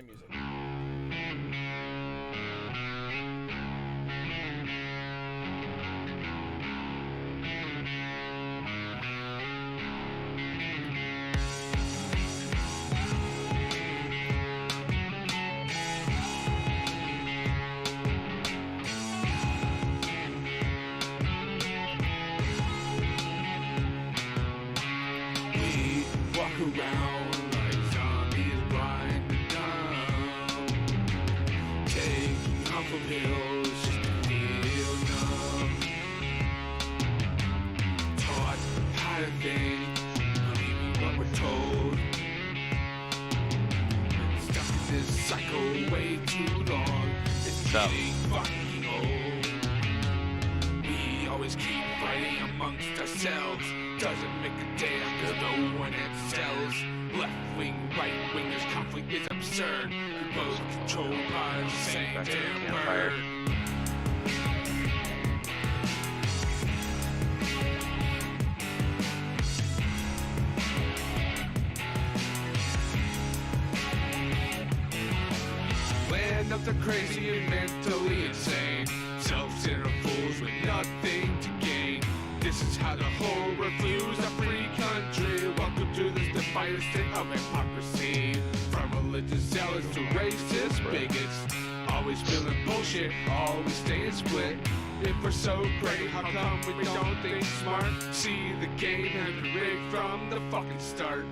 music. Around like zombies blind and dumb, taking harmful pills just to feel numb. Taught how to think, believing what we're told. Been stuck in this cycle way too long. It's getting fucking old. We always keep fighting amongst ourselves. Doesn't make a damn, cause no one excels. Left wing, right wing, this conflict is absurd. We're both controlled by the same damn bird. Land of the crazy and mentally insane. Self-centered fools with nothing to gain. This is how the whole refuse a free country. Welcome to this divided state of hypocrisy. From religious zealots to racist bigots, always feeling bullshit, always staying split. If we're so great, how come we don't think smart? See, the game has been rigged from the fucking start.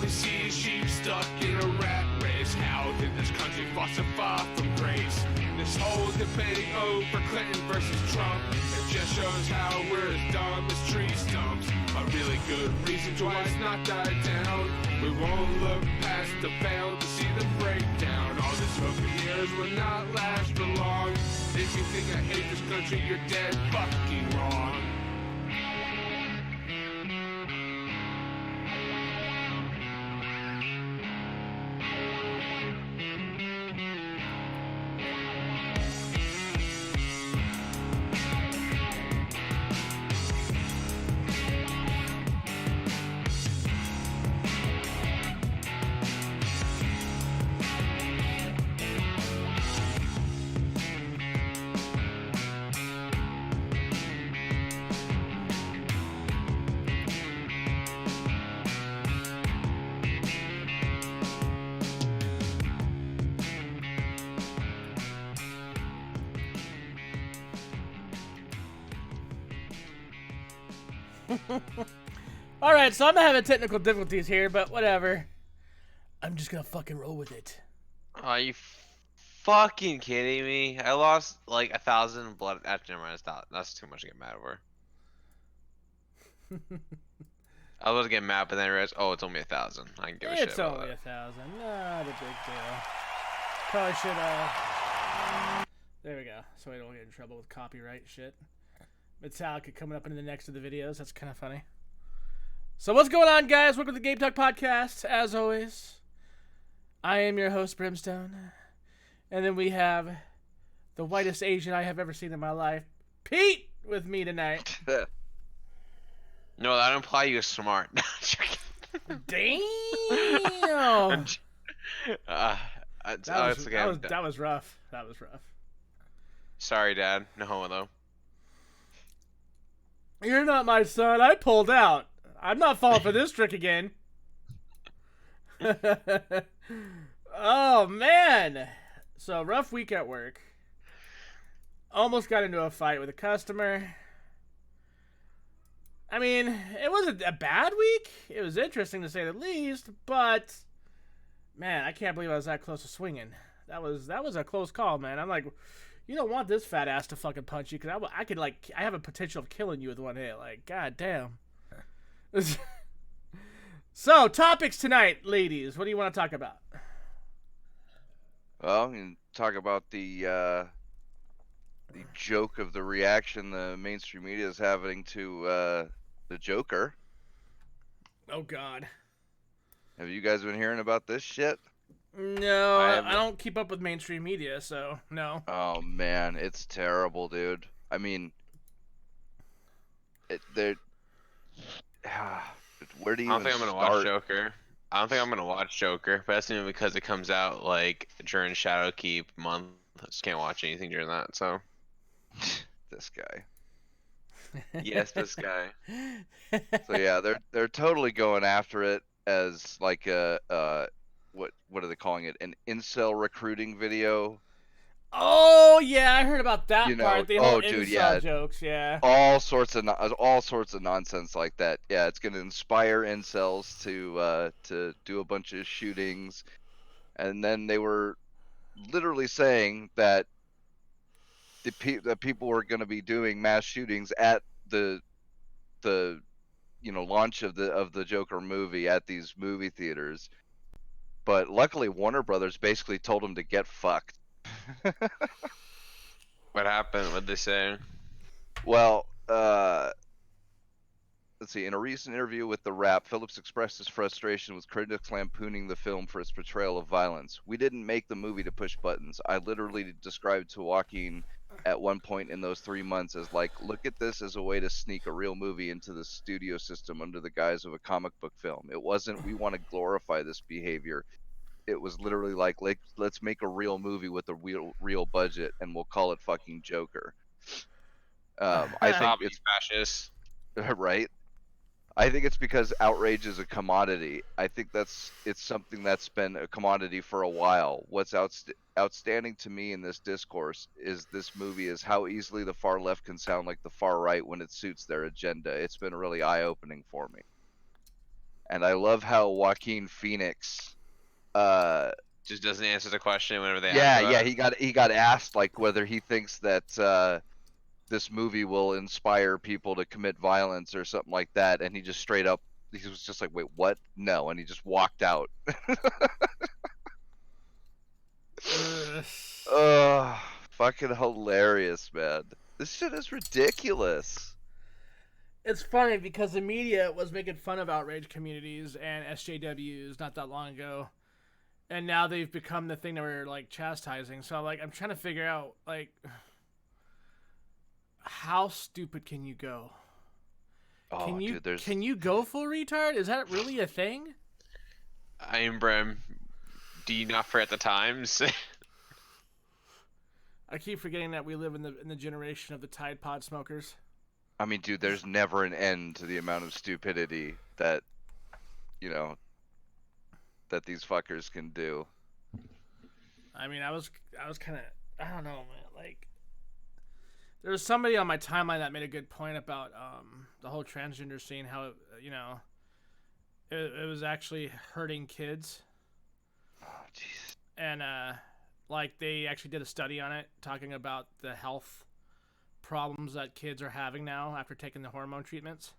See sheep stuck in a rat race. How did this country falsify from grace? This whole debate over Clinton versus Trump, it just shows how we're as dumb as tree stumps. A really good reason to why it's not died down. We won't look past the veil to see the breakdown. All this smoke and mirrors will not last for long. If you think I hate this country, you're dead fucking wrong. Alright, so I'm having technical difficulties here, but whatever. I'm just gonna fucking roll with it. Are you fucking kidding me? I lost like 1,000 blood. Actually, never mind. That's too much to get mad over. I was getting mad, but then I realized, oh, it's only 1,000. I can give a shit It's about only that. 1,000. Not a big deal. Probably should, there we go. So we don't get in trouble with copyright shit. Metallica coming up in the next of the videos. That's kind of funny. So what's going on, guys? Welcome to the Game Talk Podcast. As always, I am your host, Brimstone. And then we have the whitest Asian I have ever seen in my life, Pete, with me tonight. No, that imply you're smart. Damn! That was rough. That was rough. Sorry, Dad. No homo, though. You're not my son. I pulled out. I'm not falling for this trick again. Oh, man. So, rough week at work. Almost got into a fight with a customer. I mean, it wasn't a bad week. It was interesting to say the least, but man, I can't believe I was that close to swinging. That was a close call, man. I'm like, you don't want this fat ass to fucking punch you, because I could, like, I have a potential of killing you with one hit. Like, god damn. So, topics tonight, ladies. What do you want to talk about? Well, we can talk about the joke of the reaction the mainstream media is having to the Joker. Oh, God. Have you guys been hearing about this shit? No, I'm I don't keep up with mainstream media, so no. Oh man, it's terrible, dude. I mean, they're where do I you don't even think I'm gonna watch start? Joker. I don't think I'm gonna watch Joker, but that's only because it comes out like during Shadowkeep month. I just can't watch anything during that. So This guy. yes, this guy. So yeah, they're totally going after it as like a what are they calling it? An incel recruiting video. Oh yeah, I heard about You that know, part. The whole oh dude, incel yeah, jokes. Yeah. all sorts of nonsense like that. Yeah, it's gonna inspire incels to do a bunch of shootings, and then they were literally saying that that people were going to be doing mass shootings at the launch of the Joker movie at these movie theaters. But luckily, Warner Brothers basically told them to get fucked. What happened? What'd they say? Well, let's see. In a recent interview with The Wrap, Phillips expressed his frustration with critics lampooning the film for its portrayal of violence. We didn't make the movie to push buttons. I literally described to Joaquin at one point in those 3 months as like, look at this as a way to sneak a real movie into the studio system under the guise of a comic book film. It wasn't, we want to glorify this behavior. It was literally like, let's make a real movie with a real budget and we'll call it fucking Joker. I think Stop, you it's fascist. right. I think it's because outrage is a commodity. I think it's something that's been a commodity for a while. What's outstanding to me in this discourse is this movie is how easily the far left can sound like the far right when it suits their agenda. It's been really eye-opening for me. And I love how Joaquin Phoenix Just doesn't answer the question whenever they ask yeah, about it. he got asked like whether he thinks that this movie will inspire people to commit violence or something like that, and he was just like, wait, what? No, and he just walked out. Ugh. Ugh, fucking hilarious, man. This shit is ridiculous. It's funny because the media was making fun of outrage communities and SJWs not that long ago, and now they've become the thing that we're like chastising. So like, I'm trying to figure out like, how stupid can you go? Oh, dude, there's Can you go full retard? Is that really a thing? I am Brim. Do you not forget the times? I keep forgetting that we live in the generation of the Tide Pod smokers. I mean, dude, there's never an end to the amount of stupidity that you know that these fuckers can do. I mean, I was kind of, I don't know, man. Like, there was somebody on my timeline that made a good point about the whole transgender scene. How it was actually hurting kids, Oh, jeez. and like they actually did a study on it, talking about the health problems that kids are having now after taking the hormone treatments.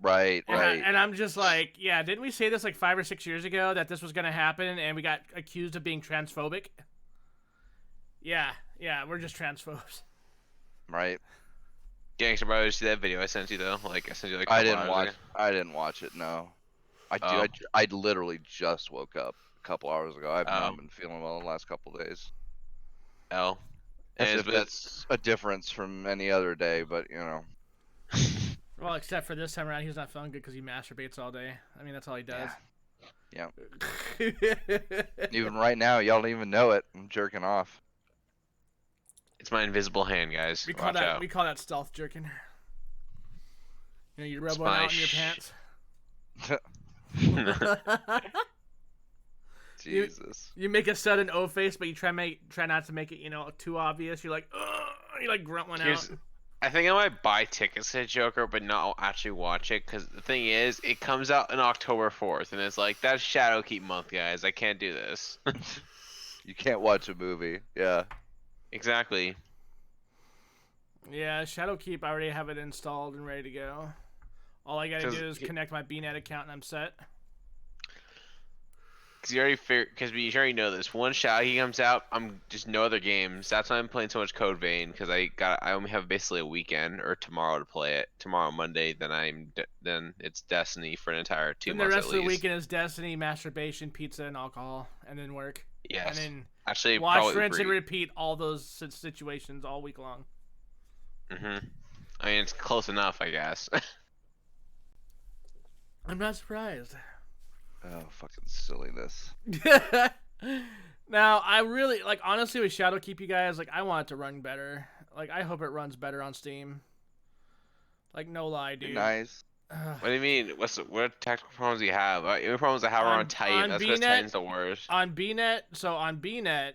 Right, right. And I'm just like, yeah, didn't we say this like 5 or 6 years ago that this was gonna happen, and we got accused of being transphobic? Yeah, we're just transphobes. Right. Gangster Brothers, see that video I sent you though? Like I sent you like a I couple didn't hours watch. ago. I didn't watch it. No. Oh. I literally just woke up a couple hours ago. I've Oh. not been feeling well the last couple days. L. As And if that's a difference from any other day, but Well, except for this time around, he's not feeling good because he masturbates all day. I mean, that's all he does. Yeah. Even right now, y'all don't even know it. I'm jerking off. it's my invisible hand, guys. we call Watch that out. we call that stealth jerking. You rub It's one my out in your pants. Jesus. You make a sudden O face, but you try not to make it too obvious. You're like, ugh, you like grunt one out. I think I might buy tickets to Joker, but not actually watch it. Because the thing is, it comes out on October 4th, and it's like, that's Shadowkeep month, guys. I can't do this. You can't watch a movie. Yeah. Exactly. Yeah, Shadowkeep. I already have it installed and ready to go. All I gotta do is connect my BNet account, and I'm set. Cause you already because we already know this. One Shadow comes out, I'm just no other games. That's why I'm playing so much Code Vein, because I only have basically a weekend or tomorrow to play it. Tomorrow Monday, then it's Destiny for an entire 2 Then the months rest at of the least. weekend is Destiny, masturbation, pizza, and alcohol, and then work. Yes. And then Actually, wash, probably rinse, and Uber Eats. repeat all those situations all week long. Mhm. I mean, it's close enough, I guess. I'm not surprised. Oh, fucking silliness. Now, I really, like, honestly, with Shadowkeep, you guys, like, I want it to run better. Like, I hope it runs better on Steam. Like, no lie, Be dude. nice. What do you mean? What technical problems do you have? The only problems I have are on Titan. That's because BNet, Titan's the worst. on BNet, so on BNet,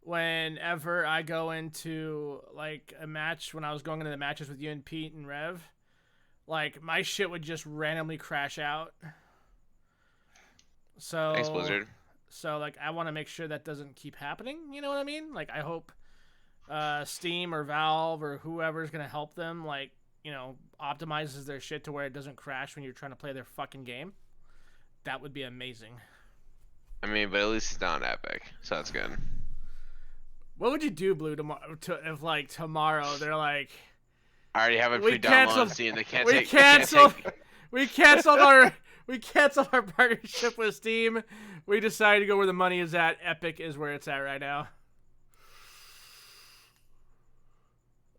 whenever I go into, like, a match, when I was going into the matches with you and Pete and Rev, like, my shit would just randomly crash out. So, Thanks, Blizzard. So, like, I want to make sure that doesn't keep happening. You know what I mean? Like, I hope Steam or Valve or whoever's going to help them, like, you know, optimizes their shit to where it doesn't crash when you're trying to play their fucking game. That would be amazing. I mean, but at least it's not Epic, so that's good. What would you do, Blue, if, like, tomorrow they're like, I already have it we pre-downloaded on canceled, Steam. They can't we take. canceled, They can't take... we canceled our, we canceled our partnership with Steam. We decided to go where the money is at. Epic is where it's at right now.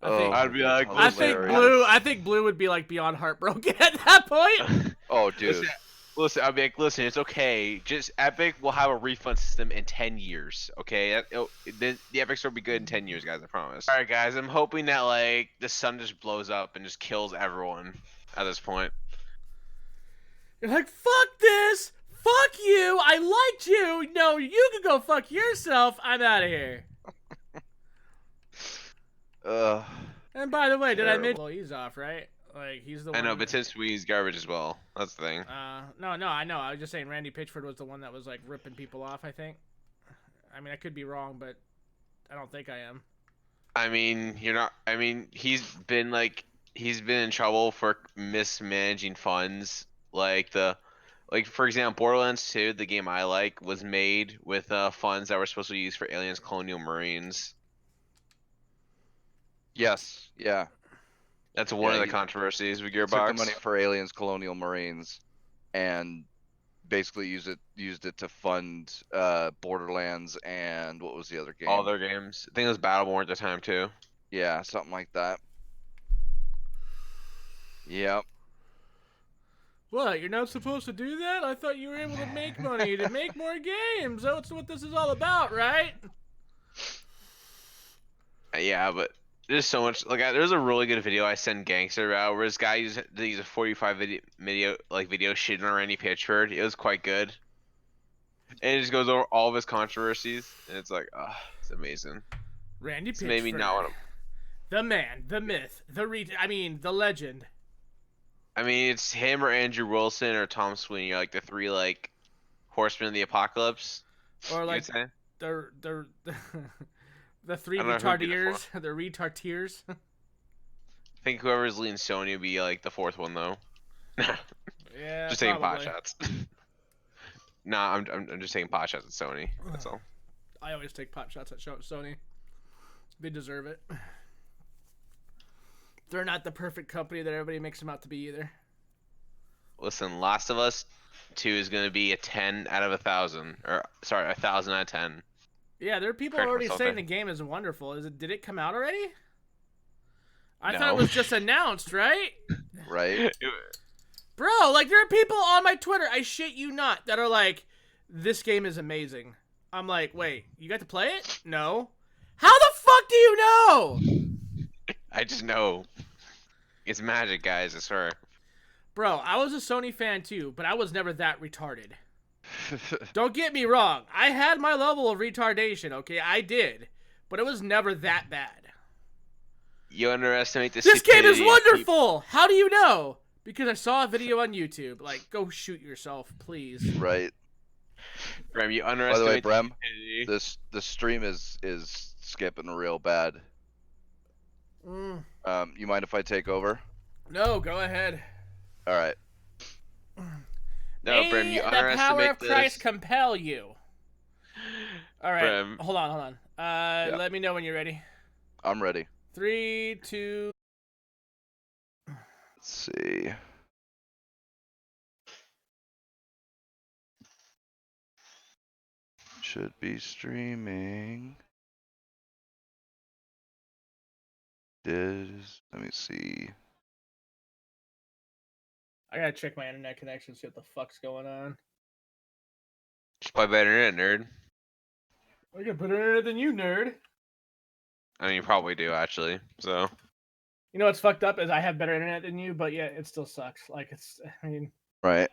I'd be like, I think Blue would be like beyond heartbroken at that point. Oh, dude. Listen, I'll be like, listen, it's okay. Just Epic will have a refund system in 10 years, okay? The Epic Store will be good in 10 years, guys, I promise. Alright, guys, I'm hoping that, like, the sun just blows up and just kills everyone at this point. You're like, fuck this! Fuck you! I liked you! No, you can go fuck yourself! I'm out of here. And by the way, did I mention... Well, he's off, right? Like, he's the one... I know, but Tim Swee's garbage as well. That's the thing. No, I know. I was just saying Randy Pitchford was the one that was, like, ripping people off, I think. I mean, I could be wrong, but I don't think I am. I mean, you're not... I mean, he's been in trouble for mismanaging funds. Like, for example, Borderlands 2, the game I like, was made with funds that were supposed to be used for Aliens Colonial Marines. Yes, yeah. That's one of the controversies with Gearbox. Took the money for Aliens Colonial Marines and basically used it to fund Borderlands and what was the other game? All their games. I think it was Battleborn at the time too. Yeah, something like that. Yep. What? You're not supposed to do that? I thought you were able to make money to make more games. That's what this is all about, right? Yeah, but there's so much. Like, there's a really good video I sent Gangster about where this guy used a 45 video shitting on Randy Pitchford. It was quite good, and it just goes over all of his controversies, and it's like, it's amazing. Randy Pitchford, made me not want to. The man, the myth, the legend. I mean, it's him or Andrew Wilson or Tom Sweeney, like the three like horsemen of the apocalypse. Or like the the three retardeers, the retarteers. I think whoever's leading Sony would be like the fourth one though. Yeah, just taking pot shots. Nah, I'm just taking pot shots at Sony. That's all. I always take pot shots at Sony. They deserve it. They're not the perfect company that everybody makes them out to be either. Listen, Last of Us 2 is going to be a 10 out of 1,000. Or, sorry, 1,000 out of 10. Yeah, there are people already saying the game is wonderful. Did it come out already? I No. thought it was just announced, right? Right. Bro, like, there are people on my Twitter, I shit you not, that are like, this game is amazing. I'm like, wait, you got to play it? No. How the fuck do you know? I just know. It's magic, guys. I swear. Bro, I was a Sony fan too, but I was never that retarded. Don't get me wrong. I had my level of retardation, okay? I did. But it was never that bad. You underestimate the This game is stupidity of wonderful! How do you know? Because I saw a video on YouTube. Like, go shoot yourself, please. Right. Brem, you By the way, underestimate Brem, the the stream is skipping real bad. You mind if I take over? No, go ahead. All right. No, Brim, May you the power underestimate of Christ this. compel you. All right, Brim, hold on. Yeah. Let me know when you're ready. I'm ready. 3, 2. Let's see. Should be streaming. Let me see. I gotta check my internet connection, see what the fuck's going on. just buy better internet, nerd. I got better internet than you, nerd. I mean, you probably do actually. So You know what's fucked up is I have better internet than you, but yeah, it still sucks. Like I mean, Right.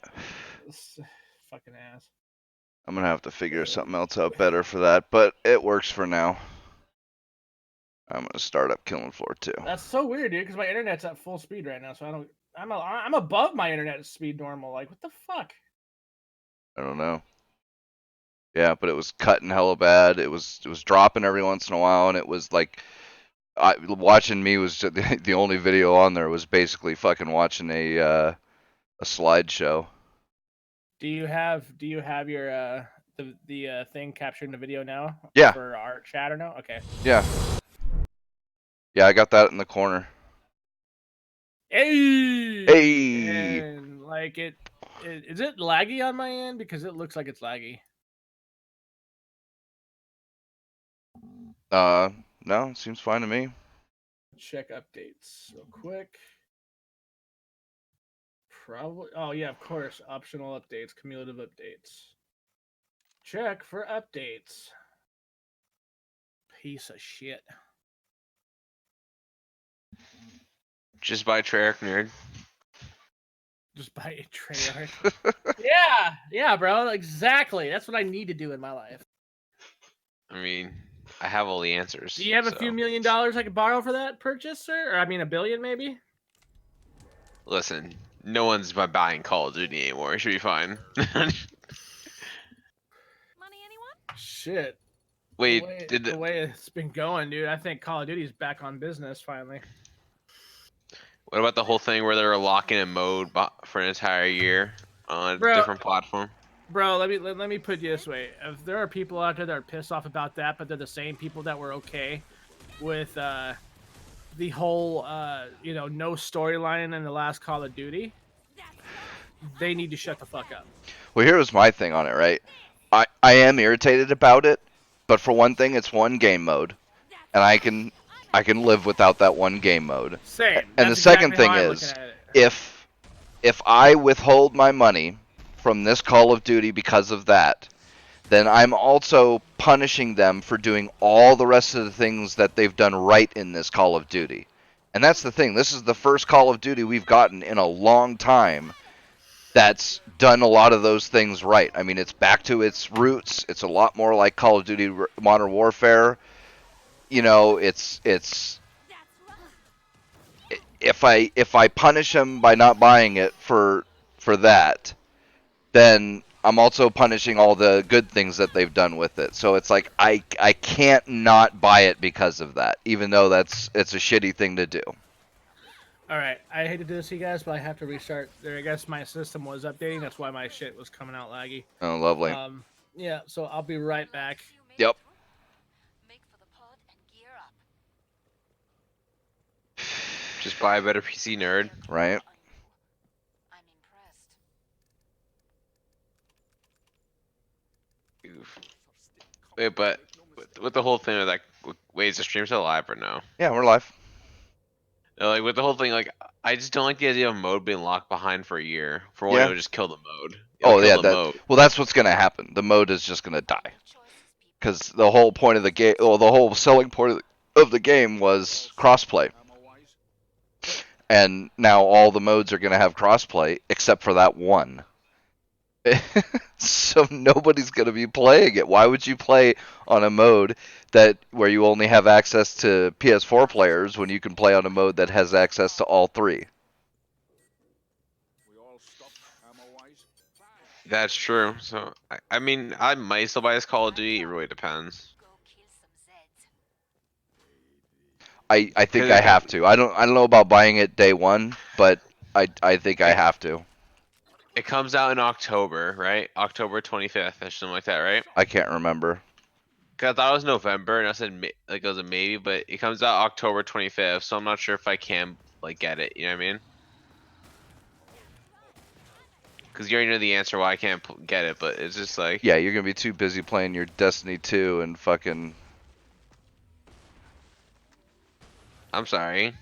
it's fucking ass. I'm gonna have to figure something else out better for that, but it works for now. I'm gonna start up Killing Floor 2. That's so weird, dude. Because my internet's at full speed right now, so I don't. I'm above my internet speed normal. Like what the fuck? I don't know. Yeah, but it was cutting hella bad. It was dropping every once in a while, and it was like watching me was the only video on there was basically fucking watching a slideshow. Do you have your the thing capturing the video now? Yeah. For our chat or no? Okay. Yeah. Yeah, I got that in the corner. Hey. Hey. And like is it laggy on my end because it looks like it's laggy. No, it seems fine to me. Check updates real quick. Probably. Oh yeah, of course. Optional updates, cumulative updates. Check for updates. Piece of shit. just buy Treyarch, nerd. Just buy a Treyarch. yeah, bro. Exactly. That's what I need to do in my life. I mean, I have all the answers. Do you have a so. few $1 million I could borrow for that purchase, sir? Or I mean, $1 billion maybe. Listen, no one's buying Call of Duty anymore. It should be fine. Money, anyone? Shit. Wait, The way it's been going, dude, I think Call of Duty's back on business finally. what about the whole thing where they were locking in mode for an entire year on a different platform? Bro, let me put it this way: if there are people out there that are pissed off about that, but they're the same people that were okay with the whole no storyline in the last Call of Duty, they need to shut the fuck up. Well, here was my thing on it, right? I am irritated about it, but for one thing, it's one game mode, and I can live without that one game mode. Same. And That's the second exactly thing how I'm is, looking at it. if I withhold my money from this Call of Duty because of that, then I'm also punishing them for doing all the rest of the things that they've done right in this Call of Duty. And that's the thing. This is the first Call of Duty we've gotten in a long time that's done a lot of those things right. I mean, it's back to its roots. It's a lot more like Call of Duty Modern Warfare. You know, it's if I punish them by not buying it for that, then I'm also punishing all the good things that they've done with it. So it's like I can't not buy it because of that, even though it's a shitty thing to do. All right, I hate to do this to you guys, but I have to restart. There, I guess my system was updating. That's why my shit was coming out laggy. Oh, lovely. Yeah. So I'll be right back. Yep. Make for the pod and gear up. Just buy a better PC, nerd. Right. I'm impressed. Oof. Wait, but with the whole thing of like, wait, is the stream still live or no? Yeah, we're live. No, like with the whole thing, like I just don't like the idea of mode being locked behind for a year. For one, Yeah. it would just kill the mode. It'll Oh kill yeah, the mode. well that's what's gonna happen. The mode is just gonna die because the whole point of the game, well, the whole selling point of the game was crossplay, and now all the modes are gonna have crossplay except for that one. So nobody's gonna be playing it. Why would you play on a mode that where you only have access to PS4 players when you can play on a mode that has access to all three? That's true. So I mean, I might still buy this Call of Duty. It really depends. Go kill some Zeds. I think I have to. I don't know about buying it day one, but I think I have to. It comes out in October, right? October 25th or something like that, right? I can't remember. 'Cause I thought it was November, and I said like it was a maybe, but it comes out October 25th, so I'm not sure if I can like get it. You know what I mean? Because you already know the answer why I can't get it, but it's just like Yeah, you're gonna be too busy playing your Destiny 2 and fucking. I'm sorry.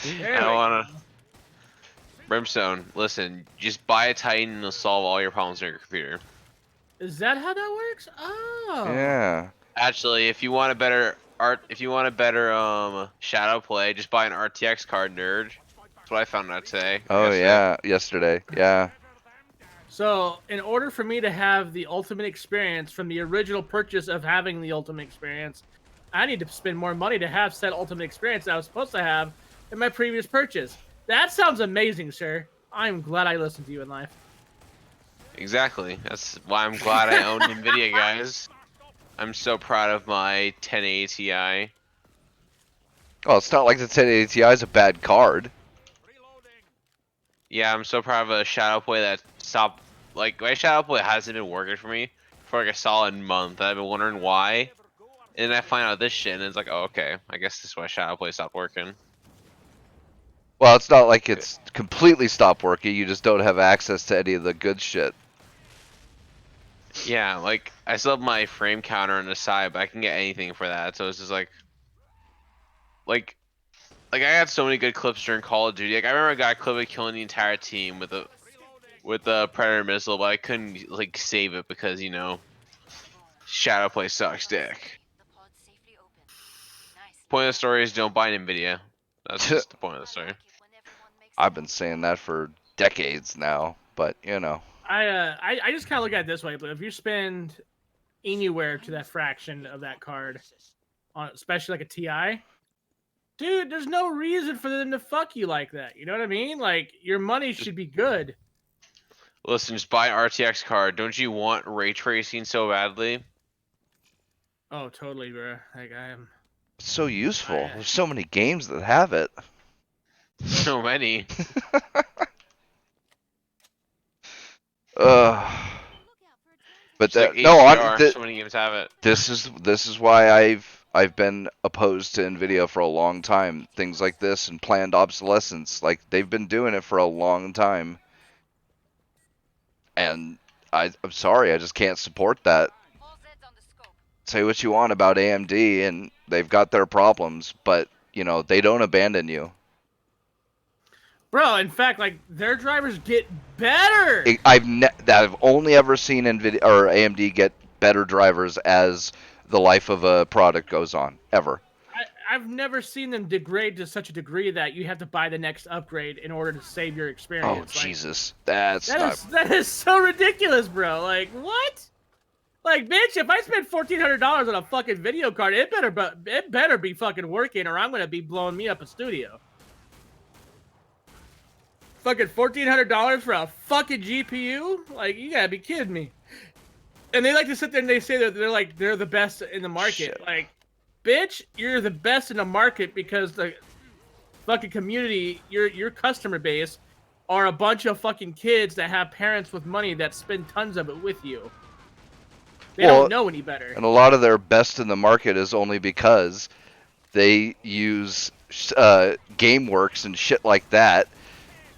There I we don't go. wanna. Brimstone, listen, just buy a Titan and it'll solve all your problems on your computer. Is that how that works? Oh. Yeah. Actually, if you want a better shadow play, just buy an RTX card, nerd. That's what I found out today. Or Oh yesterday. yeah, yesterday. Yeah. So, in order for me to have the ultimate experience from the original purchase of having the ultimate experience, I need to spend more money to have said ultimate experience that I was supposed to have in my previous purchase. That sounds amazing, sir. I'm glad I listened to you in life. Exactly. That's why I'm glad I own Nvidia, guys. I'm so proud of my 1080 Ti. Oh, it's not like the 1080 Ti is a bad card. Yeah, I'm so proud of a shadow play that stopped. Like my shadow play hasn't been working for me for like a solid month. I've been wondering why, and then I find out this shit, and it's like, oh, okay. I guess this is why shadow play stopped working. Well, it's not like it's completely stopped working. You just don't have access to any of the good shit. Yeah, like I still have my frame counter on the side, but I can get anything for that. So it's just like, I got so many good clips during Call of Duty. Like I remember a guy clipping killing the entire team with a Predator missile, but I couldn't like save it because shadow play sucks dick. The pod safely open. Nice. Point of the story is don't buy an Nvidia. That's just the point of the story. I've been saying that for decades now, but you know. I just kind of look at it this way, but if you spend anywhere to that fraction of that card, on especially like a TI, dude, there's no reason for them to fuck you like that. You know what I mean? Like your money should be good. Listen, just buy an RTX card. Don't you want ray tracing so badly? Oh, totally, bro. Like I am. It's so useful. I- There's so many games that have it. So many. Ugh. But Just like that no, HDR, so many games have it. this is why I've been opposed to Nvidia for a long time. Things like this and planned obsolescence, like they've been doing it for a long time, and I'm sorry, I just can't support that. All Zeds on the scope. Say what you want about AMD, and they've got their problems, but you know they don't abandon you. Bro, in fact, like their drivers get better. I've only ever seen Nvidia or AMD get better drivers as the life of a product goes on, ever. I've never seen them degrade to such a degree that you have to buy the next upgrade in order to save your experience. Oh Like, Jesus, that's not. that is so ridiculous, bro. Like what? Like, bitch, if I spend $1,400 on a fucking video card, it better be fucking working, or I'm gonna be blowing me up a studio. Fucking $1,400 for a fucking GPU? Like, you gotta be kidding me. And they like to sit there and they say that they're the best in the market. Shit. Like, bitch, you're the best in the market because the fucking community, your customer base, are a bunch of fucking kids that have parents with money that spend tons of it with you. They don't know any better. And a lot of their best in the market is only because they use GameWorks and shit like that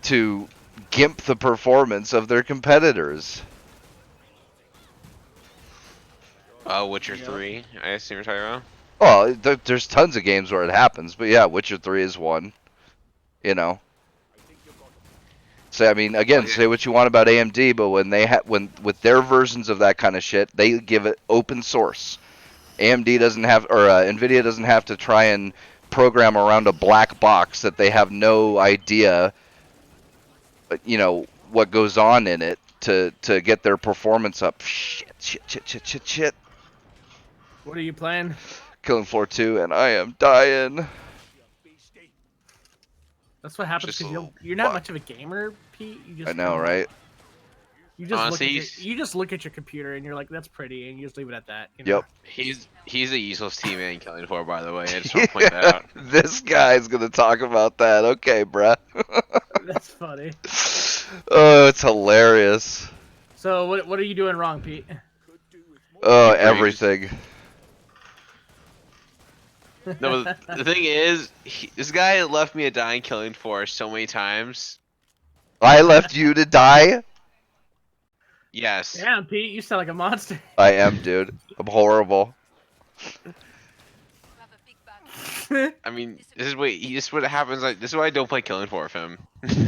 to gimp the performance of their competitors. Witcher 3, I assume you're talking about? Well, there's tons of games where it happens, but yeah, Witcher 3 is one. You know. So I mean, again, say what you want about AMD, but when with their versions of that kind of shit, they give it open source. AMD doesn't have, or Nvidia doesn't have to try and program around a black box that they have no idea, you know, what goes on in it to get their performance up. Shit. What are you playing? Killing Floor 2, and I am dying. That's what happens Just because you're not much of a gamer, Pete. You just I know, right? You just Honestly, you just look at your computer and you're like, that's pretty, and you just leave it at that. You know? Yep. He's a useless teammate in Killing Floor, by the way. I just want to point that out. This guy's gonna talk about that. Okay, bruh. That's funny. Oh, it's hilarious. So what are you doing wrong, Pete? Oh, He breathes. everything. No, but the thing is, this guy left me a dying killing floor so many times. I left you to die? Yes. Damn, Pete, you sound like a monster. I am, dude. I'm horrible. You have a big bag. I mean, this is what happens. Like, this is why I don't play killing floor with him.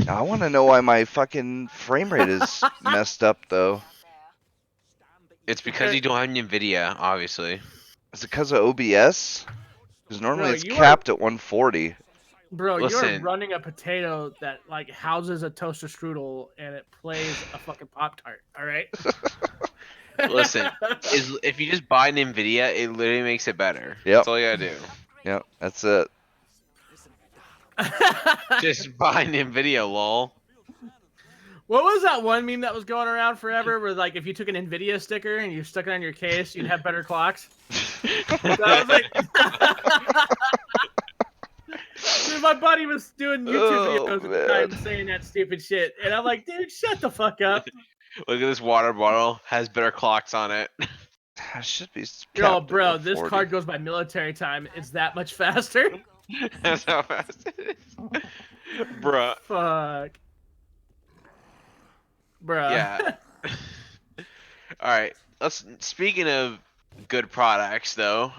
I want to know why my fucking frame rate is messed up, though. It's because you don't have any Nvidia, obviously. Is it because of OBS? Because normally Bro, it's you capped at 140. Bro, you're Listen. running a potato that like houses a toaster strudel and it plays a fucking Pop Tart. All right. Listen, if you just buy an Nvidia, it literally makes it better. Yep. That's all you gotta do. Yep, that's it. Just buy an Nvidia, lol. What was that one meme that was going around forever? Where like if you took an Nvidia sticker and you stuck it on your case, you'd have better clocks. So I was like, dude, my buddy was doing YouTube videos at the time saying that stupid shit, and I'm like, dude, shut the fuck up. Look at this water bottle, has better clocks on it. It should be Yo, capped at bro, this 140. card goes by military time. It's that much faster. That's how fast it is. Bruh. Fuck. Bruh. Yeah. Alright. Speaking of good products though,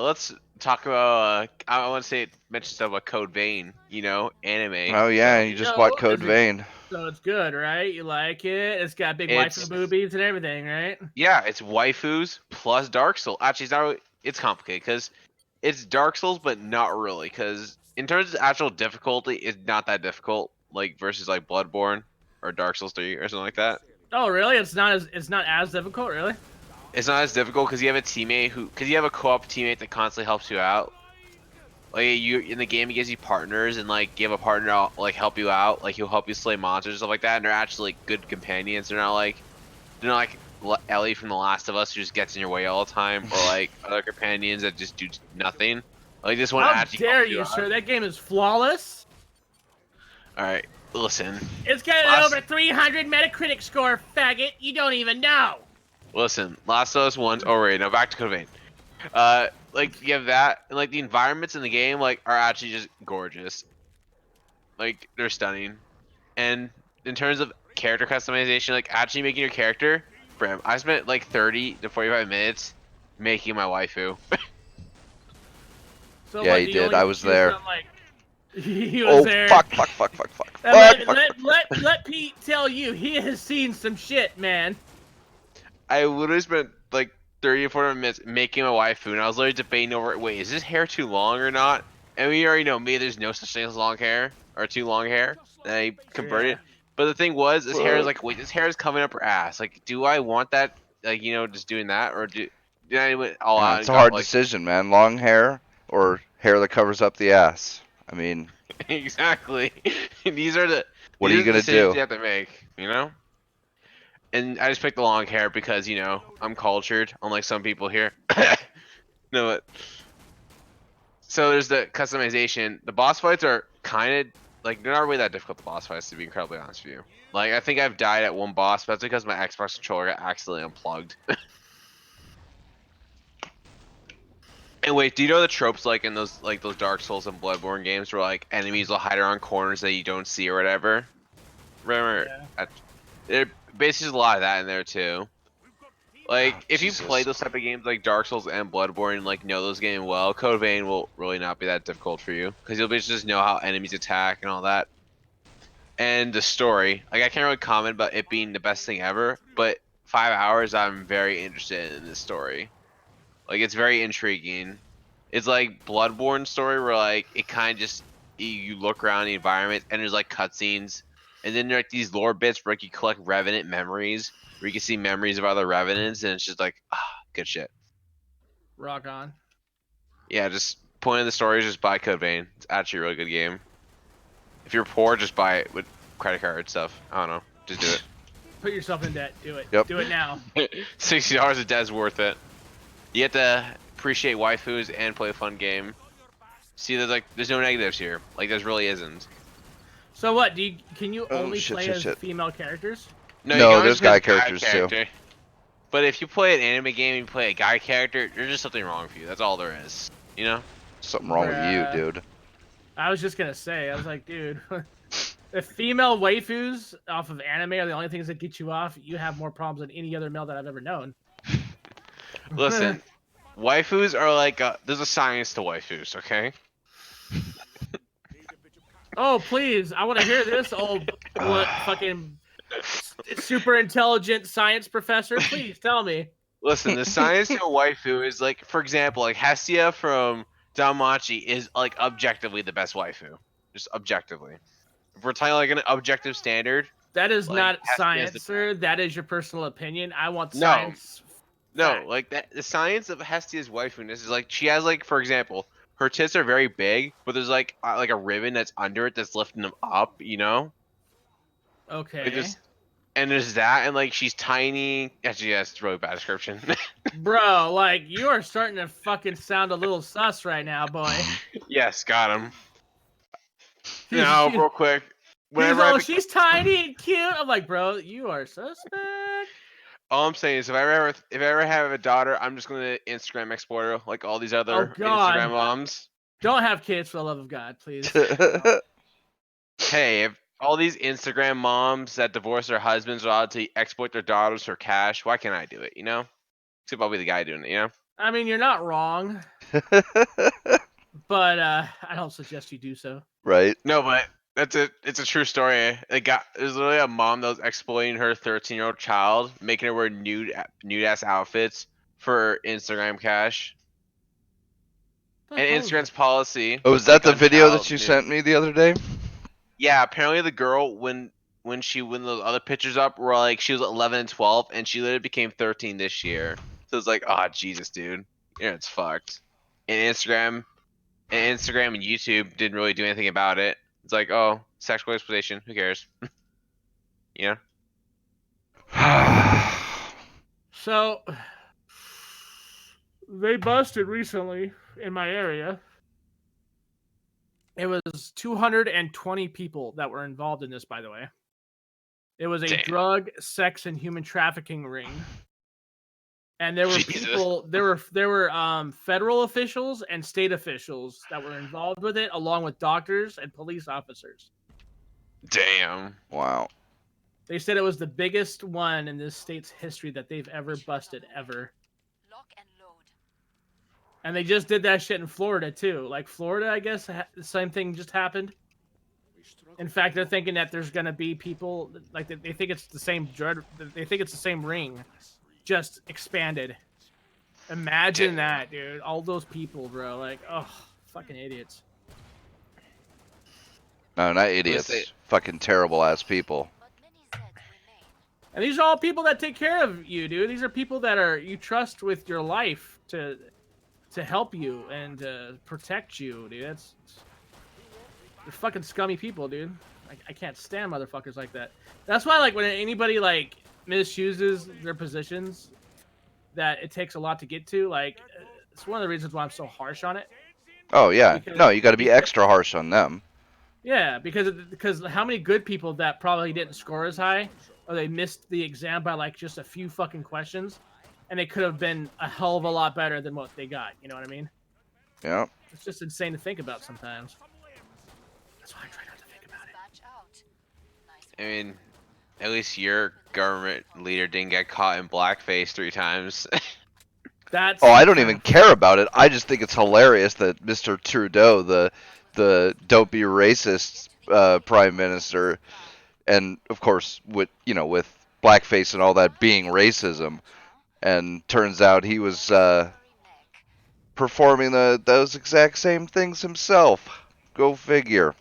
let's talk about I want to mention stuff about Code Vein, anime. Oh yeah, So, you just Yo, bought Code is it- Vein. So it's good, right? You like it? It's got big It's- waifu boobies and everything, right? yeah, it's waifus plus Dark Souls. Actually, it's complicated because it's Dark Souls, but not really. Because in terms of actual difficulty, it's not that difficult. Like versus like Bloodborne or Dark Souls 3 or something like that. Oh, really? It's not as difficult, really? It's not as difficult because you have a because you have a co-op teammate that constantly helps you out. Like you in the game, he gives you partners, and like you have a partner to, like help you out. Like he'll help you slay monsters and stuff like that. And they're actually like, good companions. They're not like Ellie from The Last of Us who just gets in your way all the time, or like other companions that just do nothing. Like this one How actually dare helps you, out. sir? That game is flawless. All right, listen. It's got an over 300 Metacritic score, faggot. You don't even know. Listen, Last of Us 1's already. Now back to Code Vein. Like you have that, and like the environments in the game like are actually just gorgeous. Like they're stunning, and in terms of character customization, like actually making your character, Bram, I spent like 30 to 45 minutes making my waifu. So Yeah, what, you do did. only I was do there. something Like, he was Oh there. fuck! Let Pete tell you, he has seen some shit, man. I literally spent like 30 to 40 minutes making my waifu, and I was literally debating over, wait, is this hair too long or not? And we already know me, there's no such thing as long hair, or too long hair. And I converted Yeah. it. But the thing was, this hair is like, wait, this hair is coming up her ass. Like, do I want that, like, just doing that? Or did I went all out It's and a got, hard like, decision, man. Long hair or hair that covers up the ass. I mean, exactly. These are the what are these you gonna decisions do? you have to make, And I just picked the long hair because, I'm cultured, unlike some people here. No, but so there's the customization. The boss fights are kind of like they're not really that difficult. The boss fights, to be incredibly honest with you. Like I think I've died at one boss, but that's because my Xbox controller got accidentally unplugged. And wait, do you know the tropes like in those Dark Souls and Bloodborne games where like enemies will hide around corners that you don't see or whatever? Remember, there basically there's a lot of that in there too. Like, if you Jesus. play those type of games like Dark Souls and Bloodborne and like know those games well, Code Vein will really not be that difficult for you because you'll basically just know how enemies attack and all that. And the story, like I can't really comment about it being the best thing ever, but 5 hours I'm very interested in this story. Like it's very intriguing. It's like Bloodborne story where like it kind of just you look around the environment and there's like cutscenes, and then there are like these lore bits where like you collect Revenant memories where you can see memories of other Revenants, and it's just like good shit. Rock on. Yeah, just point of the story is just buy Code Vein. It's actually a really good game. If you're poor, just buy it with credit card stuff. I don't know, just do it. Put yourself in debt. Do it. Yep. Do it now. $60 a debt is worth it. You have to appreciate waifus and play a fun game. See, there's no negatives here. Like, there really isn't. So what? Can you Oh, only shit, play shit, as shit. female characters? No, you No, can only there's play guy the characters, too. character. But if you play an anime game and you play a guy character, there's just something wrong with you. That's all there is. You know? Something wrong with you, Bruh. dude. I was just gonna say, I was like, dude, if female waifus off of anime are the only things that get you off, you have more problems than any other male that I've ever known. Listen, waifus are like there's a science to waifus, okay? Oh, please, I want to hear this, what fucking super intelligent science professor. Please tell me. Listen, the science to a waifu is like, for example, like Hestia from Danmachi is like objectively the best waifu, just objectively. If we're talking like an objective standard, That is like not Hestia is science, sir. That is your personal opinion. I want no, science. no, Fact. like that. The science of Hestia's waifuness is like she has like, for example, her tits are very big, but there's like a ribbon that's under it that's lifting them up, you know? Okay. Like this, and there's that, and like she's tiny. Actually, yeah, it's a really bad description. Bro, like, you are starting to fucking sound a little sus right now, boy. Yes, got him. He's, Now, he- real quick, he's whenever all, she's tiny and cute. I'm like, bro, you are suspect. all I'm saying is, if I ever have a daughter, I'm just gonna Instagram export her like all these Oh, other God. Instagram moms. Don't have kids for the love of God, please. Hey, if all these Instagram moms that divorce their husbands are allowed to exploit their daughters for cash, why can't I do it? You know, except I'll be the guy doing it. You know. I mean, you're not wrong, but I don't suggest you do so. Right? No, but that's it. It's a true story. There's literally a mom that was exploiting her 13-year-old child, making her wear nude ass outfits for Instagram cash. The And hell is Instagram's policy. Oh, is that the on video child that you nude. sent me the other day? Yeah, apparently the girl when those other pictures up were like she was 11 and 12, and she literally became 13 this year. So it's like, oh Jesus, dude, yeah, it's fucked. And Instagram and YouTube didn't really do anything about it. It's like, oh, sexual exploitation. Who cares? You know? So, they busted recently in my area. It was 220 people that were involved in this, by the way. It was a Damn. drug, sex, and human trafficking ring. And there were Jesus. people, there were federal officials and state officials that were involved with it, along with doctors and police officers. Damn. Wow. They said it was the biggest one in this state's history that they've ever busted, ever. Lock and load. And they just did that shit in Florida, too. Like, Florida, I guess, the same thing just happened. In fact, they're thinking that there's going to be people, like, they think it's the same drug, they think it's the same ring, just expanded. Imagine that, dude. All those people, bro. Like, oh, fucking idiots. No, not idiots. say- Fucking terrible ass people. But many Zeds remain. And these are all people that take care of you, dude. These are people that you trust with your life to help you and protect you, dude. They're fucking scummy people, dude. I can't stand motherfuckers like that. That's why, like, when anybody like misuses their positions, that it takes a lot to get to. Like, it's one of the reasons why I'm so harsh on it. Oh yeah. Because- No, you got to be extra harsh on them. Yeah, because how many good people that probably didn't score as high, or they missed the exam by like just a few fucking questions, and they could have been a hell of a lot better than what they got. You know what I mean? Yeah. It's just insane to think about sometimes. That's why I try not to think about it. Batch out. Nice I mean, at least your government leader didn't get caught in blackface 3 times. That's Oh, I don't even care about it. I just think it's hilarious that Mr. Trudeau, the don't be racist prime minister, and of course with blackface and all that being racism, and turns out he was neck. performing those exact same things himself. Go figure.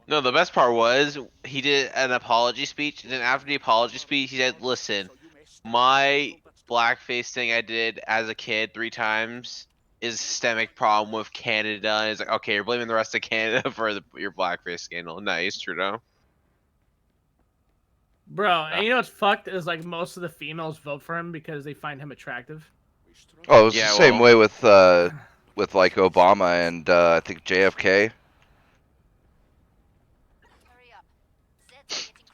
No, the best part was he did an apology speech, and then after the apology speech, he said, "Listen, my blackface thing I did as a kid 3 times is a systemic problem with Canada." And he's like, "Okay, you're blaming the rest of Canada for your blackface scandal." Nice, Trudeau. Bro, and you know what's fucked is like most of the females vote for him because they find him attractive. Oh, it was Yeah, the same well- way with, like, Obama and I think JFK. Nice work. Yeah, well, Batch out. Nice work. yeah, Batch out. Nice work. yeah.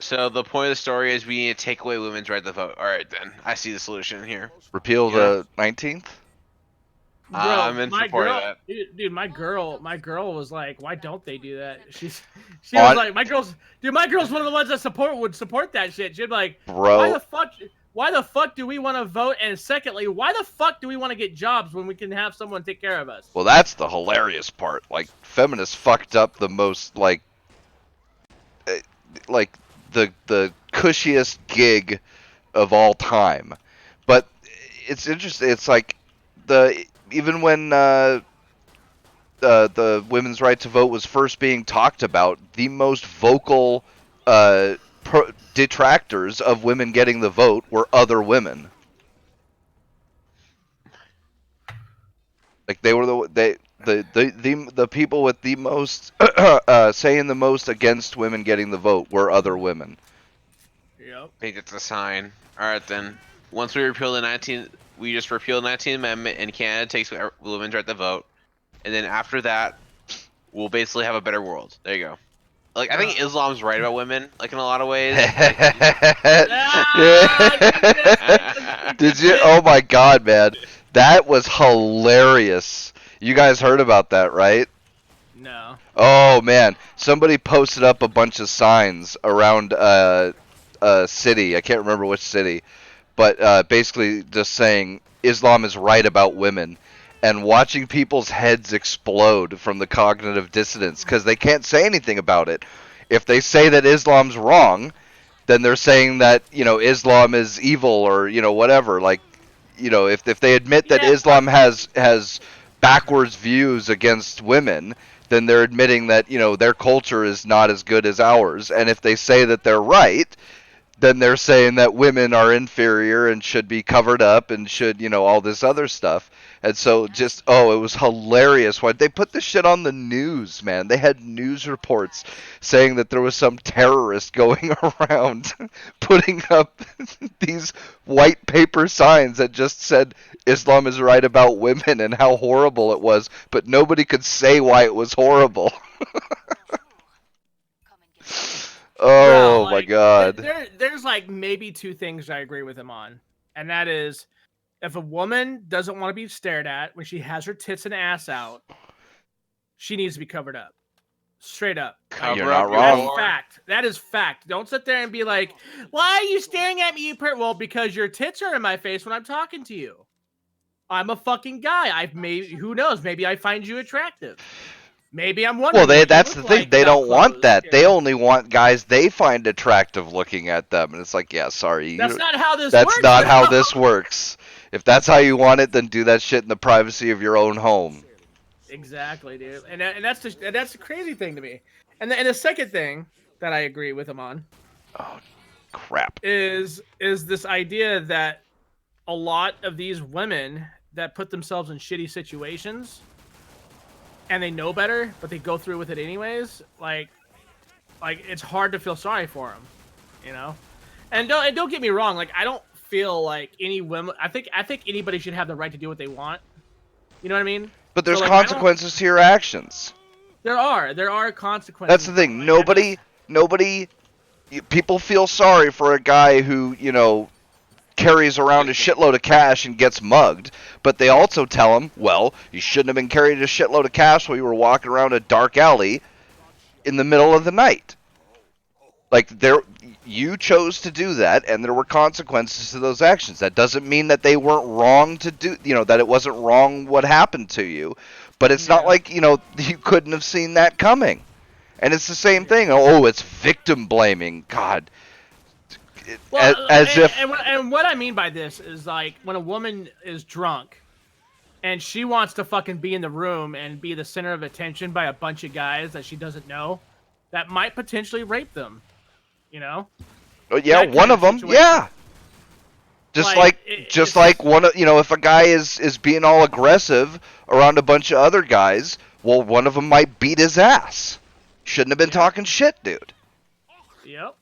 So the point of the story is we need to take away women's right to vote. All right, then I see the solution here. Repeal You know? the 19th. Bro, I'm in my support of girl, that. dude, my girl was like, "Why don't they do that?" She On- was like, "My girl's one of the ones that would support that shit." She'd be like, Bro. why the fuck do we want to vote? And secondly, why the fuck do we want to get jobs when we can have someone take care of us?" Well, that's the hilarious part. Like, feminists fucked up the most, like the cushiest gig of all time. But it's interesting. It's like even when the women's right to vote was first being talked about, the most vocal detractors of women getting the vote were other women. Like they were the people with the most saying the most against women getting the vote were other women. Yep. I think it's a sign. All right, then. Once we repeal the 19th, we just repeal the 19th Amendment, and Canada takes women's right to vote. And then after that, we'll basically have a better world. There you go. Like I think Islam's right about women, like in a lot of ways. Did you? Oh my God, man, that was hilarious. You guys heard about that, right? No. Oh man, somebody posted up a bunch of signs around a city. I can't remember which city, but basically just saying Islam is right about women, and watching people's heads explode from the cognitive dissonance because they can't say anything about it. If they say that Islam's wrong, then they're saying that Islam is evil or whatever. Like if they admit that Islam has backwards views against women, then they're admitting that their culture is not as good as ours. And if they say that they're right, then they're saying that women are inferior and should be covered up and should, all this other stuff. And so it was hilarious. Why they put this shit on the news, man? They had news reports saying that there was some terrorist going around putting up these white paper signs that just said Islam is right about women and how horrible it was, but nobody could say why it was horrible. Come and get it. Oh Bro, my God. There's like maybe two things I agree with him on, and that is, if a woman doesn't want to be stared at when she has her tits and ass out, she needs to be covered up, straight up. Cover You're up not your wrong. That's whore. fact. That is fact. Don't sit there and be like, "Why are you staring at me, you pervert?" Well, because your tits are in my face when I'm talking to you. I'm a fucking guy. Who knows? Maybe I find you attractive. Maybe I'm wondering. Well, what you that's look the thing. like They without don't want clothes, that. you They know? only want guys they find attractive looking at them. And it's like, yeah, sorry. That's not how this That's works. not how bro. this works. If that's how you want it, then do that shit in the privacy of your own home. Exactly, dude. And that's the crazy thing to me. And the second thing that I agree with him on Oh, crap. is this idea that a lot of these women that put themselves in shitty situations and they know better, but they go through with it anyways, like it's hard to feel sorry for them, you know? And don't get me wrong, like I don't feel like any women, I think anybody should have the right to do what they want. You know what I mean? But there's So, like, I don't- consequences to your actions. There are consequences. That's the thing. Like, People feel sorry for a guy who, carries around a shitload of cash and gets mugged, but they also tell him, well, you shouldn't have been carrying a shitload of cash while you were walking around a dark alley in the middle of the night. Like, you chose to do that, and there were consequences to those actions. That doesn't mean that they weren't wrong to do, that it wasn't wrong what happened to you, but it's not like, you couldn't have seen that coming. And it's the same thing. Oh, it's victim blaming. God. Well, If and what I mean by this is like when a woman is drunk and she wants to fucking be in the room and be the center of attention by a bunch of guys that she doesn't know, that might potentially rape them. yeah, that one kind of of them, situation. yeah. Just like one of if a guy is being all aggressive around a bunch of other guys, well, one of them might beat his ass. Shouldn't have been talking shit, dude. Yep.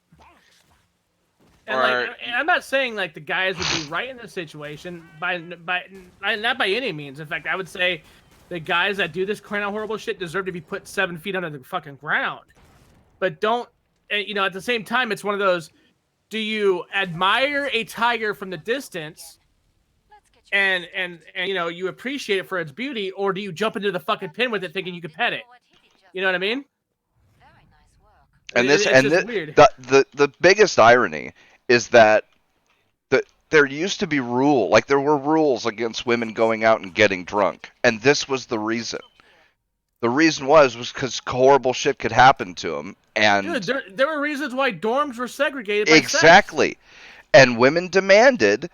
And and I'm not saying like the guys would be right in this situation by not by any means. In fact, I would say the guys that do this kind of horrible shit deserve to be put 7 feet under the fucking ground. But don't you know, at the same time, it's one of those. Do you admire a tiger from the distance Let's get you and you know you appreciate it for its beauty, or do you jump into the fucking pen with it thinking you could pet it? You know what I mean? Very nice work. And this It's and just weird. the biggest irony is that there used to be there were rules against women going out and getting drunk, and this was the reason. The reason was because horrible shit could happen to them, and Dude, there were reasons why dorms were segregated by exactly, sex. and women demanded,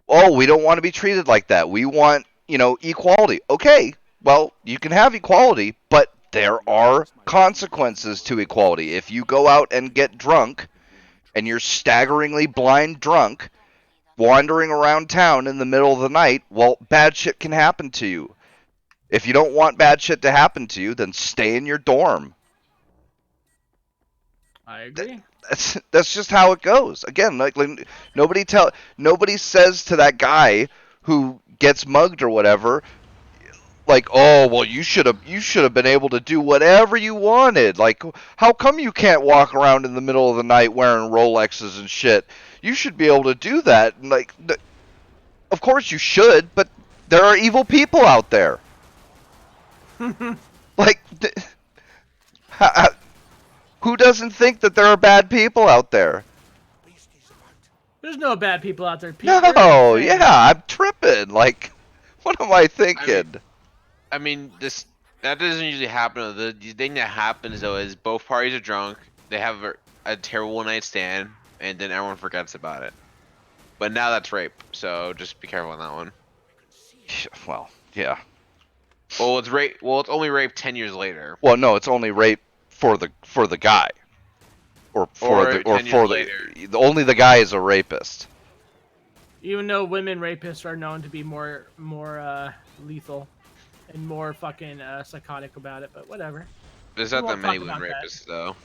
oh, we don't want to be treated like that. We want, equality. Okay, well, you can have equality, but there are consequences to equality. If you go out and get drunk, and you're staggeringly blind drunk, wandering around town in the middle of the night, well, bad shit can happen to you. If you don't want bad shit to happen to you, then stay in your dorm. I agree. That's just how it goes. Again, like nobody says to that guy who gets mugged or whatever, like, oh, well, you should have been able to do whatever you wanted. Like, how come you can't walk around in the middle of the night wearing Rolexes and shit? You should be able to do that. And like, of course you should, but there are evil people out there. Like, who doesn't think that there are bad people out there? There's no bad people out there. Peter. No, yeah, I'm tripping. Like, what am I thinking? I mean, that doesn't usually happen. The thing that happens though is both parties are drunk. They have a terrible one-night stand, and then everyone forgets about it. But now that's rape, so just be careful on that one. Well, yeah. Well, it's rape. Well, it's only rape 10 years later. Well, no, it's only rape for the guy, only the guy is a rapist. Even though women rapists are known to be more lethal and more fucking psychotic about it, but whatever. There's not that many women rapists though.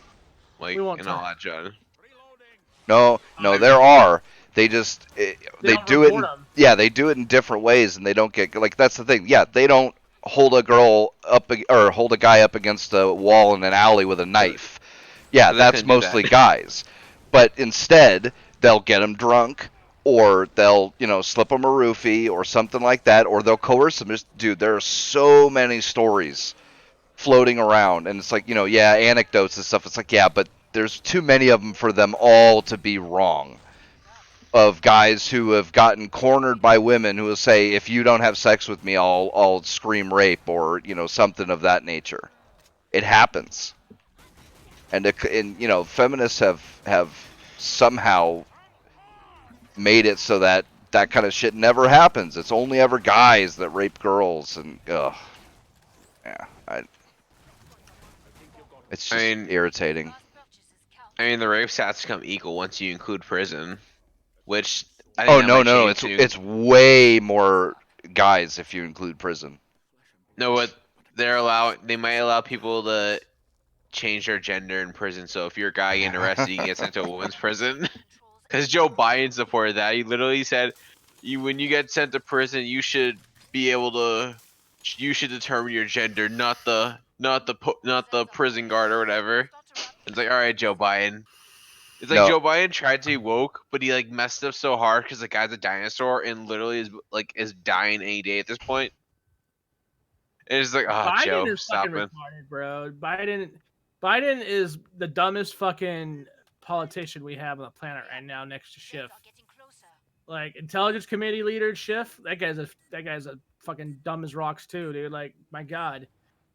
Like, and all that judge. No, there are. They just they do it. They do it in different ways, and they don't get like that's the thing. Yeah, they don't hold a girl up or hold a guy up against a wall in an alley with a knife. Yeah, that's mostly guys. But instead, they'll get them drunk, or they'll slip them a roofie or something like that, or they'll coerce them. Dude, there are so many stories floating around, and it's like anecdotes and stuff. It's like but there's too many of them for them all to be wrong. Of guys who have gotten cornered by women who will say, if you don't have sex with me, I'll scream rape or something of that nature. It happens, and feminists have somehow made it so that kind of shit never happens. It's only ever guys that rape girls, and it's just irritating. I mean, the rape stats become equal once you include prison. Which no, it's way more guys if you include prison. No, what they might allow people to change their gender in prison. So if you're a guy getting arrested, you get sent to a women's prison. Because Joe Biden supported that. He literally said, when you get sent to prison, you should determine your gender, not the prison guard or whatever. It's like, all right, Joe Biden. It's like Joe Biden tried to be woke, but he like messed up so hard because the guy's a dinosaur and literally is dying any day at this point. And it's like, Biden Joe, is stop fucking it. retarded, bro. Biden is the dumbest fucking politician we have on the planet right now, next to Schiff. Like, intelligence committee leader Schiff, that guy's a fucking dumb as rocks too, dude. Like, my God.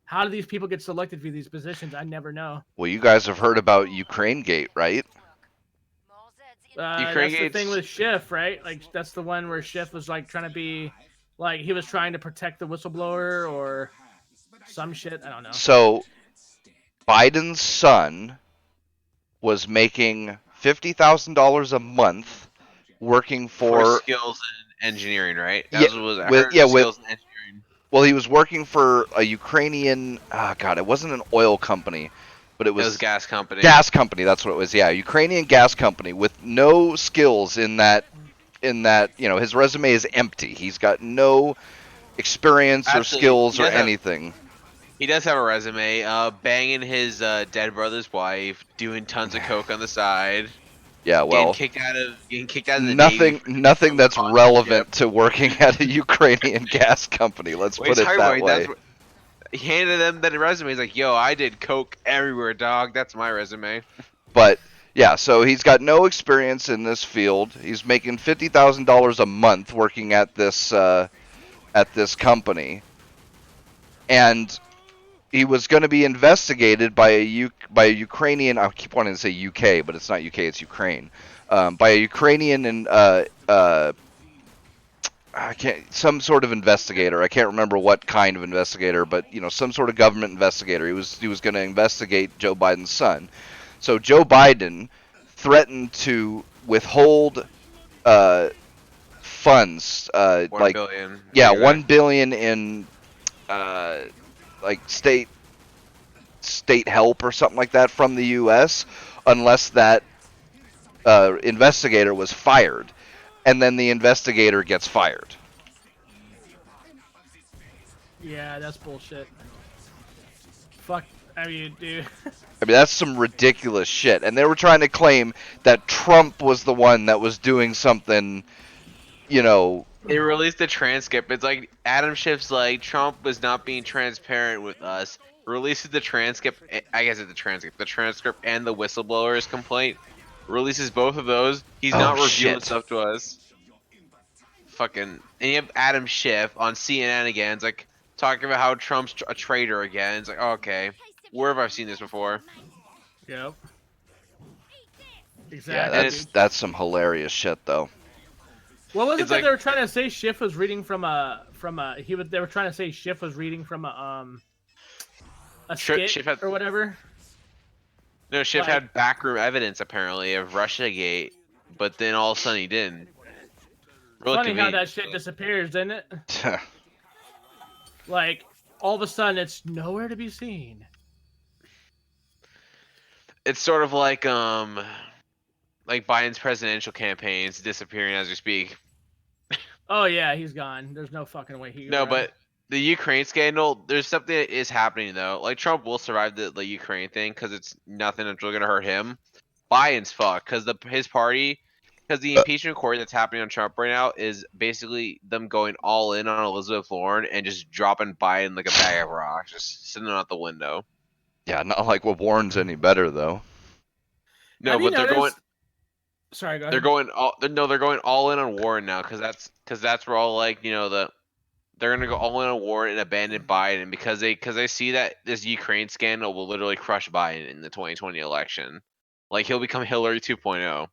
How do these people get selected for these positions? I never know. Well, you guys have heard about Ukraine Gate, right? That's the thing with Schiff, right? Like, that's the one where Schiff was like trying to be, like, he was trying to protect the whistleblower or some shit. I don't know. So, Biden's son was making $50,000 a month working for skills in engineering, right? Skills in engineering. Well, he was working for a Ukrainian. It wasn't an oil company, but it was gas company. Gas company, that's what it was. Yeah, Ukrainian gas company with no skills in that. His resume is empty. He's got no experience or skills or anything. He does have a resume. Banging his dead brother's wife, doing tons of coke on the side, Yeah, well, getting kicked out of the Navy for doing nothing some that's causing ship. relevant to working at a Ukrainian gas company. Let's Well, put he's it that highway. That's way. what he handed them that resume. He's like, "Yo, I did coke everywhere, dog. That's my resume." But yeah, so he's got no experience in this field. He's making $50,000 a month working at this company, and he was going to be investigated by by a Ukrainian. I keep wanting to say UK, but it's not UK. It's Ukraine. By a Ukrainian and I can't, some sort of investigator. I can't remember what kind of investigator, but some sort of government investigator. He was going to investigate Joe Biden's son. So Joe Biden threatened to withhold funds, 1 billion. yeah, Exactly. 1 billion in uh, like state help or something like that from the U.S. unless that investigator was fired, and then the investigator gets fired. Yeah, that's bullshit. Fuck. I mean, dude. I mean, that's some ridiculous shit. And they were trying to claim that Trump was the one that was doing something, They released the transcript. It's like Adam Schiff's like Trump was not being transparent with us. Releases the transcript. I guess it's the transcript and the whistleblower's complaint. Releases both of those. He's Oh, not revealing shit. stuff to us. Fucking. And you have Adam Schiff on CNN again. It's like talking about how Trump's a traitor again. It's like, oh, okay, where have I seen this before? Yep. Yeah, Exactly. that's some hilarious shit, though. What was it It's that like- they were trying to say? Schiff was reading from a They were trying to say Schiff was reading from a skit Schiff had- or whatever. No, Schiff Like- had backroom evidence apparently of Russiagate, but then all of a sudden he didn't. Really Funny how convenient. that shit disappears, isn't it? Like all of a sudden it's nowhere to be seen. It's sort of like Biden's presidential campaigns disappearing as we speak. Oh yeah, he's gone. There's no fucking way he. No, but the Ukraine scandal, there's something that is happening though. Like Trump will survive the Ukraine thing because it's nothing that's really gonna hurt him. Biden's fucked because his party, because the impeachment court that's happening on Trump right now is basically them going all in on Elizabeth Warren and just dropping Biden like a bag of rocks, just sending him out the window. Yeah, not like what Warren's any better, though. No, Have you but they're going. noticed- Sorry, go ahead. They're going all in on Warren now because that's where all they're gonna go all in on Warren and abandon Biden because they see that this Ukraine scandal will literally crush Biden in the 2020 election, like he'll become Hillary 2.0.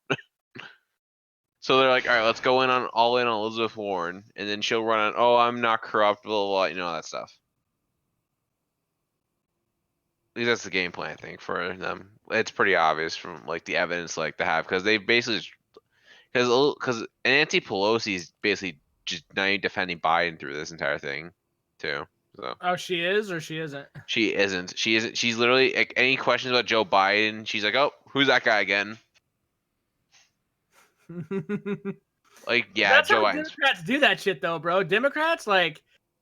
So they're like, all right, let's go all in on Elizabeth Warren, and then she'll run on, oh, I'm not corrupt, blah blah, blah, that stuff. At least that's the game plan, I think, for them. It's pretty obvious from the evidence they have because they basically because Nancy Pelosi is basically just now defending Biden through this entire thing, too. So Oh, she is or she isn't? she isn't. She isn't. She's literally any questions about Joe Biden. She's like, oh, who's that guy again? Yeah, That's Joe how Biden's. Democrats do that shit, though, bro. Democrats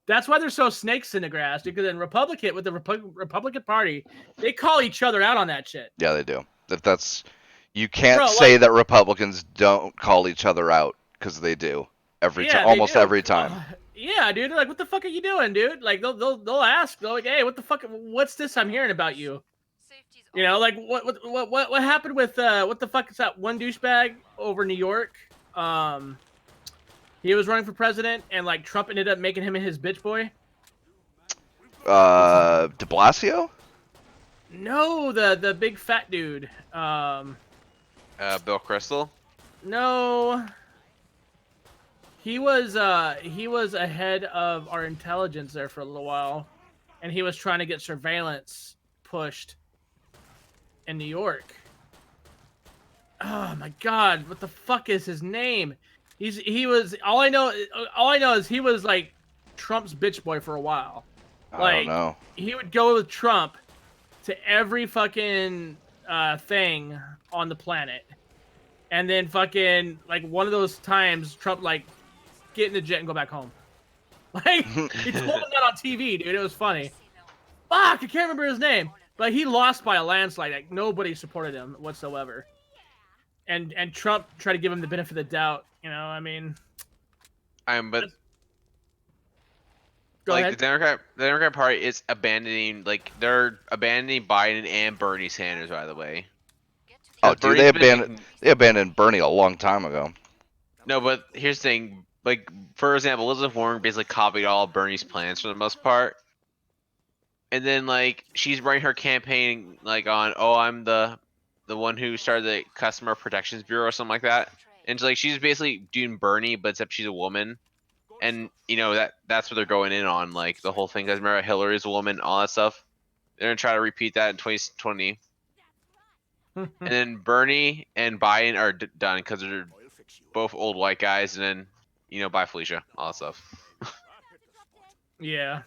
that's why they're so snakes in the grass. Because in Republican with the Republican Party, they call each other out on that shit. Yeah, they do. That's you can't Bro, say that Republicans don't call each other out because they do almost they do. every time. Yeah, dude. They're like, what the fuck are you doing, dude? Like they'll ask. They're like, hey, what the fuck? What's this I'm hearing about you? Safety's You know, like what happened with what the fuck is that one douchebag over New York? He was running for president, and Trump ended up making him his bitch boy. De Blasio? No, the big fat dude. Bill Kristol. No. He was ahead of our intelligence there for a little while, and he was trying to get surveillance pushed in New York. Oh my God, what the fuck is his name? He was all I know is he was Trump's bitch boy for a while. I don't know. He would go with Trump to every fucking thing on the planet, and then fucking one of those times Trump get in the jet and go back home. He told him that on TV, dude. It was funny. Fuck, I can't remember his name, but he lost by a landslide. Like nobody supported him whatsoever, and Trump tried to give him the benefit of the doubt. You know, I mean, But go like ahead. the Democrat Party is abandoning, like they're abandoning Biden and Bernie Sanders, by the way. Get to the Oh, 'Cause dude, Bernie's been like, they abandoned Bernie a long time ago. no, but here's the thing. Like, for example, Elizabeth Warren basically copied all of Bernie's plans for the most part. And then, like, she's running her campaign, like, on, oh, I'm the one who started the Customer Protections Bureau or something like that. And, like, she's basically doing Bernie, but except she's a woman. And, you know, that's what they're going in on, like, the whole thing. Because remember, Hillary's a woman, all that stuff. They're going to try to repeat that in 2020. And then Bernie and Biden are done because they're both old white guys, and then, you know, bye Felicia, all that stuff. Yeah.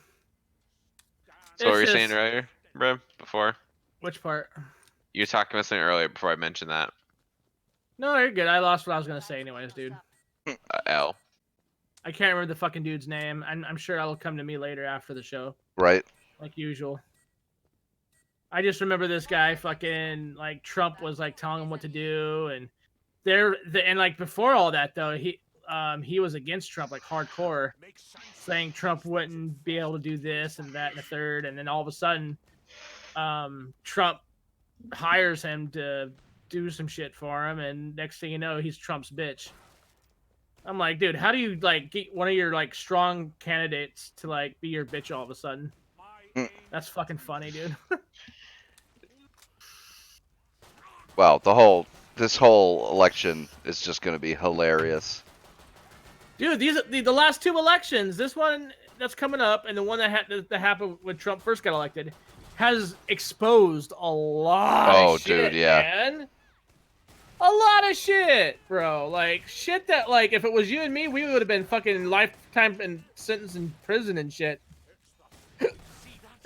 So what It's were you saying just- earlier, bro? Before Which part? you were talking about something earlier before I mentioned that. No, you're good. I lost what I was gonna say, anyways, dude. L. I can't remember the fucking dude's name. I'm sure it'll come to me later after the show, Right? like usual. I just remember this guy fucking like Trump was like telling him what to do, and and like before all that though, he was against Trump like hardcore, saying Trump wouldn't be able to do this and that and the third, and then all of a sudden, Trump hires him to do some shit for him, and next thing you know, he's Trump's bitch. I'm like, dude, how do you like get one of your like strong candidates to like be your bitch all of a sudden? Mm. That's fucking funny, dude. Well, this whole election is just going to be hilarious. Dude, the last two elections, this one that's coming up, and the one that happened when Trump first got elected, has exposed a lot of shit, dude, yeah. man. A lot of shit, bro. Like shit that like if it was you and me, we would have been fucking lifetime and sentence in prison and shit.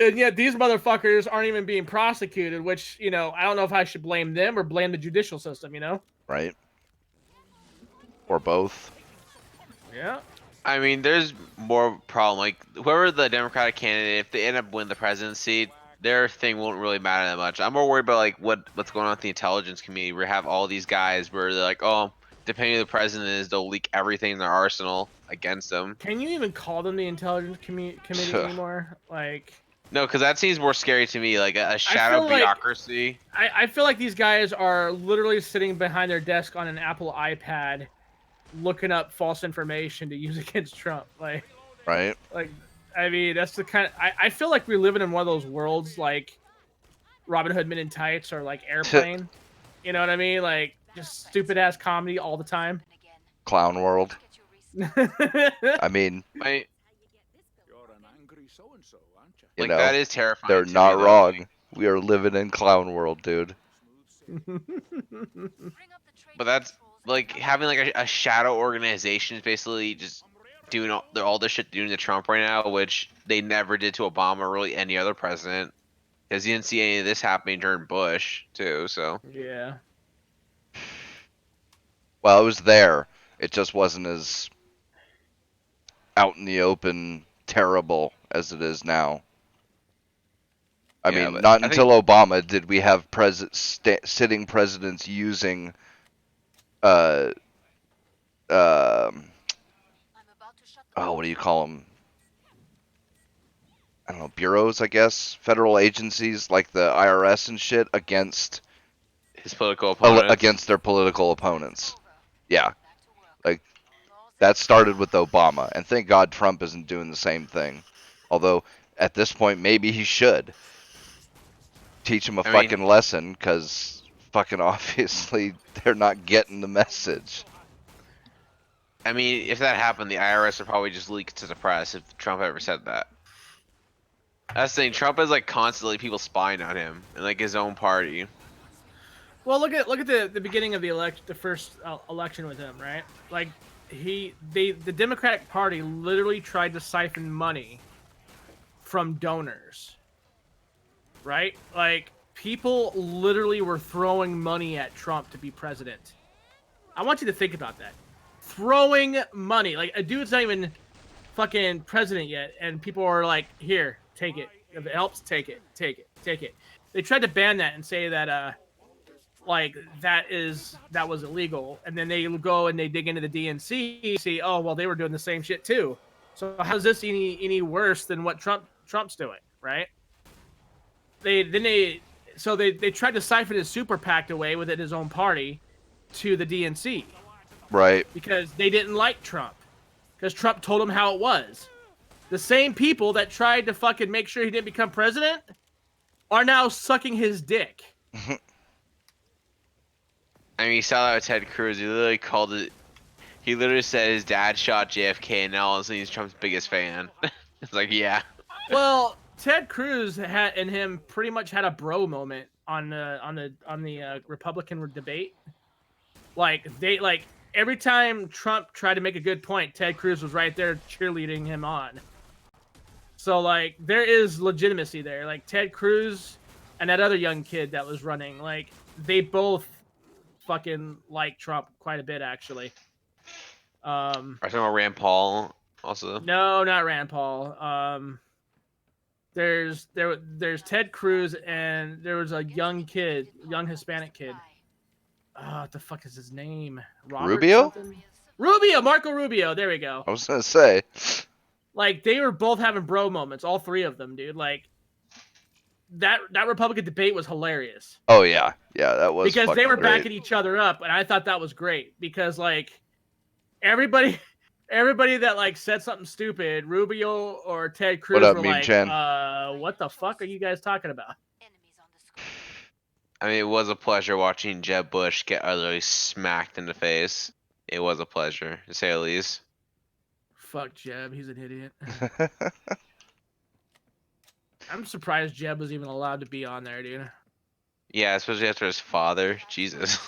And yet these motherfuckers aren't even being prosecuted, which, you know, I don't know if I should blame them or blame the judicial system, you know? Right? Or both. Yeah. I mean, there's more problem. Like, whoever the Democratic candidate, if they end up winning the presidency, their thing won't really matter that much. I'm more worried about like what's going on with the intelligence community. We have all these guys where they're like, oh, depending on who the president is, they'll leak everything in their arsenal against them. Can you even call them the intelligence committee anymore? Like, no, because that seems more scary to me, like a shadow feel like- bureaucracy. I feel like these guys are literally sitting behind their desk on an Apple iPad, looking up false information to use against Trump. Like, I mean, that's the kind of I feel like we're living in one of those worlds like Robin Hood Men in Tights or like Airplane. You know what I mean? Like just stupid ass comedy all the time. Clown world. I mean, Like, you like know, that is terrifying. they're to me, not though. wrong. We are living in clown world, dude. But that's like having like a shadow organization is basically just doing all this shit doing to Trump right now, which they never did to Obama or really any other president, because you didn't see any of this happening during Bush too. So Yeah. Well, it was there. It just wasn't as out in the open terrible as it is now. I Yeah, mean, but not I until Obama did we have sitting presidents using oh, what do you call them? I don't know, bureaus, I guess, federal agencies like the IRS and shit against his political opponents. against their political opponents. Yeah, like that started with Obama, and thank God Trump isn't doing the same thing. Although at this point, maybe he should teach him a fucking lesson, because fucking obviously they're not getting the message. I mean, if that happened, the IRS would probably just leak it to the press if Trump ever said that. That's the thing. Trump is like constantly people spying on him and like his own party. Well, look at the beginning of the first election with him, right? Like the Democratic Party literally tried to siphon money from donors, right? Like people literally were throwing money at Trump to be president. I want you to think about that. Throwing money, like a dude's not even fucking president yet, and people are like, "Here, take it," If it helps, take it. They tried to ban that and say that like that was illegal, and then they go and they dig into the DNC, see, oh well, they were doing the same shit too. So how's this any worse than what Trump's doing, right? They tried to siphon his super PAC away within his own party to the DNC Right. because they didn't like Trump, because Trump told them how it was. The same people that tried to fucking make sure he didn't become president are now sucking his dick. I mean, you saw that with Ted Cruz. He literally called it. He literally said his dad shot JFK, and now all of a sudden he's Trump's biggest fan. It's like, yeah. Well, Ted Cruz and him pretty much had a bro moment on the Republican debate. Like every time Trump tried to make a good point, Ted Cruz was right there cheerleading him on. So like there is legitimacy there. Like Ted Cruz and that other young kid that was running, like they both fucking like Trump quite a bit actually. Are you talking about Rand Paul also? No, not Rand Paul. There's Ted Cruz and there was a young Hispanic kid. What the fuck is his name? Robert Rubio? something? Rubio, Marco Rubio. There we go. I was gonna say. Like they were both having bro moments, all three of them, dude. Like that Republican debate was hilarious. Oh yeah, that was because they were great. backing each other up, and I thought that was great because like everybody that like said something stupid, Rubio or Ted Cruz up, were Meme like, Chan? what the fuck are you guys talking about? Enemies on the screen. I mean, it was a pleasure watching Jeb Bush get utterly smacked in the face. It was a pleasure, to say the least. Fuck Jeb, he's an idiot. I'm surprised Jeb was even allowed to be on there, dude. Yeah, especially after his father. Jesus.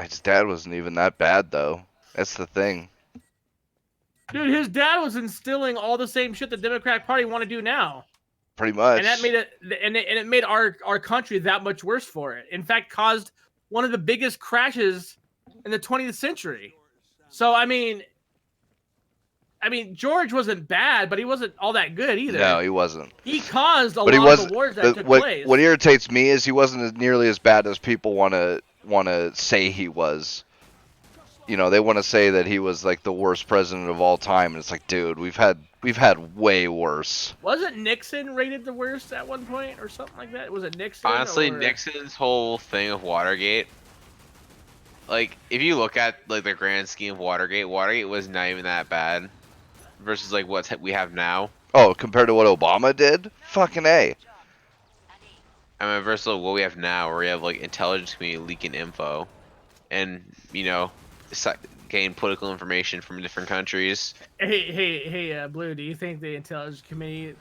His dad wasn't even that bad though. That's the thing. Dude, his dad was instilling all the same shit the Democratic Party want to do now. Pretty much. And that made it made our country that much worse for it. In fact, caused one of the biggest crashes in the 20th century. So I mean George wasn't bad, but he wasn't all that good either. No, he wasn't. He caused a But he lot was. of the wars that took What place. what irritates me is he wasn't nearly as bad as people want to say he was. You know, they want to say that he was like the worst president of all time, and it's like, dude, we've had way worse. Wasn't Nixon rated the worst at one point or something like that? Was it Nixon? Honestly, or... Nixon's whole thing of Watergate, like, if you look at like the grand scheme of Watergate was not even that bad versus like what we have now. Oh, compared to what Obama did? Fucking A. I mean, versus what we have now, where we have like intelligence community leaking info, and you know, gain political information from different countries. Hey, Blue, do you think the intelligence committee,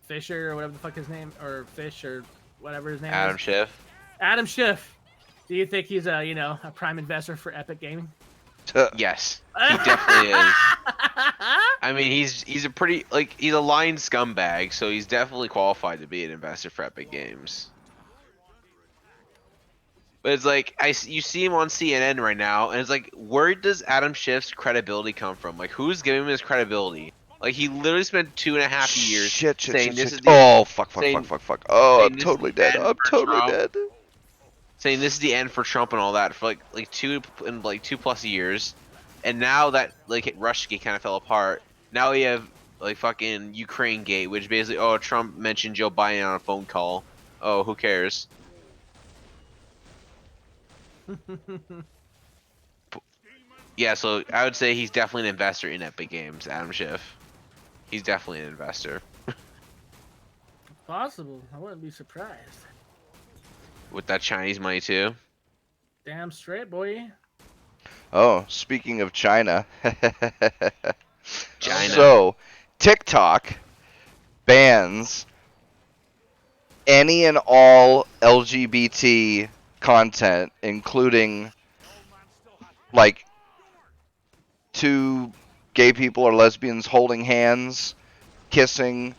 Fisher or whatever the fuck his name, or Fish or whatever his name Adam is? Schiff. Adam Schiff. Do you think he's a prime investor for Epic Gaming? Yes, he definitely is. I mean, he's a pretty he's a lying scumbag, so he's definitely qualified to be an investor for Epic Games. But it's like you see him on CNN right now, and it's like, where does Adam Schiff's credibility come from? Like, who's giving him his credibility? Like, he literally spent 2.5 years saying this is the Oh, fuck. Oh, saying I'm this is totally the dead. end I'm for totally Trump. dead. saying this is the end for Trump and all that for like 2+ years, and now that like Russiagate kind of fell apart, now we have like fucking Ukraine Gate, which basically, oh, Trump mentioned Joe Biden on a phone call. Oh, who cares? Yeah, so I would say he's definitely an investor in Epic Games, Adam Schiff. He's definitely an investor. Possible. I wouldn't be surprised. With that Chinese money too. Damn straight, boy. Oh, speaking of China. China. So, TikTok bans any and all LGBT content, including like two gay people or lesbians holding hands, kissing,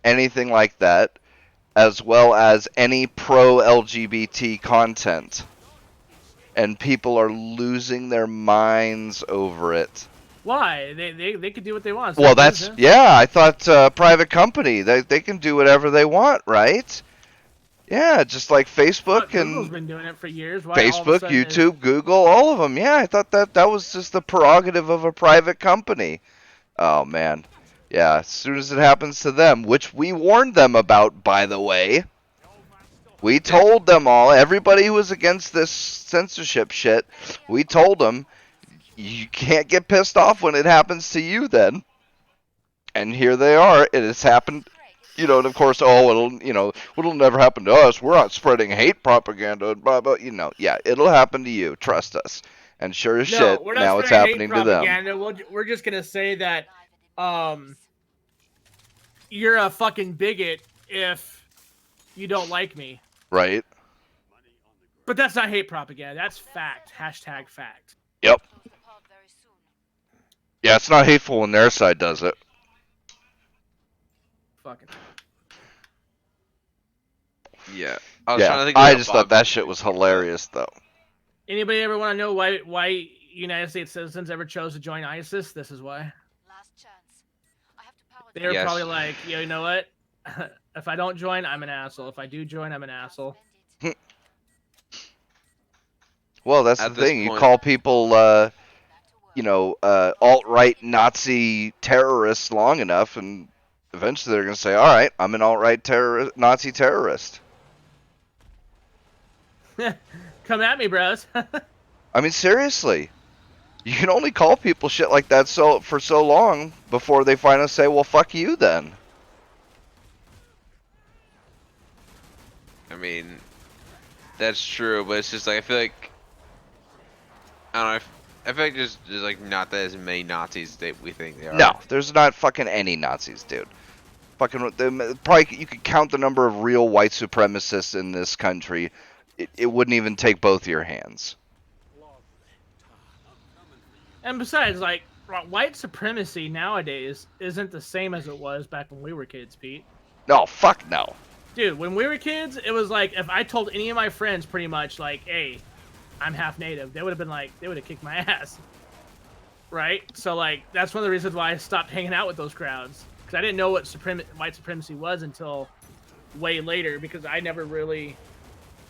anything like that, as well as any pro-LGBT content. And people are losing their minds over it. Why? They could do what they want. It's Well, their that's business. I thought private company they can do whatever they want, right? Yeah, just like Fuck, Facebook Google's and been doing it for years. Why all of a Facebook, sudden is YouTube, Google, all of them. Yeah, I thought that was just the prerogative of a private company. Oh man. Yeah, as soon as it happens to them, which we warned them about, by the way. We told them all, everybody who was against this censorship shit, we told them, you can't get pissed off when it happens to you then. And here they are. It has happened, and of course, it'll never happen to us. We're not spreading hate propaganda, blah, blah, Yeah, it'll happen to you. Trust us. And sure as no, shit, we're not now it's spreading hate happening to them. propaganda. We're just gonna say that you're a fucking bigot if you don't like me. Right? But that's not hate propaganda. That's fact. Hashtag fact. Yep. Close the pub very soon. Yeah, it's not hateful when their side does it. Fucking. Yeah. I was trying to think I of just a thought Bob that shit was hilarious, though. Anybody ever want to know why United States citizens ever chose to join ISIS? This is why. Last chance. I have to power They were Yes. probably like, you know what? If I don't join, I'm an asshole. If I do join, I'm an asshole. Well, that's At the this thing. You point- call people, alt-right Nazi terrorists long enough, and eventually they're going to say, all right, I'm an alt-right Nazi terrorist. Come at me, bros. I mean, seriously. You can only call people shit like that for so long before they finally say, well, fuck you then. I mean, that's true, but it's just like I feel like I don't know. I feel like there's like not that as many Nazis that we think there are. No, there's not fucking any Nazis, dude. Fucking probably you could count the number of real white supremacists in this country. It wouldn't even take both your hands. And besides, like, white supremacy nowadays isn't the same as it was back when we were kids, Pete. No, fuck no. Dude, when we were kids, it was like, if I told any of my friends pretty much, like, hey, I'm half native, they would have been like, they would have kicked my ass. Right? So, like, that's one of the reasons why I stopped hanging out with those crowds. Because I didn't know what white supremacy was until way later, because I never really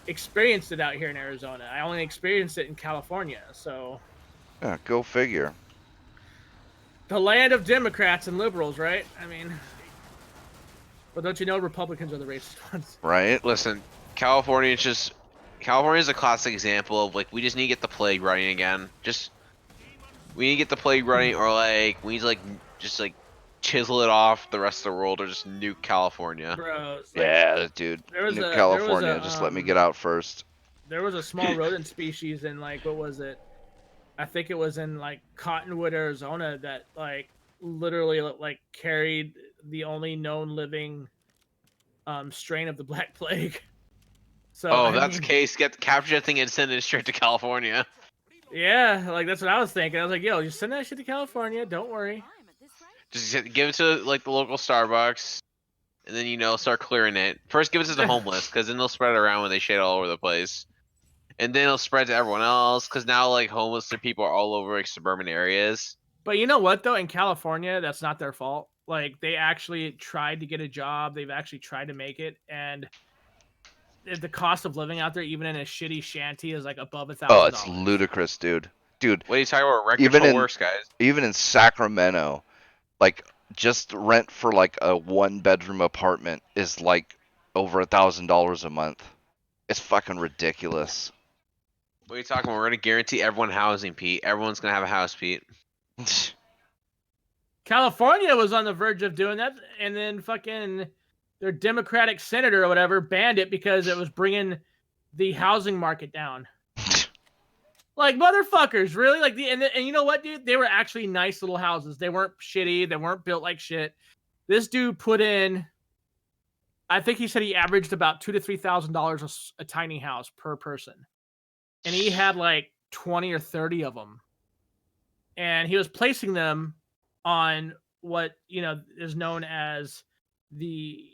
experienced it out here in Arizona. I only experienced it in California, so... Yeah, go figure. The land of Democrats and liberals, right? I mean... But don't you know Republicans are the racist ones? Right? Listen, California is a classic example of like we just need to get the plague running again. We need to get the plague running, or like we need to just chisel it off the rest of the world, or just nuke California. Bro, like, Yeah, dude. New California, just let me get out first. There was a small rodent species in, like, what was it? I think it was in, like, Cottonwood, Arizona that, like, literally, like, carried the only known living strain of the Black Plague. So, Oh, that's the case. Capture that thing and send it straight to California. Yeah, like, that's what I was thinking. I was like, yo, just send that shit to California. Don't worry. Just give it to like the local Starbucks, and then start clearing it. First, give it to the homeless, because then they'll spread it around when they shit all over the place, and then it'll spread to everyone else. Because now like homeless people are all over like suburban areas. But you know what though? In California, that's not their fault. Like, they actually tried to get a job. They've actually tried to make it, and the cost of living out there, even in a shitty shanty, is like above $1,000. Oh, it's ludicrous, dude. Dude, What are you talking about? Records Even for in- worse, guys. even in Sacramento, like just rent for like a 1-bedroom apartment is like over $1,000 a month. It's fucking ridiculous. What are you talking about? We're gonna guarantee everyone housing, Pete. Everyone's gonna have a house, Pete. California was on the verge of doing that, and then fucking their Democratic senator or whatever banned it because it was bringing the housing market down. Like, motherfuckers, really? Like, and you know what, dude? They were actually nice little houses. They weren't shitty. They weren't built like shit. This dude put in, I think he said he averaged about $2,000 to $3,000 a tiny house per person, and he had like 20 or 30 of them, and he was placing them on what is known as the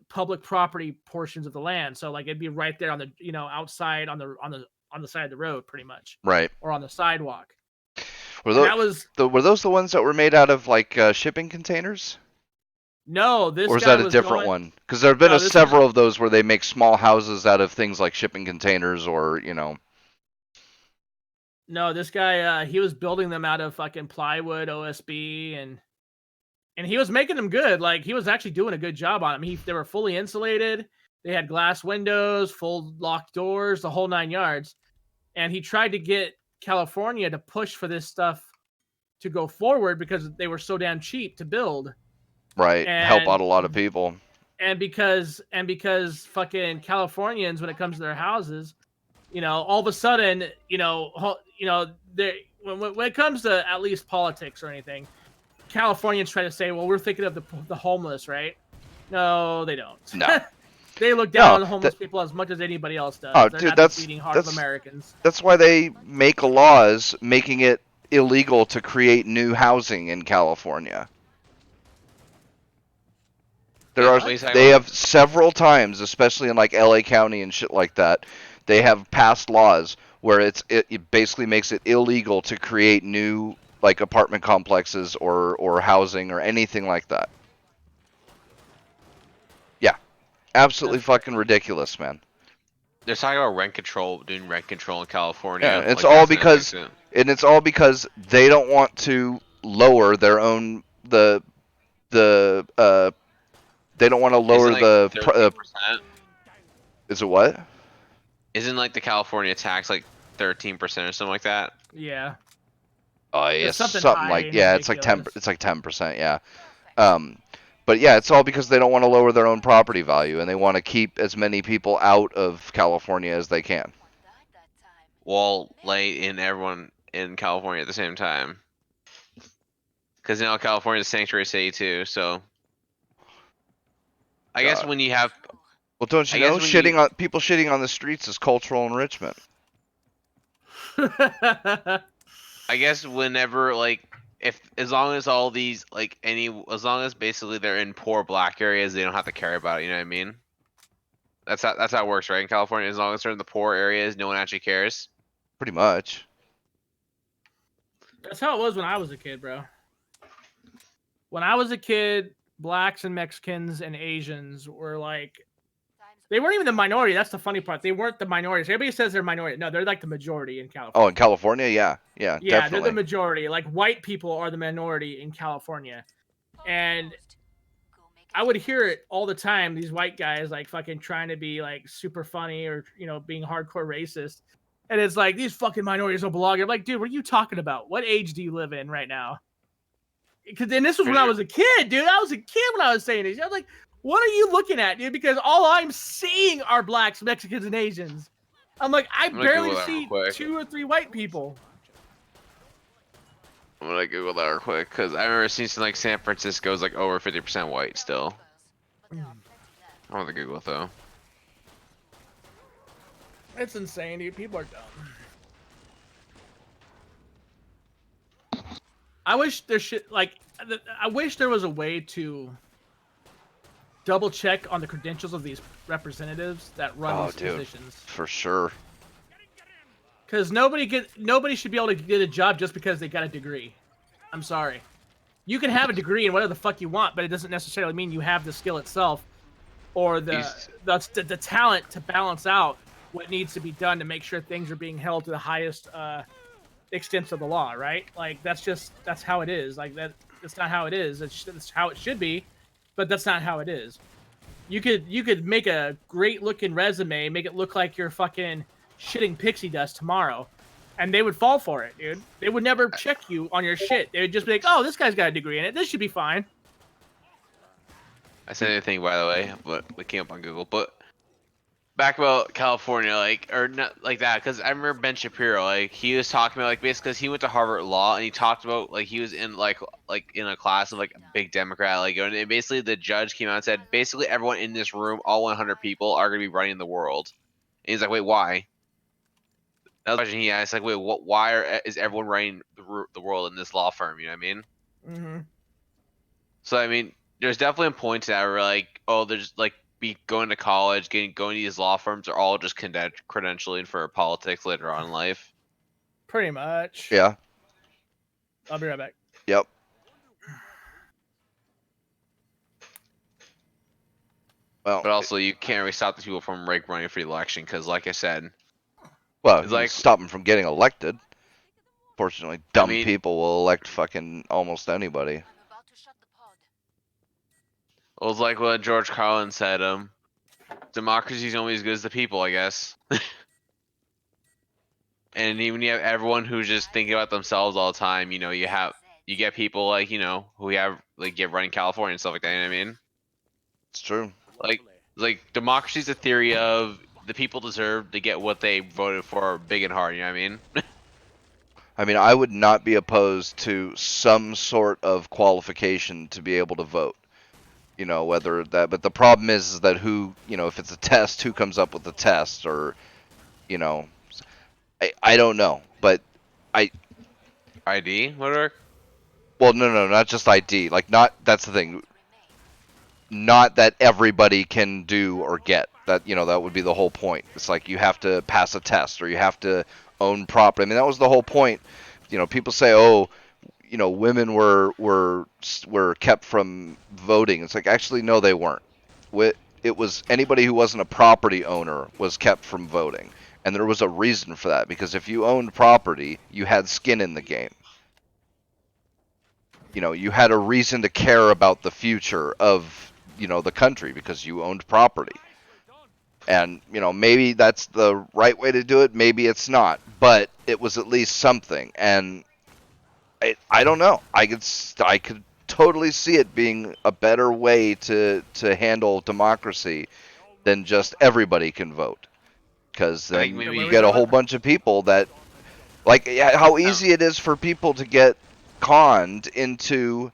public property portions of the land. So like it'd be right there on the outside on the side of the road, pretty much, Right. or on the sidewalk. Were And those that was were those the ones that were made out of like shipping containers? no. This Or is guy that a was different going. one? Because there have been No, this was several of those where they make small houses out of things like shipping containers, or no. This guy, he was building them out of fucking plywood, OSB, and he was making them good. Like he was actually doing a good job on them. They were fully insulated. They had glass windows, full locked doors, the whole 9 yards. And he tried to get California to push for this stuff to go forward because they were so damn cheap to build. right, help out And a lot of people. because fucking Californians, when it comes to their houses, all of a sudden, they when it comes to at least politics or anything, Californians try to say, well, we're thinking of the homeless, right? No, they don't. No. They look down No, on the homeless people as much as anybody else does. Oh, They're dude, not the beating heart of that's Americans. that's why they make laws making it illegal to create new housing in California. They have several times, especially in like LA County and shit like that, they have passed laws where it basically makes it illegal to create new like apartment complexes or housing or anything like that. Yeah. Absolutely That's fucking ridiculous, man. They're talking about doing rent control in California. Yeah, it's like all that's gonna fix because it. it's all because they don't want to lower their own the they don't want to Isn't lower like the 13%? is it what? Isn't like the California tax like 13% or something like that? Yeah. Oh, It's yes, something something high like and yeah, it's like ridiculous. 10%, yeah. But yeah, it's all because they don't want to lower their own property value and they want to keep as many people out of California as they can. Well, like in everyone in California at the same time, because now California's a sanctuary city too. So I guess when you have, Well, don't you I know, guess when you, people shitting on the streets is cultural enrichment. I guess whenever like if as long as all these like as long as basically they're in poor black areas, they don't have to care about it. You know what I mean? That's how it works, right? In California, as long as they're in the poor areas, no one actually cares. Pretty much. That's how it was when I was a kid, bro. When I was a kid, blacks and Mexicans and Asians were like, they weren't even the minority. That's the funny part. They weren't the minorities. Everybody says they're minority. No, they're like the majority in California. Oh, in California, yeah, Yeah, definitely. they're the majority. Like white people are the minority in California. And I would hear it all the time, these white guys like fucking trying to be like super funny or being hardcore racist. And it's like these fucking minorities don't belong. I'm like, dude, what are you talking about? What age do you live in right now? Because then this was when I was a kid, dude. I was a kid when I was saying this. I was like, what are you looking at, dude? Because all I'm seeing are blacks, Mexicans, and Asians. I'm like, I barely see 2 or 3 white people. I'm gonna Google that real quick because I remember seeing something like San Francisco is like over 50% white still. I'm gonna Google it though. It's insane, dude. People are dumb. I wish there I wish there was a way to double check on the credentials of these representatives that run these positions. For sure. Because nobody should be able to get a job just because they got a degree. I'm sorry. You can have a degree in whatever the fuck you want, but it doesn't necessarily mean you have the skill itself or the talent to balance out what needs to be done to make sure things are being held to the highest extent of the law, right? Like that's how it is. Like that's not how it is. It's how it should be, but that's not how it is. You could make a great looking resume, make it look like you're fucking shitting pixie dust tomorrow, and they would fall for it, dude. They would never check you on your shit. They would just be like, "Oh, this guy's got a degree in it. This should be fine." I said anything by the way, but we came up on Google. But back about California, like or not like that, because I remember Ben Shapiro, like he was talking about like basically because he went to Harvard Law and he talked about like he was in like in a class of like a big Democrat, like and basically the judge came out and said basically everyone in this room, all 100 people, are gonna be running the world. And he's like, wait, why? That was the question he asked, like, wait, what? Why is everyone running the world in this law firm? You know what I mean? Mm-hmm. So I mean, there's definitely a point to that where like, oh, there's like be going to college, going to these law firms are all just credentialing for politics later on in life. Pretty much. Yeah. I'll be right back. Yep. Well, But also, you can't really stop the people from running for the election because, like I said, well, it's you can like stop them from getting elected. Fortunately, I dumb mean, people will elect fucking almost anybody. I'm about to shut the pod. it was like what George Carlin said. Democracy's only as good as the people, I guess. And even you have everyone who's just thinking about themselves all the time. You get people like who have like get running California and stuff like that. You know what I mean? It's true. Like democracy's a theory of the people deserve to get what they voted for big and hard. You know what I mean? I mean, I would not be opposed to some sort of qualification to be able to vote. Whether that, but the problem is that if it's a test, who comes up with the test, or, you know, I don't know, but ID, Woodwork? well, no, not just ID, like that's the thing, not that everybody can do or get that, that would be the whole point. It's like you have to pass a test or you have to own property. I mean, that was the whole point. People say, oh, women were kept from voting. It's like, actually, no, they weren't. It was anybody who wasn't a property owner was kept from voting, and there was a reason for that, because if you owned property, you had skin in the game. You had a reason to care about the future of the country because you owned property. And maybe that's the right way to do it, maybe it's not, but it was at least something. And I don't know. I could totally see it being a better way to handle democracy than just everybody can vote, because I think then maybe What you are we get a doing? whole bunch of people that, like, how easy it is for people to get conned into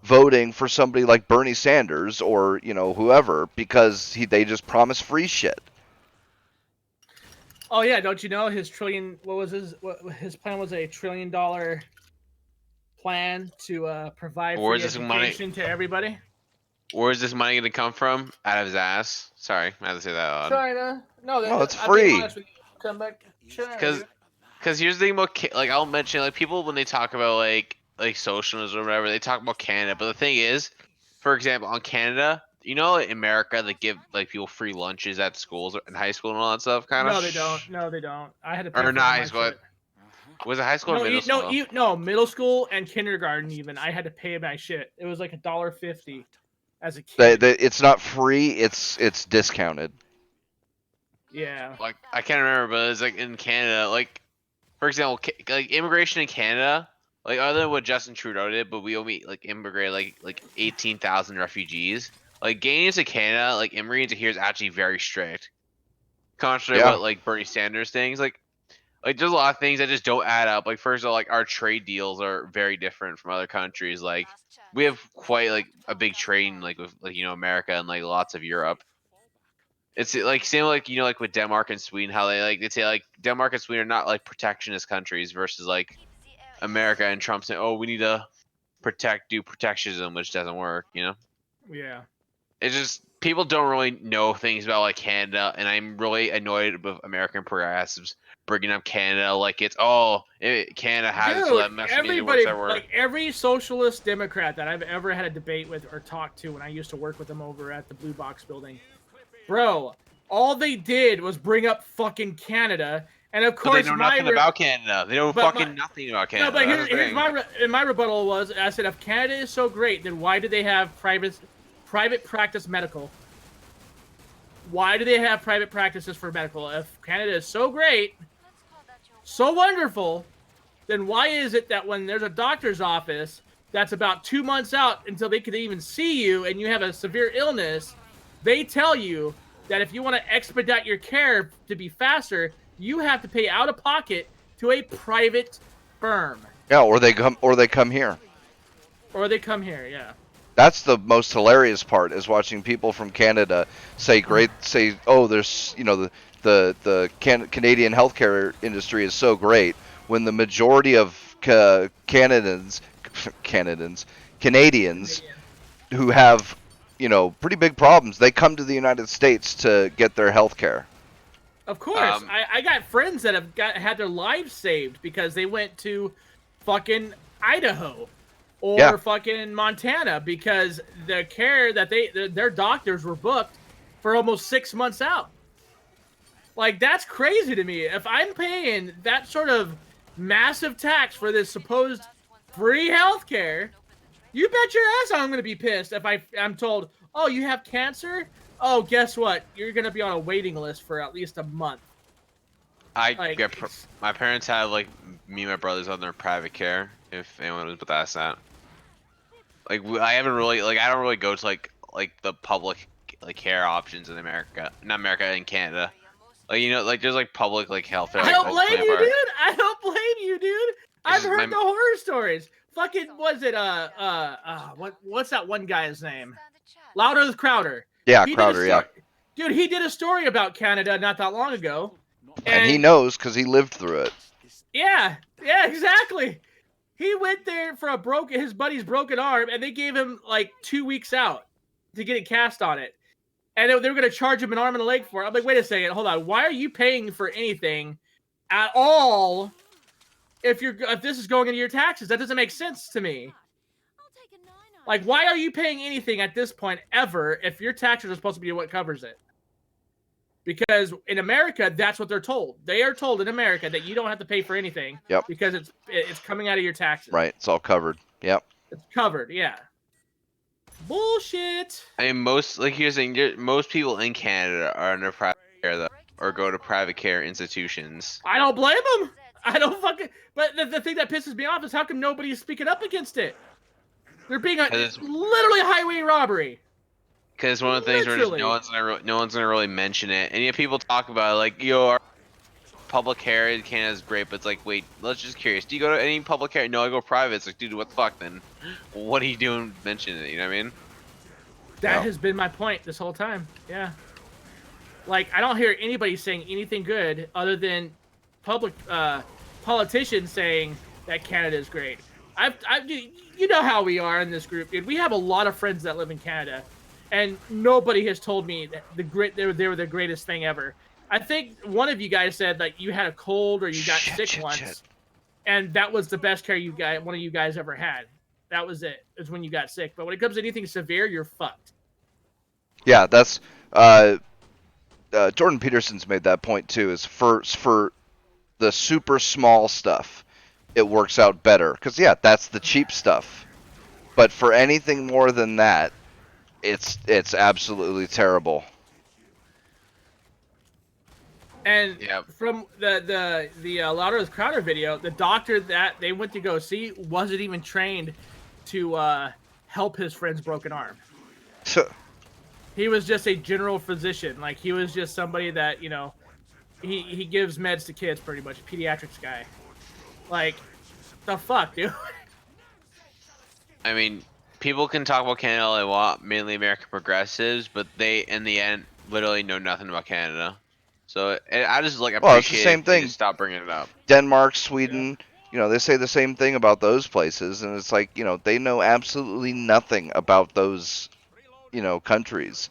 voting for somebody like Bernie Sanders or whoever, because they just promise free shit. Oh yeah, don't you know his trillion? What his plan was? $1 trillion plan to provide free Where's this money? education to everybody. Where's this money gonna come from? Out of his ass. Sorry, I had to say that out loud. China. No, No, it's I'm being free. honest with you. Come back, China. Because Dude. here's the thing about like I'll mention like people when they talk about like socialism or whatever, they talk about Canada. But the thing is, for example, on Canada, in America they give like people free lunches at schools and high school and all that stuff, kind No, of. they don't. No, they don't. I had to pay Or for not all high my school. shit. Was it high school or No, middle school? no, middle school and kindergarten even. I had to pay my shit. It was like $1.50 as a kid. It's not free. It's discounted. Yeah. Like I can't remember, but it's like in Canada, like for example, like immigration in Canada, like other than what Justin Trudeau did, but we only like immigrate like 18,000 refugees. Like getting into Canada, like immigrating into here is actually very strict. Contrary to Yeah. what like Bernie Sanders things, like there's a lot of things that just don't add up. Like first of all, like our trade deals are very different from other countries. Like Last chance. we have quite like I a have to big close trade the pod. like with like America and like lots of Europe. It's like same like like with Denmark and Sweden, how they say like Denmark and Sweden are not like protectionist countries versus like Keep the area America safe. and Trump saying, "Oh, we need to do protectionism," which doesn't work. Yeah. It's just people don't really know things about like Canada, and I'm really annoyed with American progressives bringing up Canada like it's Canada has it, so Dude, that must mean it works everybody, everywhere. like every socialist Democrat that I've ever had a debate with or talked to when I used to work with them over at the Blue Box building, bro, all they did was bring up fucking Canada, and of But course they know nothing about Canada. They know but fucking nothing about no, Canada. but That's the here's thing. my rebuttal was I said if Canada is so great, then why do they have private practice medical? Why do they have private practices for medical? If Canada is so great, Let's call that your so wonderful, then why is it that when there's a doctor's office that's about 2 months out until they could even see you and you have a severe illness, they tell you that if you want to expedite your care to be faster, you have to pay out of pocket to a private firm. Yeah, or they come here. Or they come here, yeah. That's the most hilarious part, is watching people from Canada say, oh, there's, the Canadian healthcare industry is so great, when the majority of Canadians who have, pretty big problems, they come to the United States to get their healthcare. Of course. Um, I got friends that have had their lives saved because they went to fucking Idaho or Yeah. fucking Montana because the care that their doctors were booked for almost 6 months out. Like, that's crazy to me. If I'm paying that sort of massive tax for this supposed free healthcare, you bet your ass I'm going to be pissed if I'm told, oh, you have cancer? Oh, guess what? You're going to be on a waiting list for at least a month. Like, My parents have like me and my brothers on their private care. If anyone was, but that's that. Like I haven't really like I don't really go to like the public like care options in America, not America, in Canada. Like like there's like public like health. I Like, don't oh, blame you, 24 dude. I don't blame you, dude. I've just heard my the horror stories. Fucking, was it, what's that one guy's name? Louder Crowder. Yeah, He Crowder. did a Yeah, story. Dude, he did a story about Canada not that long ago. and he knows because he lived through it. Yeah, exactly. He went there for his buddy's broken arm, and they gave him like 2 weeks out to get it cast on it. And they were going to charge him an arm and a leg for it. I'm like, wait a second, hold on. Why are you paying for anything at all if this is going into your taxes? That doesn't make sense to me. Like, why are you paying anything at this point ever if your taxes are supposed to be what covers it? Because in America, that's what they're told. They are told in America that you don't have to pay for anything. Yep. Because it's coming out of your taxes. Right, it's all covered. Yep. It's covered, yeah. Bullshit. I mean, most like you're saying, most people in Canada are under private care though, or go to private care institutions. I don't blame them. I don't fucking. But the thing that pisses me off is how come nobody's speaking up against it? They're being literally highway robbery. Because one of the things where just no one's gonna really mention it, and yet people talk about it, like our public care in Canada is great, but it's like, wait, let's just curious. Do you go to any public care? No, I go private. It's like, dude, what the fuck then? What are you doing mentioning it? You know what I mean? That has been my point this whole time. Yeah. Like, I don't hear anybody saying anything good other than public politicians saying that Canada is great. You know how we are in this group, dude. We have a lot of friends that live in Canada, and nobody has told me that they were the greatest thing ever. I think one of you guys said like you had a cold or you got sick once, and that was the best care one of you guys ever had. That was it. Is when you got sick. But when it comes to anything severe, you're fucked. Yeah, that's Jordan Peterson's made that point too. Is for the super small stuff, it works out better because yeah, that's the cheap stuff. But for anything more than that, it's absolutely terrible. And from the Louder with Crowder video, the doctor that they went to go see wasn't even trained to help his friend's broken arm. He was just a general physician. Like, he was just somebody that, he gives meds to kids pretty much, a pediatrics guy. Like, the fuck, dude? I mean, people can talk about Canada all they want, mainly American progressives, but they, in the end, literally know nothing about Canada. So I just appreciate it's the same thing. Stop bringing it up. Denmark, Sweden, they say the same thing about those places, and it's like, they know absolutely nothing about those, countries,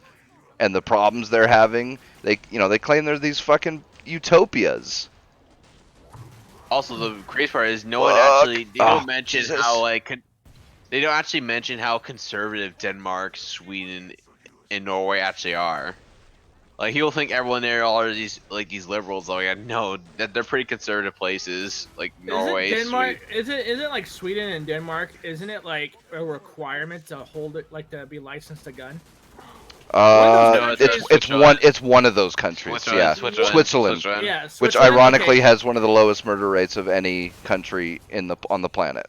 and the problems they're having. They claim they're these fucking utopias. Also, the crazy part is no one actually they don't mention how they don't actually mention how conservative Denmark, Sweden, and Norway actually are. Like, people think everyone there are these liberals. Like, no, that they're pretty conservative places. Like Norway, Denmark, Sweden. Isn't like Sweden and Denmark? Isn't it like a requirement to hold it, like to be licensed to gun? It's one of those countries. Switzerland. Yeah, which ironically has one of the lowest murder rates of any country on the planet.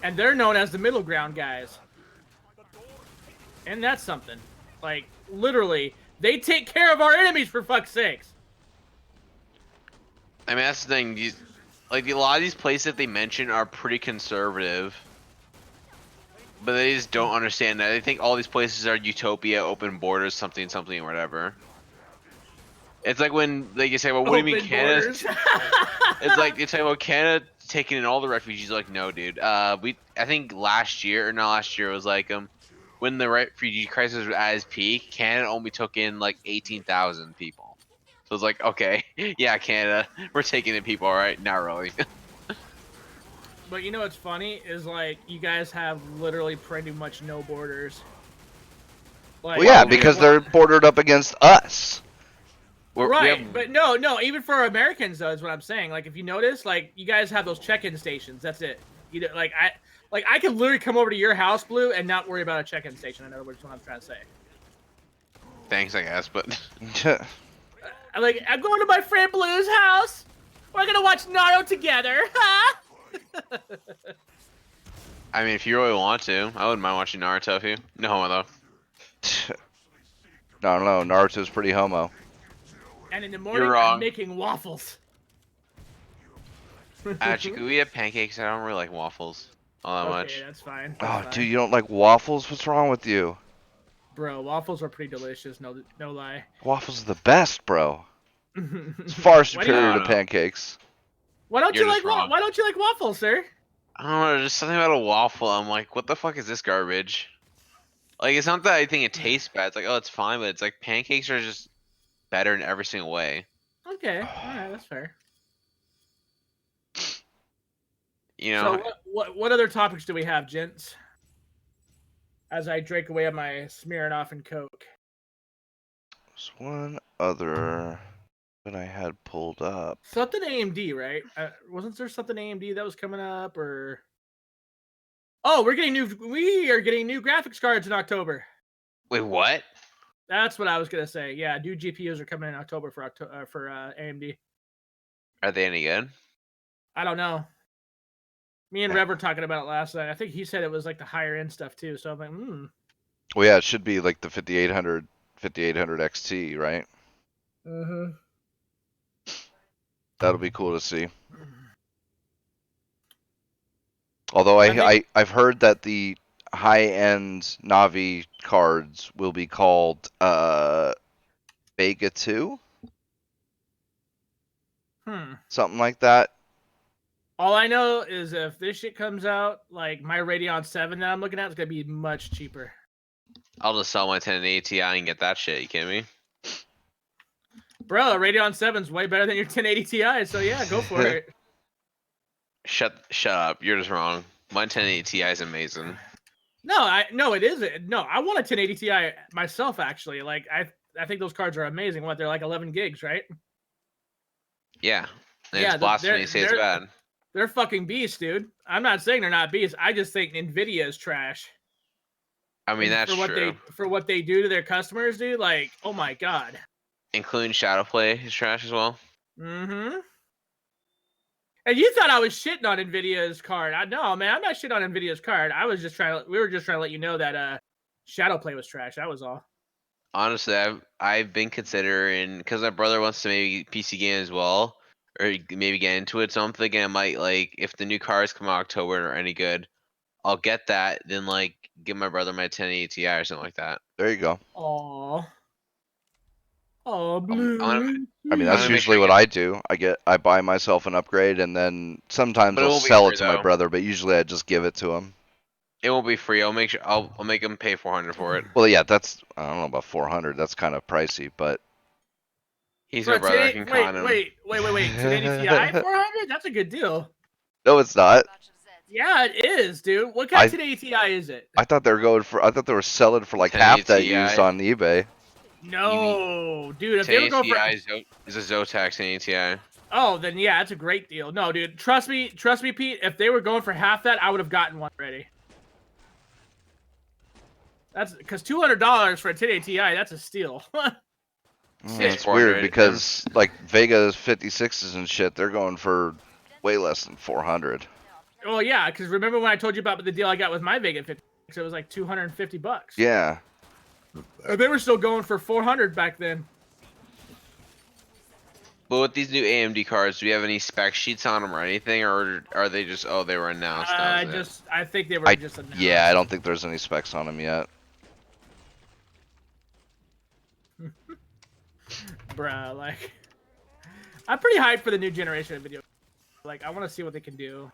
And they're known as the middle ground guys. And that's something. Like, literally, they take care of our enemies, for fuck's sakes. I mean, that's the thing. A lot of these places that they mention are pretty conservative, but they just don't understand that. They think all these places are utopia, open borders, something, or whatever. It's like when you say, "Well, what do you mean Canada?" It's like you say, "Well, Canada taking in all the refugees." Like, no, dude. I think last year, it was like when the refugee crisis was at its peak, Canada only took in like 18,000 people. So it's like, okay, yeah, Canada, we're taking in people, all right? Not really. But you know what's funny is like you guys have literally pretty much no borders. Like, Well, yeah, we because have they're bordered up against us. right, but no, even for Americans though is what I'm saying. Like, if you notice, like you guys have those check-in stations. That's it. You know, like I could literally come over to your house, Blue, and not worry about a check-in station. In other words, what I'm trying to say. Thanks, I guess, but Like, I'm going to my friend Blue's house. We're gonna watch Naruto together, huh? I mean, if you really want to, I wouldn't mind watching Naruto if you. No homo though. No, Naruto's pretty homo. And in the morning, wrong. I'm making waffles. Actually, could we have pancakes? I don't really like waffles all that Okay, much. that's fine. Oh, That's fine. dude, you don't like waffles? What's wrong with you? Bro, waffles are pretty delicious. No lie. Waffles are the best, bro. It's far superior to know. pancakes. Why don't You're you just like wrong. why don't you like waffles, sir? I don't know, there's something about a waffle. I'm like, what the fuck is this garbage? Like, it's not that I think it tastes bad. It's like, oh, it's fine, but it's like pancakes are just better in every single way. Okay, all right, that's fair. You know, So what other topics do we have, gents? As I drink away at my Smirnoff and Coke. There's one other that I had pulled up. Something AMD, right? Wasn't there something AMD that was coming up, or? Oh, we are getting new graphics cards in October. wait, what? That's what I was gonna say. Yeah, new GPUs are coming in October for AMD. Are they any good? I don't know. Me and Rev were talking about it last night. I think he said it was like the higher end stuff too. So I'm like, Well, yeah, it should be like the 5800 XT, right? Mm-hmm. That'll be cool to see. Although I I've heard that the high-end Navi cards will be called Vega 2, something like that. All I know is if this shit comes out, like my Radeon 7 that I'm looking at is gonna be much cheaper. I'll just sell my 1080 Ti and get that shit. You kidding me? Bro, a Radeon 7's way better than your 1080 Ti, so yeah, go for it. Shut up. You're just wrong. My 1080 Ti is amazing. No, it isn't. No, I want a 1080 Ti myself actually. Like I think those cards are amazing. What, they're like 11 gigs, right? Yeah. And Yeah, it's blasphemy to say it's bad. They're fucking beasts, dude. I'm not saying they're not beasts. I just think Nvidia is trash. I mean, that's true. For what they do to their customers, dude. Like, oh my god. Including Shadowplay is trash as well. Mm-hmm. And you thought I was shitting on Nvidia's card. No, man, I'm not shitting on Nvidia's card. We were just trying to let you know that Shadowplay was trash. That was all. Honestly, I've been considering, because my brother wants to maybe PC game as well, or maybe get into it. So I'm thinking I might, like, if the new cars come out October and are any good, I'll get that. Then like give my brother my 1080 Ti or something like that. There you go. Aww. Oh, Blue. I mean, that's usually what I do. I buy myself an upgrade, and then sometimes I'll sell it to my brother, but usually I just give it to him. It won't be free. I'll make him pay 400 for it. Well, yeah, that's, I don't know about 400. That's kind of pricey, but he's my brother. I can con him. Wait. 1080 Ti 400? That's a good deal. No, it's not. Yeah, it is, dude. What kind of 1080 Ti is it? I thought they were selling for like half that used on eBay. No, dude. If they were going for is a Zotac 1080 Ti. Oh, then yeah, that's a great deal. No, dude, trust me, Pete. If they were going for half that, I would have gotten one already. That's because $200 for a 1080 Ti, that's a steal. It's weird because like Vega 56s and shit, they're going for way less than 400. Well, yeah, because remember when I told you about the deal I got with my Vega 56? It was like $250. Yeah. They were still going for 400 back then. But with these new AMD cards, do you have any spec sheets on them or anything, or are they just they were announced? I think they were just announced. Yeah, I don't think there's any specs on them yet. Bruh, like, I'm pretty hyped for the new generation of video. Like, I want to see what they can do.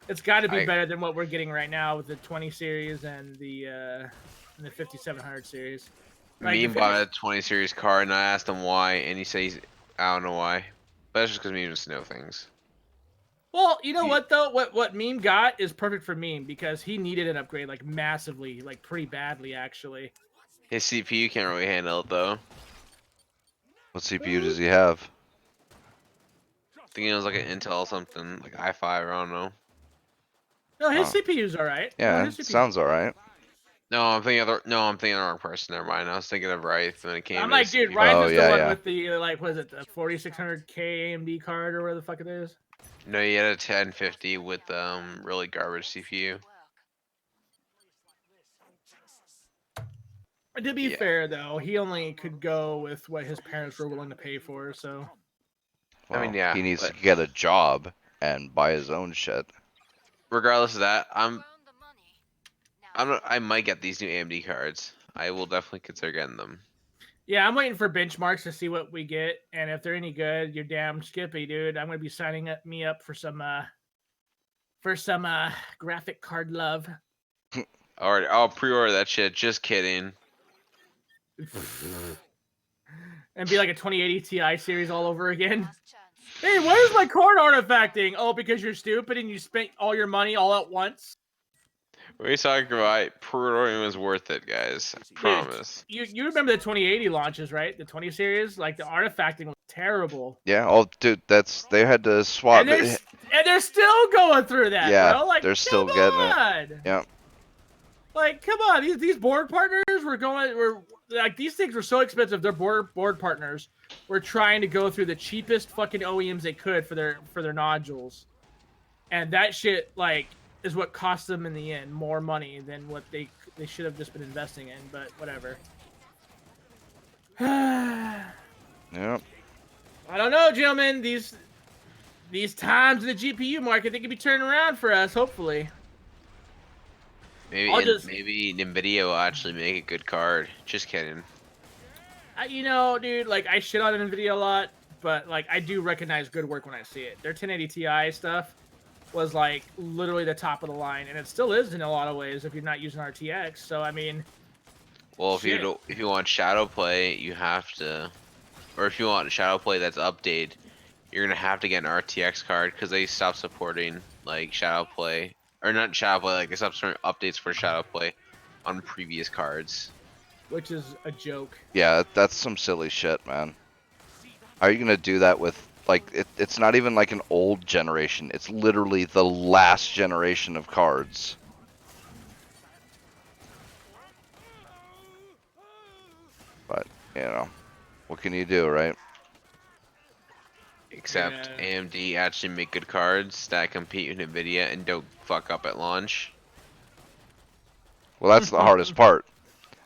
It's got to be better than what we're getting right now with the 20 series and the 5700 series. Like, me bought a 20 series card, and I asked him why, and he says I don't know why, but that's just because me just know things. Well, you know Ye- what though? What Meme got is perfect for Meme because he needed an upgrade like massively, like pretty badly actually. His CPU can't really handle it though. What CPU does he have? I think it was like an Intel something, like i5, I don't know. No, his Oh. CPU's all right. No, Yeah, his CPU's sounds all right. alright. No, I'm thinking I'm thinking of the wrong person. Never mind. I was thinking of Wraith when it came I'm to the like, dude, CPU. Rice Oh, is the yeah, one yeah. with the like, what is it, the 4600K AMD card or whatever the fuck it is. No, you had a 1050 with really garbage CPU. To be Yeah. fair though, he only could go with what his parents were willing to pay for. So Well, I mean, yeah, he needs to but get a job and buy his own shit. regardless of that, You earned the money. Now I might get these new AMD cards. I will definitely consider getting them. yeah, I'm waiting for benchmarks to see what we get, and if they're any good, you're damn Skippy, dude. I'm gonna be signing me up for some graphic card love. Alright, I'll pre-order that shit. Just kidding. And be like a 2080 Ti series all over again. last chance. Hey, why is my card artifacting? Oh, because you're stupid and you spent all your money all at once. What are you talking about? Pre-ordering was worth it, guys. I promise. You remember the 2080 launches, right? The 20 series, like the artifacting was terrible. Yeah, oh, dude, they had to swap. And they're still going through that, Yeah, bro. Like, they're still come getting it. on. Yeah. Like, come on. These board partners were like, these things were so expensive. Their board partners were trying to go through the cheapest fucking OEMs they could for their nodules, and that shit like is what cost them in the end more money than what they should have just been investing in. But whatever. I Yeah. don't know, gentlemen. These times in the GPU market, they could be turning around for us. Hopefully. Maybe I'll just- maybe Nvidia will actually make a good card. Just kidding. You know, dude, like I shit on Nvidia a lot, but like I do recognize good work when I see it. Their 1080 Ti stuff was like literally the top of the line, and it still is in a lot of ways if you're not using RTX. So I mean, Well, Shit. if you want shadow play, you have to, or if you want shadow play that's updated, you're gonna have to get an RTX card because they stopped supporting like shadow play, or not shadow play, like they stopped supporting updates for shadow play on previous cards. which is a joke. Yeah, that's some silly shit, man. How are you gonna do that with like it's not even like an old generation. It's literally the last generation of cards. But, you know, what can you do, right? Except Yeah. AMD actually make good cards that compete with Nvidia and don't fuck up at launch. Well, that's the hardest part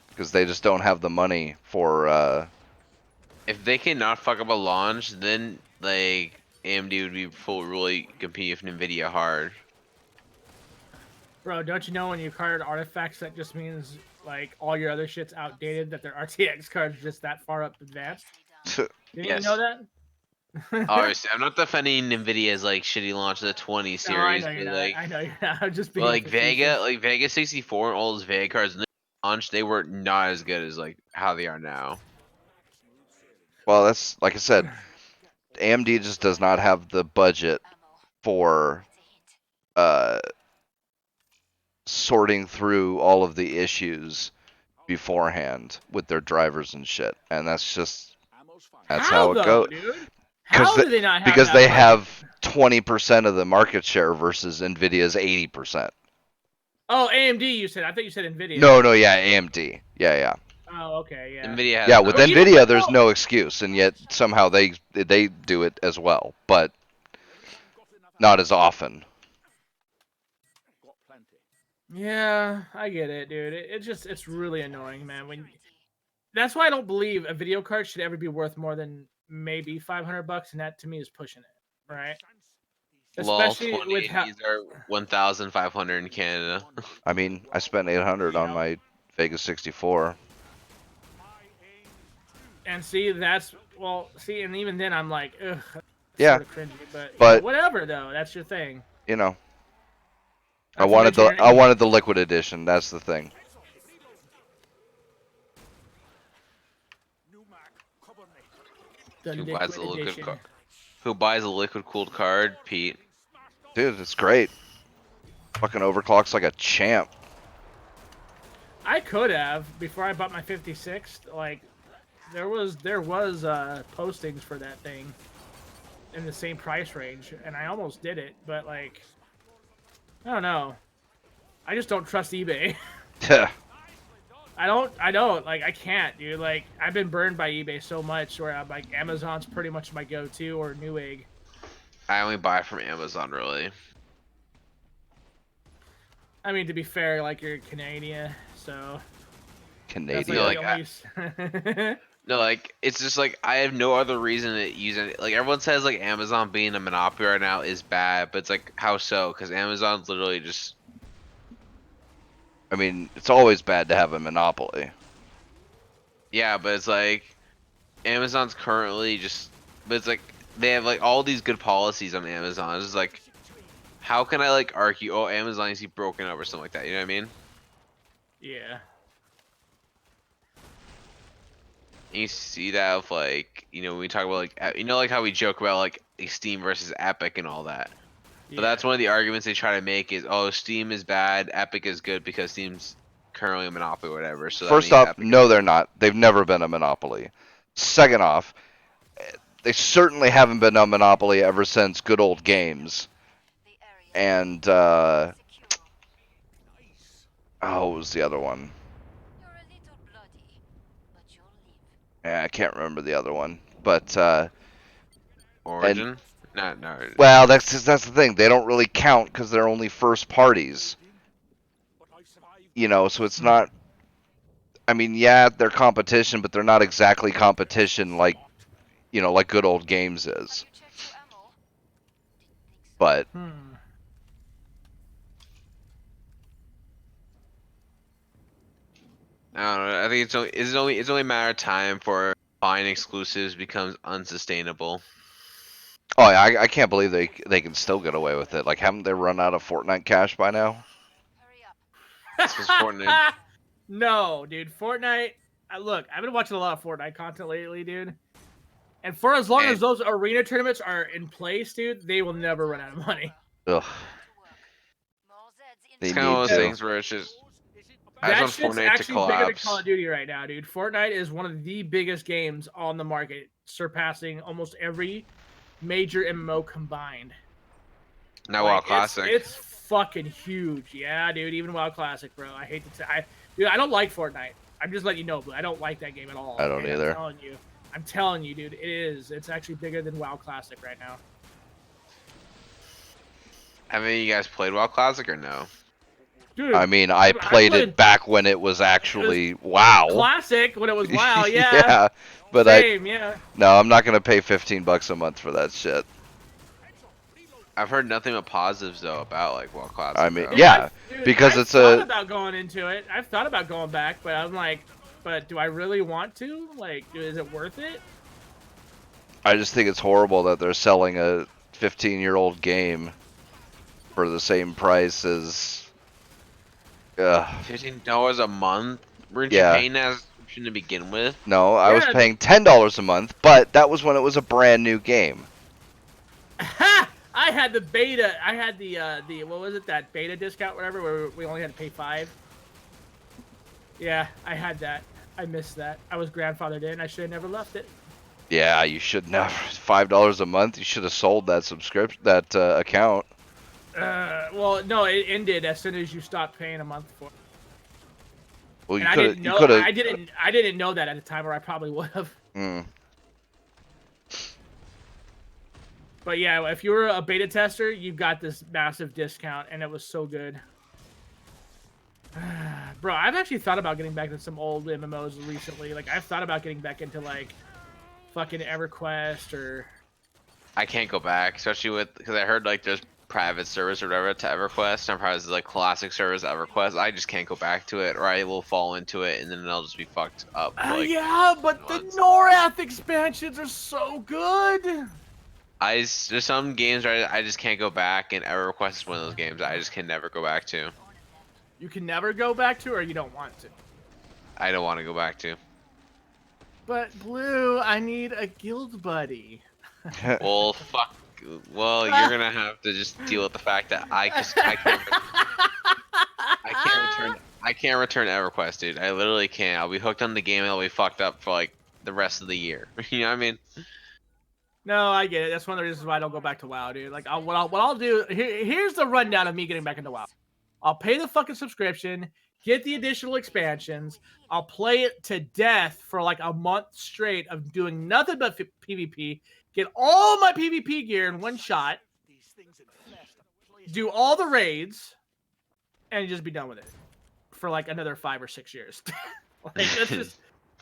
because they just don't have the money for If they cannot fuck up a launch, then like AMD would be really compete with Nvidia hard. Bro, don't you know when you card artifacts, that just means like all your other shit's outdated, that their RTX cards just that far up advanced? Didn't you know that? Obviously, I'm not defending Nvidia's like shitty launch of the 20 No, I series, know you're but not. like, I know you're not. I'm just but being like facetious. Vega 64 and all those Vega cards in the launch, they were not as good as like how they are now. well, that's like I said, AMD just does not have the budget for uh sorting through all of the issues beforehand with their drivers and shit. And that's how it though, goes. dude? How do they not have Because that they budget? have 20% of the market share versus Nvidia's 80%. Oh, AMD, you said. I thought you said Nvidia. No, yeah, AMD. Yeah. Oh, okay, yeah. Nvidia has Yeah, with But you know Nvidia what, there's though? no excuse, and yet somehow they do it as well, but not as often. Yeah, I get it, dude. It's really annoying, man. That's why I don't believe a video card should ever be worth more than maybe $500, and that to me is pushing it, right? LOL Especially with how. 2080s are 1,500 in Canada. I mean, I spent 800 on my Vegas 64. And see, and even then I'm like, ugh, that's Yeah, sort of cringy, but but- whatever though, that's your thing. You know, I That's wanted eventually I wanted the liquid edition. That's the thing. the Who buys liquid edition. Who buys a liquid cooled card, Pete? Dude, it's great. Fucking overclocks like a champ. I could have before I bought my 56. Like, there was postings for that thing in the same price range, and I almost did it, but like, I don't know. I just don't trust eBay. I don't like, I can't, dude. Like, I've been burned by eBay so much where I'm like, Amazon's pretty much my go-to, or Newegg. I only buy from Amazon, really. I mean, to be fair, like, you're Canadian, so that's Canadian. like Like, the only... No, like it's just like I have no other reason to use it. Like everyone says, like Amazon being a monopoly right now is bad, but it's like how so? Because Amazon's literally just I mean, it's always bad to have a monopoly. yeah, but it's like Amazon's currently just, but it's like they have like all these good policies on Amazon. It's just like how can I like argue? Oh, Amazon is broken up or something like that. You know what I mean? Yeah. And you see that of like when we talk about like like how we joke about like Steam versus Epic and all that. But that's one of the arguments they try to make is, oh, Steam is bad, Epic is good because Steam's currently a monopoly or whatever. So that First means off, Epic no, they're not. They've never been a monopoly. Second off, they certainly haven't been a monopoly ever since good old games. And, oh, what was the other one? You're a little bloody, but you'll live. Yeah, I can't remember the other one. But, Origin? No. well, that's the thing. They don't really count because they're only first parties. You know, so it's not. I mean, yeah, they're competition, but they're not exactly competition like, like good old games is. Have you checked your ammo? But I don't know. I think it's only a matter of time for buying exclusives becomes unsustainable. oh, yeah, I can't believe they can still get away with it. Like, haven't they run out of Fortnite cash by now? Hurry up. It's 'cause Fortnite. No, dude. Fortnite. Look, I've been watching a lot of Fortnite content lately, dude. And for as long as those arena tournaments are in place, dude, they will never run out of money. Ugh. More Zeds in They It's the kind of one of those need to. things where it's just I That just want shit's Fortnite to actually bigger than collapse. Call of Duty right now, dude. Fortnite is one of the biggest games on the market, surpassing almost every major MMO combined. Now Like, WoW Classic. It's fucking huge. Yeah, dude. Even WoW Classic, bro. I hate to say, dude, I don't like Fortnite. I'm just letting you know, but I don't like that game at all. I don't either. I'm telling you, dude. It is. It's actually bigger than WoW Classic right now. Have any of you guys played WoW Classic or no? Dude, I mean, I played it back when it was actually WoW. Classic when it was WoW. Yeah. Yeah, but Same. Yeah. no, I'm not gonna pay $15 a month for that shit. I've heard nothing but positives though about like WoW Classic. I mean, though. yeah, Dude, because I've it's thought a. about going into it. I've thought about going back, but I'm like, but do I really want to? Like, is it worth it? I just think it's horrible that they're selling a 15-year-old game for the same price as. $15 a month. Weren't Yeah. you paying that subscription to begin with? No, I was Yeah. paying $10 a month, but that was when it was a brand new game. Ha! I had the beta. I had the what was it? That beta discount, whatever, where we only had to pay $5. Yeah, I had that. I missed that. I was grandfathered in. I should have never left it. Yeah, you should never. $5 a month. You should have sold that subscription, that account. Well, no, it ended as soon as you stopped paying a month for it. Well, you And I could didn't have. know. You could have. I didn't know that at the time, or I probably would have. But yeah, if you were a beta tester, you got this massive discount, and it was so good. Bro, I've actually thought about getting back to some old MMOs recently. Like, I've thought about getting back into, like, fucking EverQuest or... I can't go back, especially because I heard like there's private service or whatever to EverQuest. I'm probably like classic service EverQuest. I just can't go back to it, or I will fall into it, and then I'll just be fucked up. For, like, yeah, but the months. Norath expansions are so good. There's some games where I just can't go back, and EverQuest is one of those games I just can never go back to. You can never go back to, or you don't want to. I don't want to go back to. But Blue, I need a guild buddy. Well, fuck Well, you're gonna have to just deal with the fact that I can't return EverQuest, dude. I literally can't. I'll be hooked on the game and I'll be fucked up for like the rest of the year. You know what I mean? No, I get it. That's one of the reasons why I don't go back to WoW, dude. Like, what I'll do. Here's the rundown of me getting back into WoW. I'll pay the fucking subscription, get the additional expansions. I'll play it to death for like a month straight of doing nothing but PvP. Get all my PvP gear in one shot. Do all the raids, and just be done with it for like another 5 or 6 years. Like,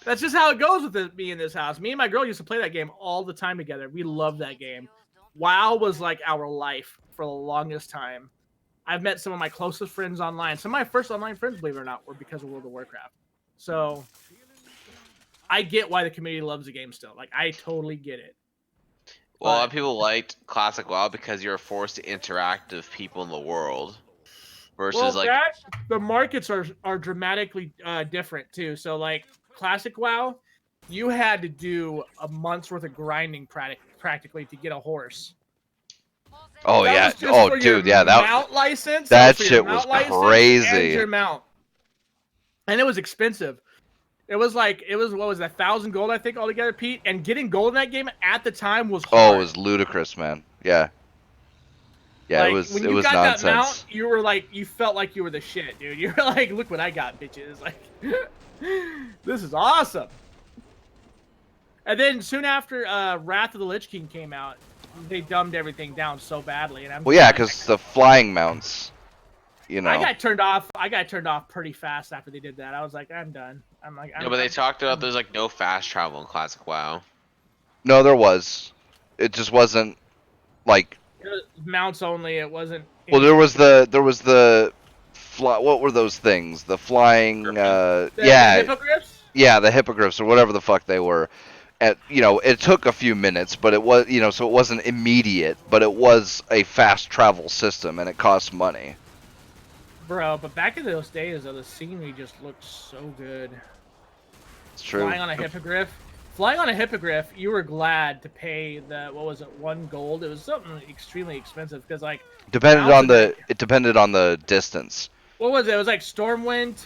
that's just how it goes with me in this house. Me and my girl used to play that game all the time together. We loved that game. WoW was like our life for the longest time. I've met some of my closest friends online. Some of my first online friends, believe it or not, were because of World of Warcraft. So I get why the community loves the game still. Like, I totally get it. Well, a lot of people liked Classic WoW because you're forced to interact with people in the world. Versus the markets are dramatically different too. So like Classic WoW, you had to do a month's worth of grinding practically to get a horse. Oh That yeah. was just Oh for dude, your yeah. mount license. That was for your shit was mount license crazy. And your mount, and it was expensive. It was what was that, 1,000 gold I think altogether, Pete? And getting gold in that game at the time was hard. Oh, it was ludicrous, man. Yeah. Yeah, Like, it was when you got nonsense. that mount, you were like, you felt like you were the shit, dude. You were like, look what I got, bitches. Like, this is awesome. And then soon after Wrath of the Lich King came out, they dumbed everything down so badly. And Well, yeah, because the flying mounts, you know. I got turned off pretty fast after they did that. I was like, I'm done. No, but they talked about there's like no fast travel in Classic WoW. No, there was. It just wasn't like. It was mounts only. It wasn't. Well, there was the what were those things? The flying. The hippogriffs? Yeah, the hippogriffs or whatever the fuck they were. It took a few minutes, but it was, so it wasn't immediate, but it was a fast travel system, and it cost money. Bro, but back in those days, though, the scenery just looked so good. It's true. Flying on a hippogriff, you were glad to pay the, what was it, 1 gold? It was something extremely expensive because like it depended on the distance. What was it? It was like Stormwind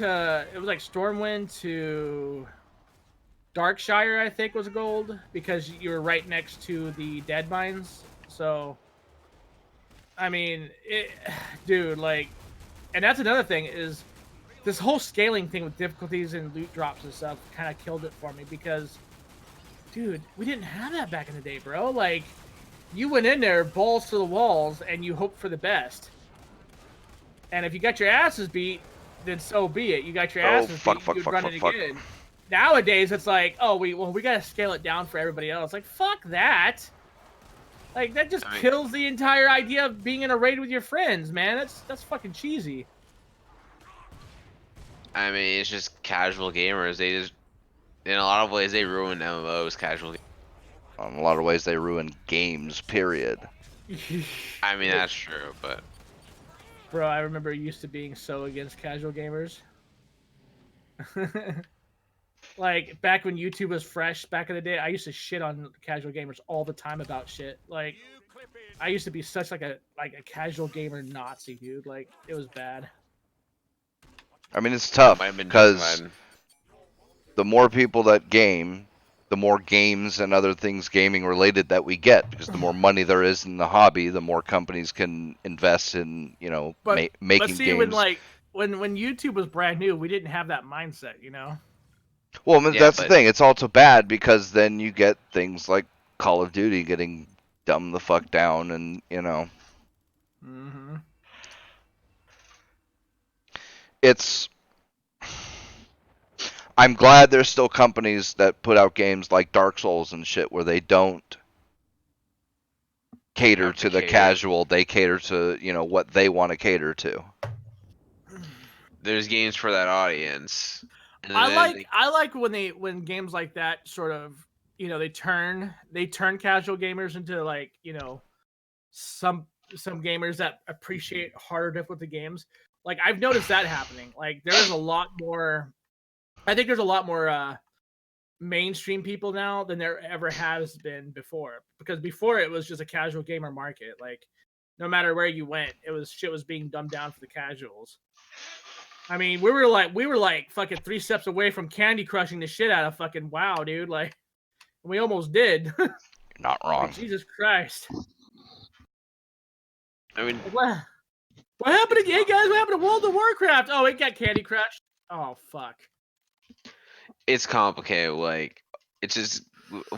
to Darkshire, I think, was gold because you were right next to the dead mines. So, I mean, dude, like, and that's another thing is this whole scaling thing with difficulties and loot drops and stuff kind of killed it for me because, dude, we didn't have that back in the day, bro. Like, you went in there balls to the walls and you hoped for the best. And if you got your asses beat, then so be it. You got your asses beat, you'd run it again. Nowadays, it's like, oh, we gotta scale it down for everybody else. Like, fuck that. Like, that just kills the entire idea of being in a raid with your friends, man. That's fucking cheesy. I mean, it's just casual gamers. They just, in a lot of ways, they ruin MMOs. Casual. In a lot of ways, they ruin games. Period. I mean, that's true, but. Bro, I remember used to being so against casual gamers. Like, back when YouTube was fresh, back in the day, I used to shit on casual gamers all the time about shit. Like, I used to be such like a casual gamer Nazi, dude. Like, it was bad. I mean, it's tough because the more people that game, the more games and other things gaming related that we get, because the more money there is in the hobby, the more companies can invest in, making but see, games. when YouTube was brand new, we didn't have that mindset, Well, that's the thing. It's also bad because then you get things like Call of Duty getting dumbed the fuck down, and Mm-hmm. I'm glad there's still companies that put out games like Dark Souls and shit where they don't cater to the casual. They cater to, what they want to cater to. There's games for that audience. I like when games like that sort of, they turn casual gamers into like, some gamers that appreciate harder difficulty games. Like, I've noticed that happening. Like, there's a lot more mainstream people now than there ever has been before. Because before it was just a casual gamer market. Like, no matter where you went, shit was being dumbed down for the casuals. I mean, we were like fucking 3 steps away from Candy Crushing the shit out of fucking WoW, dude. Like, we almost did. You're not wrong. Like, Jesus Christ. I mean, What happened to, hey guys, what happened to World of Warcraft? Oh, it got Candy Crushed. Oh, fuck. it's complicated. Like, it's just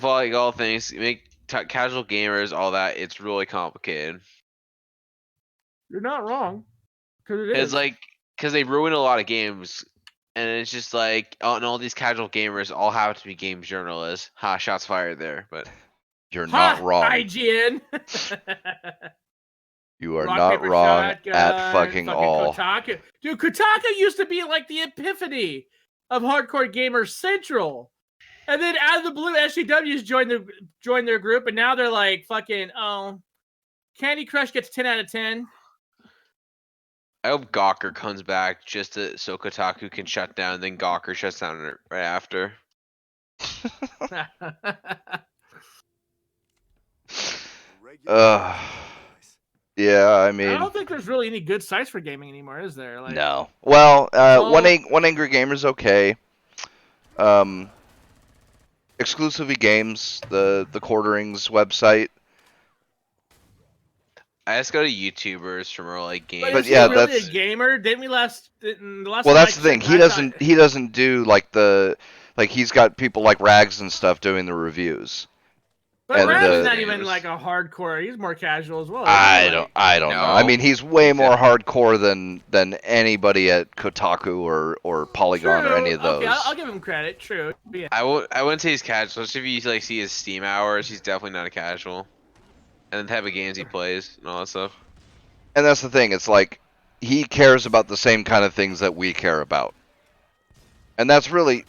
like all things make casual gamers, all that. It's really complicated. You're not wrong. Because it It's is. like because they ruin a lot of games, and it's just like, oh, and all these casual gamers all have to be game journalists. Ha! Shots fired there, but You're not wrong. IGN. You are Rock, not paper, wrong shotgun, at fucking all. Kotaku. Dude, Kotaku used to be like the epiphany of hardcore gamers central. And then out of the blue, SCWs joined their group, and now they're like fucking, oh, Candy Crush gets 10 out of 10. I hope Gawker comes back just so Kotaku can shut down. Then Gawker shuts down right after. Yeah, I I mean, don't think there's really any good sites for gaming anymore, is there? Like, no. Well, all- One Angry Gamer's okay. Exclusively Games, the Quarterings website. I just go to YouTubers from like games. But is yeah, he really that's- a gamer? Didn't we last? The last Well, time that's I the thing. checked, I thought- He doesn't do like he's got people like Rags and stuff doing the reviews. But and Rav's the- not even like a hardcore. He's more casual as well. I don't know. I No. mean, he's way more hardcore than anybody at Kotaku or Polygon or any of those. Okay, I'll give him credit. True. Yeah. I wouldn't say he's casual. Just if you like see his Steam hours, he's definitely not a casual. And the type of games he plays and all that stuff. And that's the thing. It's like he cares about the same kind of things that we care about. And that's really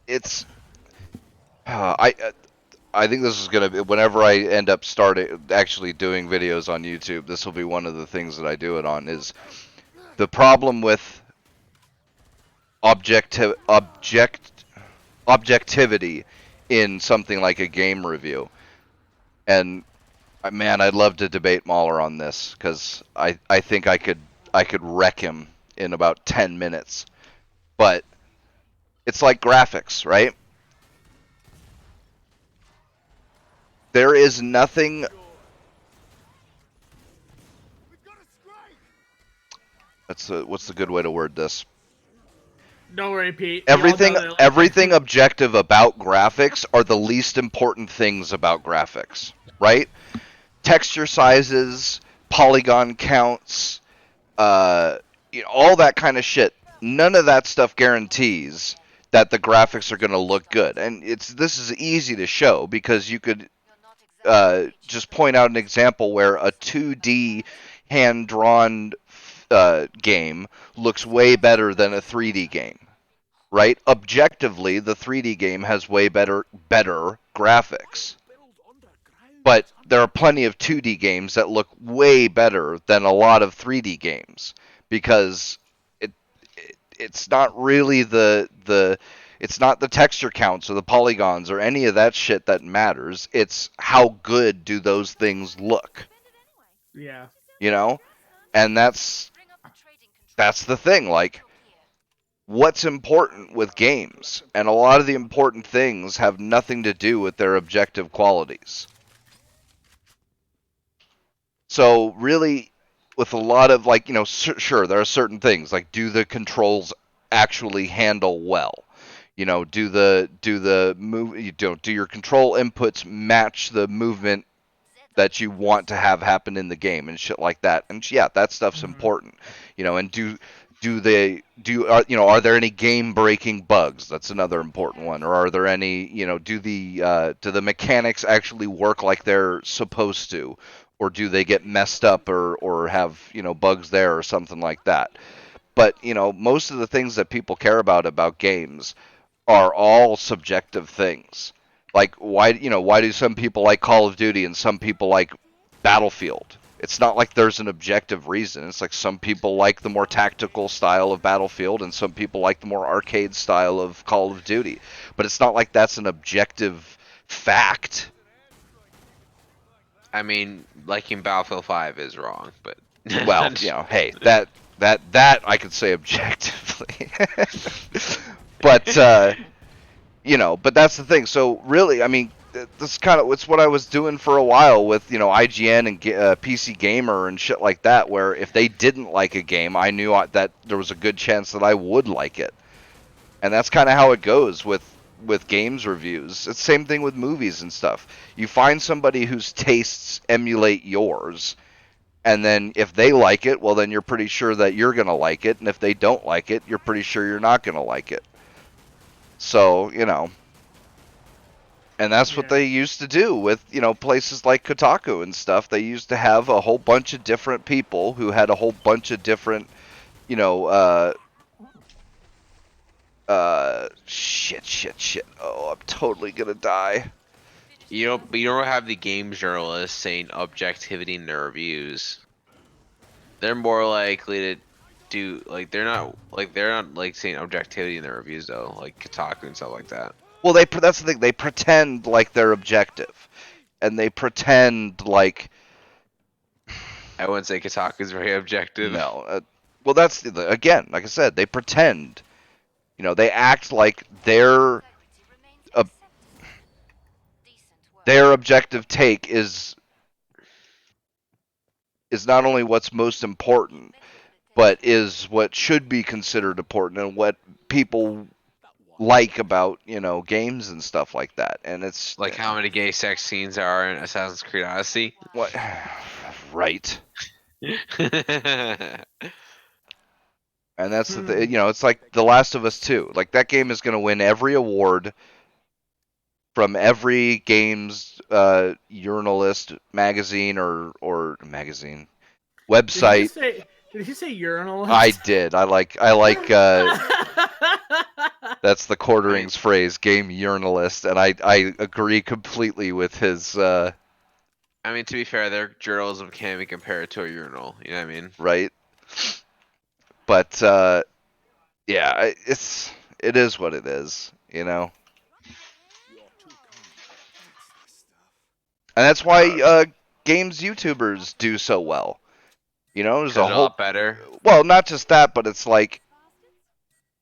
it's I think this is going to be, whenever I end up actually doing videos on YouTube, this will be one of the things that I do it on, is the problem with objectivity in something like a game review. And man, I'd love to debate Mahler on this, because I think I could wreck him in about 10 minutes. But it's like graphics, right? There is nothing. What's the good way to word this? Don't worry, Pete. We all Everything know that- everything objective about graphics are the least important things about graphics, right? Texture sizes, polygon counts, all that kind of shit. None of that stuff guarantees that the graphics are going to look good. And this is easy to show, because you could just point out an example where a 2D hand-drawn game looks way better than a 3D game, right? Objectively, the 3D game has way better graphics. But there are plenty of 2D games that look way better than a lot of 3D games, because it's not really it's not the texture counts or the polygons or any of that shit that matters. It's how good do those things look, Yeah. And that's the thing. Like, what's important with games, and a lot of the important things have nothing to do with their objective qualities. So really, with a lot of sure, there are certain things like, do the controls actually handle well? Do your control inputs match the movement that you want to have happen in the game and shit like that? And yeah, that stuff's important. And are there any game breaking bugs? That's another important one. Or are there any, do the mechanics actually work like they're supposed to? Or do they get messed up or have, bugs there or something like that? But, most of the things that people care about games are all subjective things. Like, why do some people like Call of Duty and some people like Battlefield? It's not like there's an objective reason. It's like some people like the more tactical style of Battlefield and some people like the more arcade style of Call of Duty. But it's not like that's an objective fact. I mean, liking Battlefield 5 is wrong, but Well, hey, that I could say objectively. But but that's the thing. So really, I mean, this kind of it's what I was doing for a while with IGN and PC Gamer and shit like that. Where if they didn't like a game, I knew that there was a good chance that I would like it, and that's kind of how it goes with games reviews. It's the same thing with movies and stuff. You find somebody whose tastes emulate yours, and then if they like it, well, then you're pretty sure that you're gonna like it, and if they don't like it, you're pretty sure you're not gonna like it. So and that's what Yeah. they used to do with places like Kotaku and stuff. They used to have a whole bunch of different people who had a whole bunch of different you know shit. Oh, I'm totally gonna die. but you don't have the games journalists saying objectivity in their reviews. They're more likely to do they're not like saying objectivity in their reviews though, like Kotaku and stuff like that. Well, that's the thing. They pretend like they're objective, and they pretend like I wouldn't say Kotaku is very objective. no. Well, that's again, like I said, they pretend. They act like their Integrity remains uh, acceptable. Decent work. their objective take is not only what's most important, but is what should be considered important and what people like about games and stuff like that. And it's Like how many gay sex scenes there are in Assassin's Creed Odyssey. what right. And that's the thing. It's like The Last of Us 2. Like that game is going to win every award from every games journalist magazine or magazine website. Did he say urinal? I did. I like that's the Quartering's phrase, game journalist, and I agree completely with his I mean, to be fair, their journalism can't be compared to a urinal. You know what I mean? right. But yeah, it is what it is, And that's why games YouTubers do so well. There's They're a a whole lot better. well, not just that, but it's like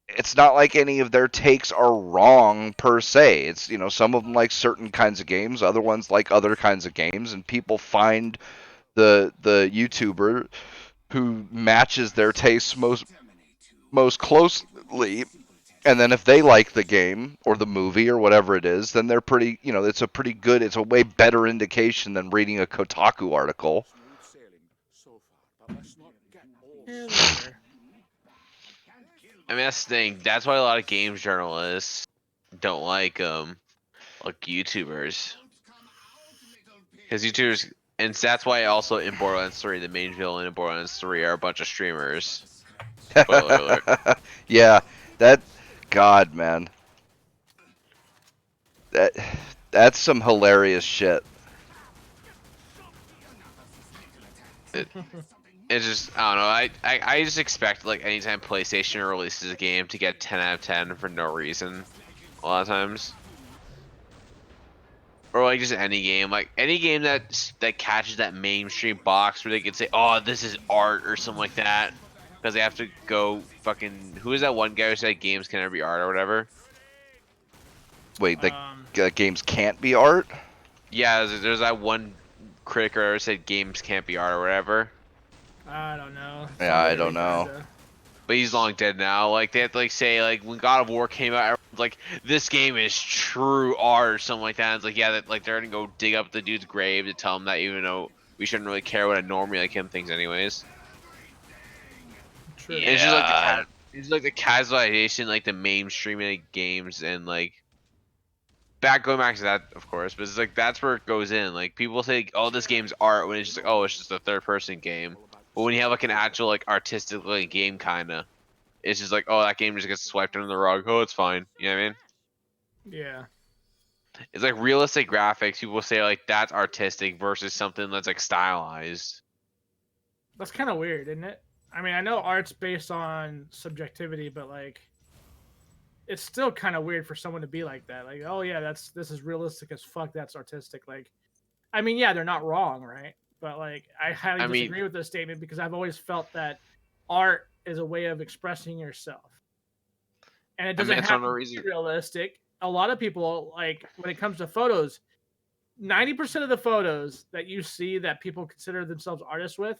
it's not like any of their takes are wrong per se. It's some of them like certain kinds of games, other ones like other kinds of games, and people find the YouTuber who matches their tastes most closely. And then if they like the game or the movie or whatever it is, then they're pretty, it's a way better indication than reading a Kotaku article. Yeah, that's fair. I mean, that's the thing. That's why a lot of games journalists don't like YouTubers, because YouTubers, and that's why also in Borderlands 3, the main villain in Borderlands 3 are a bunch of streamers. Spoiler alert. Yeah, God, man. That's some hilarious shit. It's just, I don't know. I just expect like anytime PlayStation releases a game to get 10 out of 10 for no reason. A lot of times. Or like just any game, like any game that catches that mainstream box where they could say, "Oh, this is art" or something like that, because they have to go fucking. Who is that one guy who said games can never be art or whatever? Wait, the games can't be art? Yeah, there's that one critic who said games can't be art or whatever. I don't know. Yeah, I don't know. But he's long dead now. Like they have to like say like when God of War came out, everyone's like this game is true art or something like that. And it's like yeah, that like they're gonna go dig up the dude's grave to tell him that even though we shouldn't really care what a normie like him thinks anyways. True. Yeah. It's just like the casualization, like the mainstreaming of games and like going back to that of course, but it's like that's where it goes in. Like people say, oh this game's art when it's just like oh it's just a third person game. But when you have like an actual like artistically game kinda. It's just like, oh, that game just gets swiped under the rug. Oh, it's fine. You know what I mean? Yeah. It's like realistic graphics. People say like that's artistic versus something that's like stylized. That's kind of weird, isn't it? I mean, I know art's based on subjectivity, but like, it's still kind of weird for someone to be like that. Like, oh yeah, this is realistic as fuck. That's artistic. Like, I mean, yeah, they're not wrong, right? But like, I highly I mean, disagree with this statement because I've always felt that art is a way of expressing yourself, and it I mean, doesn't it's have not to a be reason. realistic. A lot of people, like, when it comes to photos, 90% of the photos that you see that people consider themselves artists with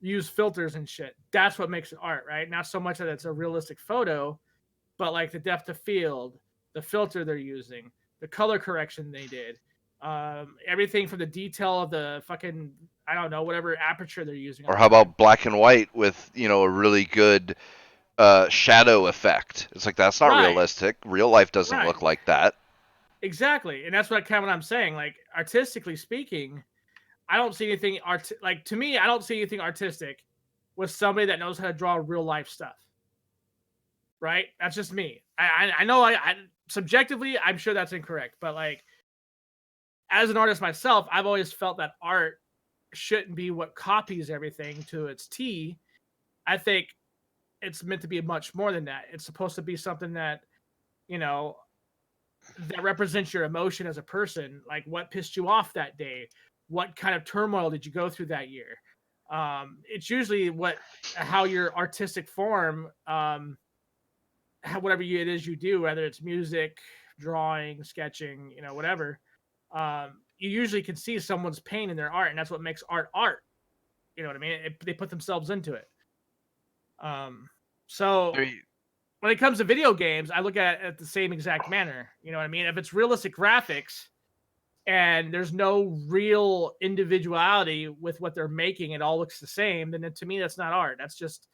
use filters and shit. That's what makes it art, right? Not so much that it's a realistic photo, but like the depth of field, the filter they're using, the color correction they did, everything from the detail of the fucking, I don't know, whatever aperture they're using Or all how the time. about black and white with, a really good shadow effect? It's like, that's not Right, realistic. Real life doesn't right, look like that. exactly, and that's what kind of what I'm saying. Like, artistically speaking, I don't see anything like, to me, I don't see anything artistic with somebody that knows how to draw real life stuff. Right? That's just me. I know I subjectively I'm sure that's incorrect, but like, as an artist myself, I've always felt that art shouldn't be what copies everything to its T. I think it's meant to be much more than that. It's supposed to be something that, you know, that represents your emotion as a person. Like, what pissed you off that day? What kind of turmoil did you go through that year? It's usually how your artistic form, whatever it is you do, whether it's music, drawing, sketching, whatever. You usually can see someone's pain in their art, and that's what makes art art. You know what I mean? They put themselves into it. I So mean, when it comes to video games, I look at it the same exact manner. You know what I mean? If it's realistic graphics and there's no real individuality with what they're making, it all looks the same, then to me that's not art. That's just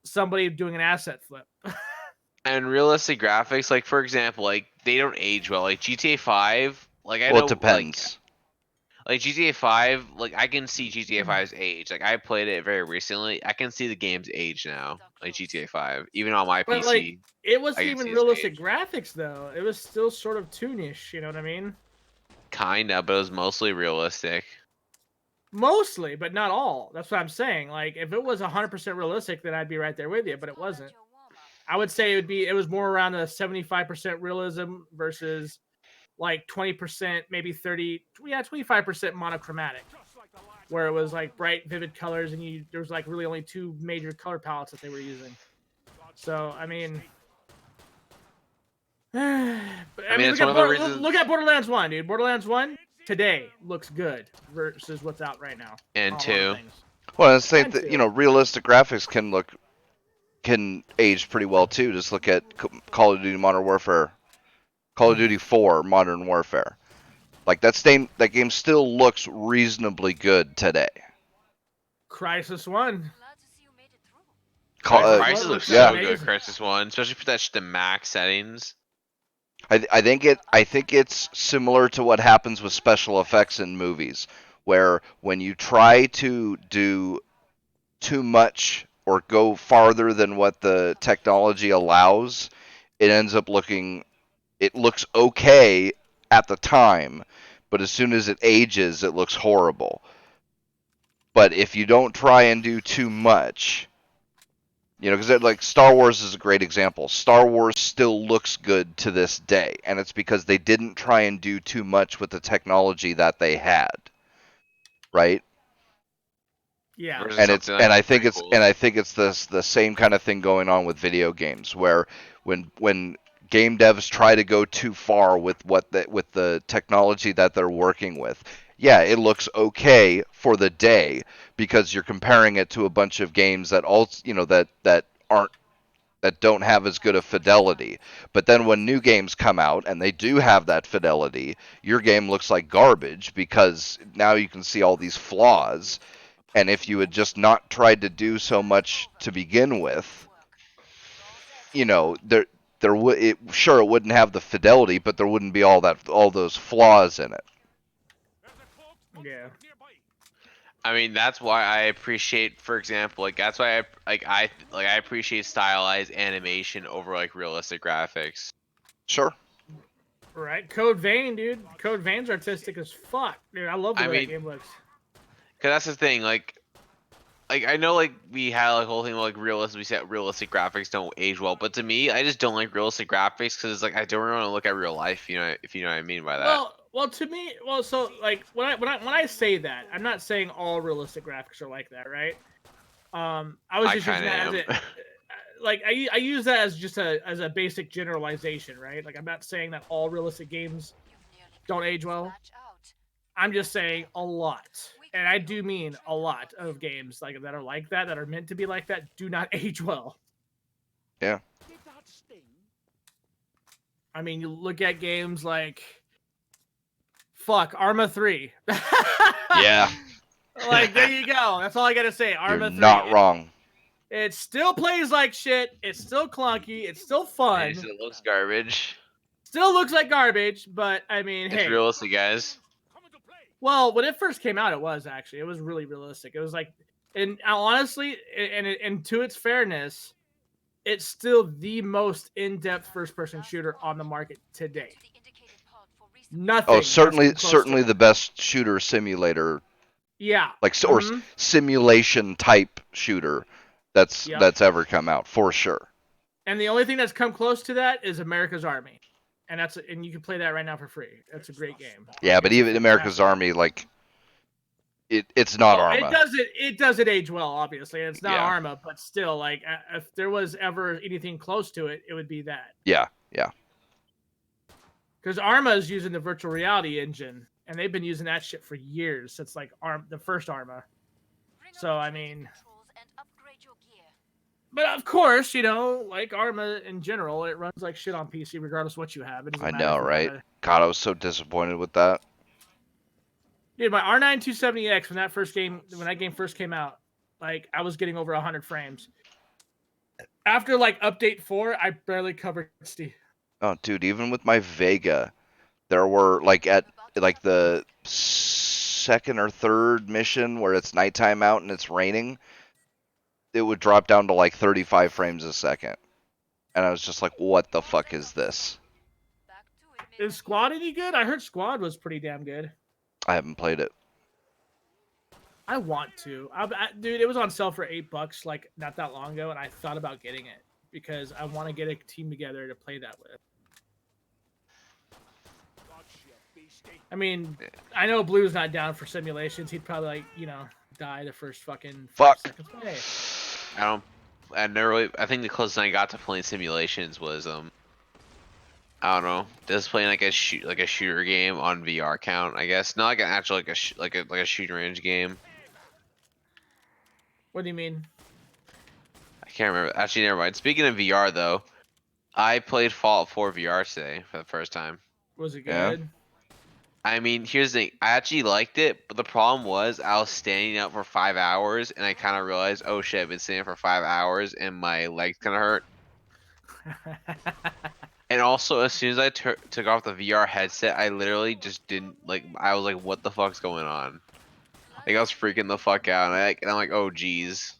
somebody doing an asset flip. and realistic graphics, like for example, like they don't age well. Like GTA 5, like I Well, it know, depends. like GTA 5, like I can see GTA 5's age. Like I played it very recently. I can see the game's age now. Like GTA 5, even on my But like, PC, it I wasn't can even see its realistic age. graphics though. It was still sort of toonish. You know what I mean? Kinda, but it was mostly realistic. Mostly, but not all. That's what I'm saying. Like, if it was 100% realistic, then I'd be right there with you. But it wasn't. I would say it was more around a 75% realism versus like 20%, maybe 30, yeah, 25% monochromatic, where it was like bright, vivid colors, and there was like really only two major color palettes that they were using. So I mean, I mean, it's one of the reasons. Look at Borderlands 1, dude. Borderlands 1 today looks good versus what's out right now And on a lot of two, things. Well, I think And that, 2. realistic graphics can age pretty well too. Just look at Call of Duty Modern Warfare, Call of Duty 4 Modern Warfare. Like that game still looks reasonably good today. Crisis 1. Glad to see you made it through. God, Crisis 1 Crisis looks looks so yeah, good. amazing. Crisis 1, especially for that the max settings. I think it's similar to what happens with special effects in movies, where when you try to do too much or go farther than what the technology allows, it looks okay at the time, but as soon as it ages, it looks horrible. But if you don't try and do too much, because like Star Wars is a great example. Star Wars still looks good to this day, and it's because they didn't try and do too much with the technology that they had, right? Yeah. Versus And it's something and like I the think it's prequels. and I think it's the same kind of thing going on with video games, where when game devs try to go too far with with the technology that they're working with, yeah, it looks okay for the day because you're comparing it to a bunch of games that also that aren't that don't have as good a fidelity. But then when new games come out and they do have that fidelity, your game looks like garbage because now you can see all these flaws. And if you had just not tried to do so much to begin with, there would it wouldn't have the fidelity, but there wouldn't be all those flaws in it. Yeah. I mean, that's why I appreciate, for example, like that's why I appreciate stylized animation over like realistic graphics. Sure. Right. Code Vein, dude. Code Vein's artistic as fuck. Dude, I love the I way that mean, game looks. cause that's the thing. Like, like I know like we had like whole thing like realistic. We said realistic graphics don't age well, but to me, I just don't like realistic graphics because it's like I don't want to look at real life. You know, if you know what I mean by that. Well, to me, so like when I say that, I'm not saying all realistic graphics are like that, right? I was I just using kind that of as am. like I use that as just a basic generalization, right? Like I'm not saying that all realistic games don't age well. I'm just saying a lot, and I do mean a lot of games like that are like that, that are meant to be like that, do not age well. Yeah. I mean, you look at games like Arma 3. Yeah. Like there you go. That's all I gotta say. You're Arma 3. not wrong. It still plays like shit. It's still clunky. It's still fun. It looks garbage. Still looks like garbage, but I mean, It's hey. realistic, guys. Well, when it first came out, it was actually. It was really realistic. It was like, and honestly, and to its fairness, it's still the most in-depth first-person shooter on the market today. Nothing. Oh, has certainly, come close to certainly it. the best shooter simulator, Yeah. like or Mhm. simulation type shooter that's Yep. that's ever come out for sure. And the only thing that's come close to that is America's Army, and you can play that right now for free. That's a great game. Yeah, but It's a even America's fantastic game. Army, like it's not Oh, Arma. it doesn't age well, obviously. It's not Yeah. Arma, but still, like if there was ever anything close to it, it would be that. Yeah, yeah. Because Arma is using the virtual reality engine, and they've been using that shit for years since like the first Arma. So I mean, but of course, you know, like Arma in general, it runs like shit on PC regardless of what you have. It doesn't I matter know, if you right? got a... God, I was so disappointed with that. Dude, my R9 270X when that game first came out, like I was getting over 100 frames. After like update 4, I barely covered 60. Oh, dude, even with my Vega, there were like at like the second or third mission where it's nighttime out and it's raining, it would drop down to like 35 frames a second. And I was just like, what the fuck is this? Is Squad any good? I heard Squad was pretty damn good. I haven't played it. I want to. Dude, it was on sale for $8 like not that long ago, and I thought about getting it because I want to get a team together to play that with. I mean, I know Blue's not down for simulations. He'd probably like, die the first fucking 5 seconds. But hey. I think the closest I got to playing simulations was I don't know, just playing like a shooter game on VR count, I guess. Not like an actual like a shooting range game. What do you mean? I can't remember. Actually, never mind. Speaking of VR though, I played Fallout 4 VR today for the first time. Was it Yeah. good? I mean, here's the thing. I actually liked it, but the problem was I was standing up for 5 hours, and I kind of realized, oh shit, I've been standing for 5 hours, and my legs kind of hurt. And also, as soon as I took off the VR headset, I literally just didn't like. I was like, "What the fuck's going on?" Like I was freaking the fuck out, and I'm like, "Oh geez,"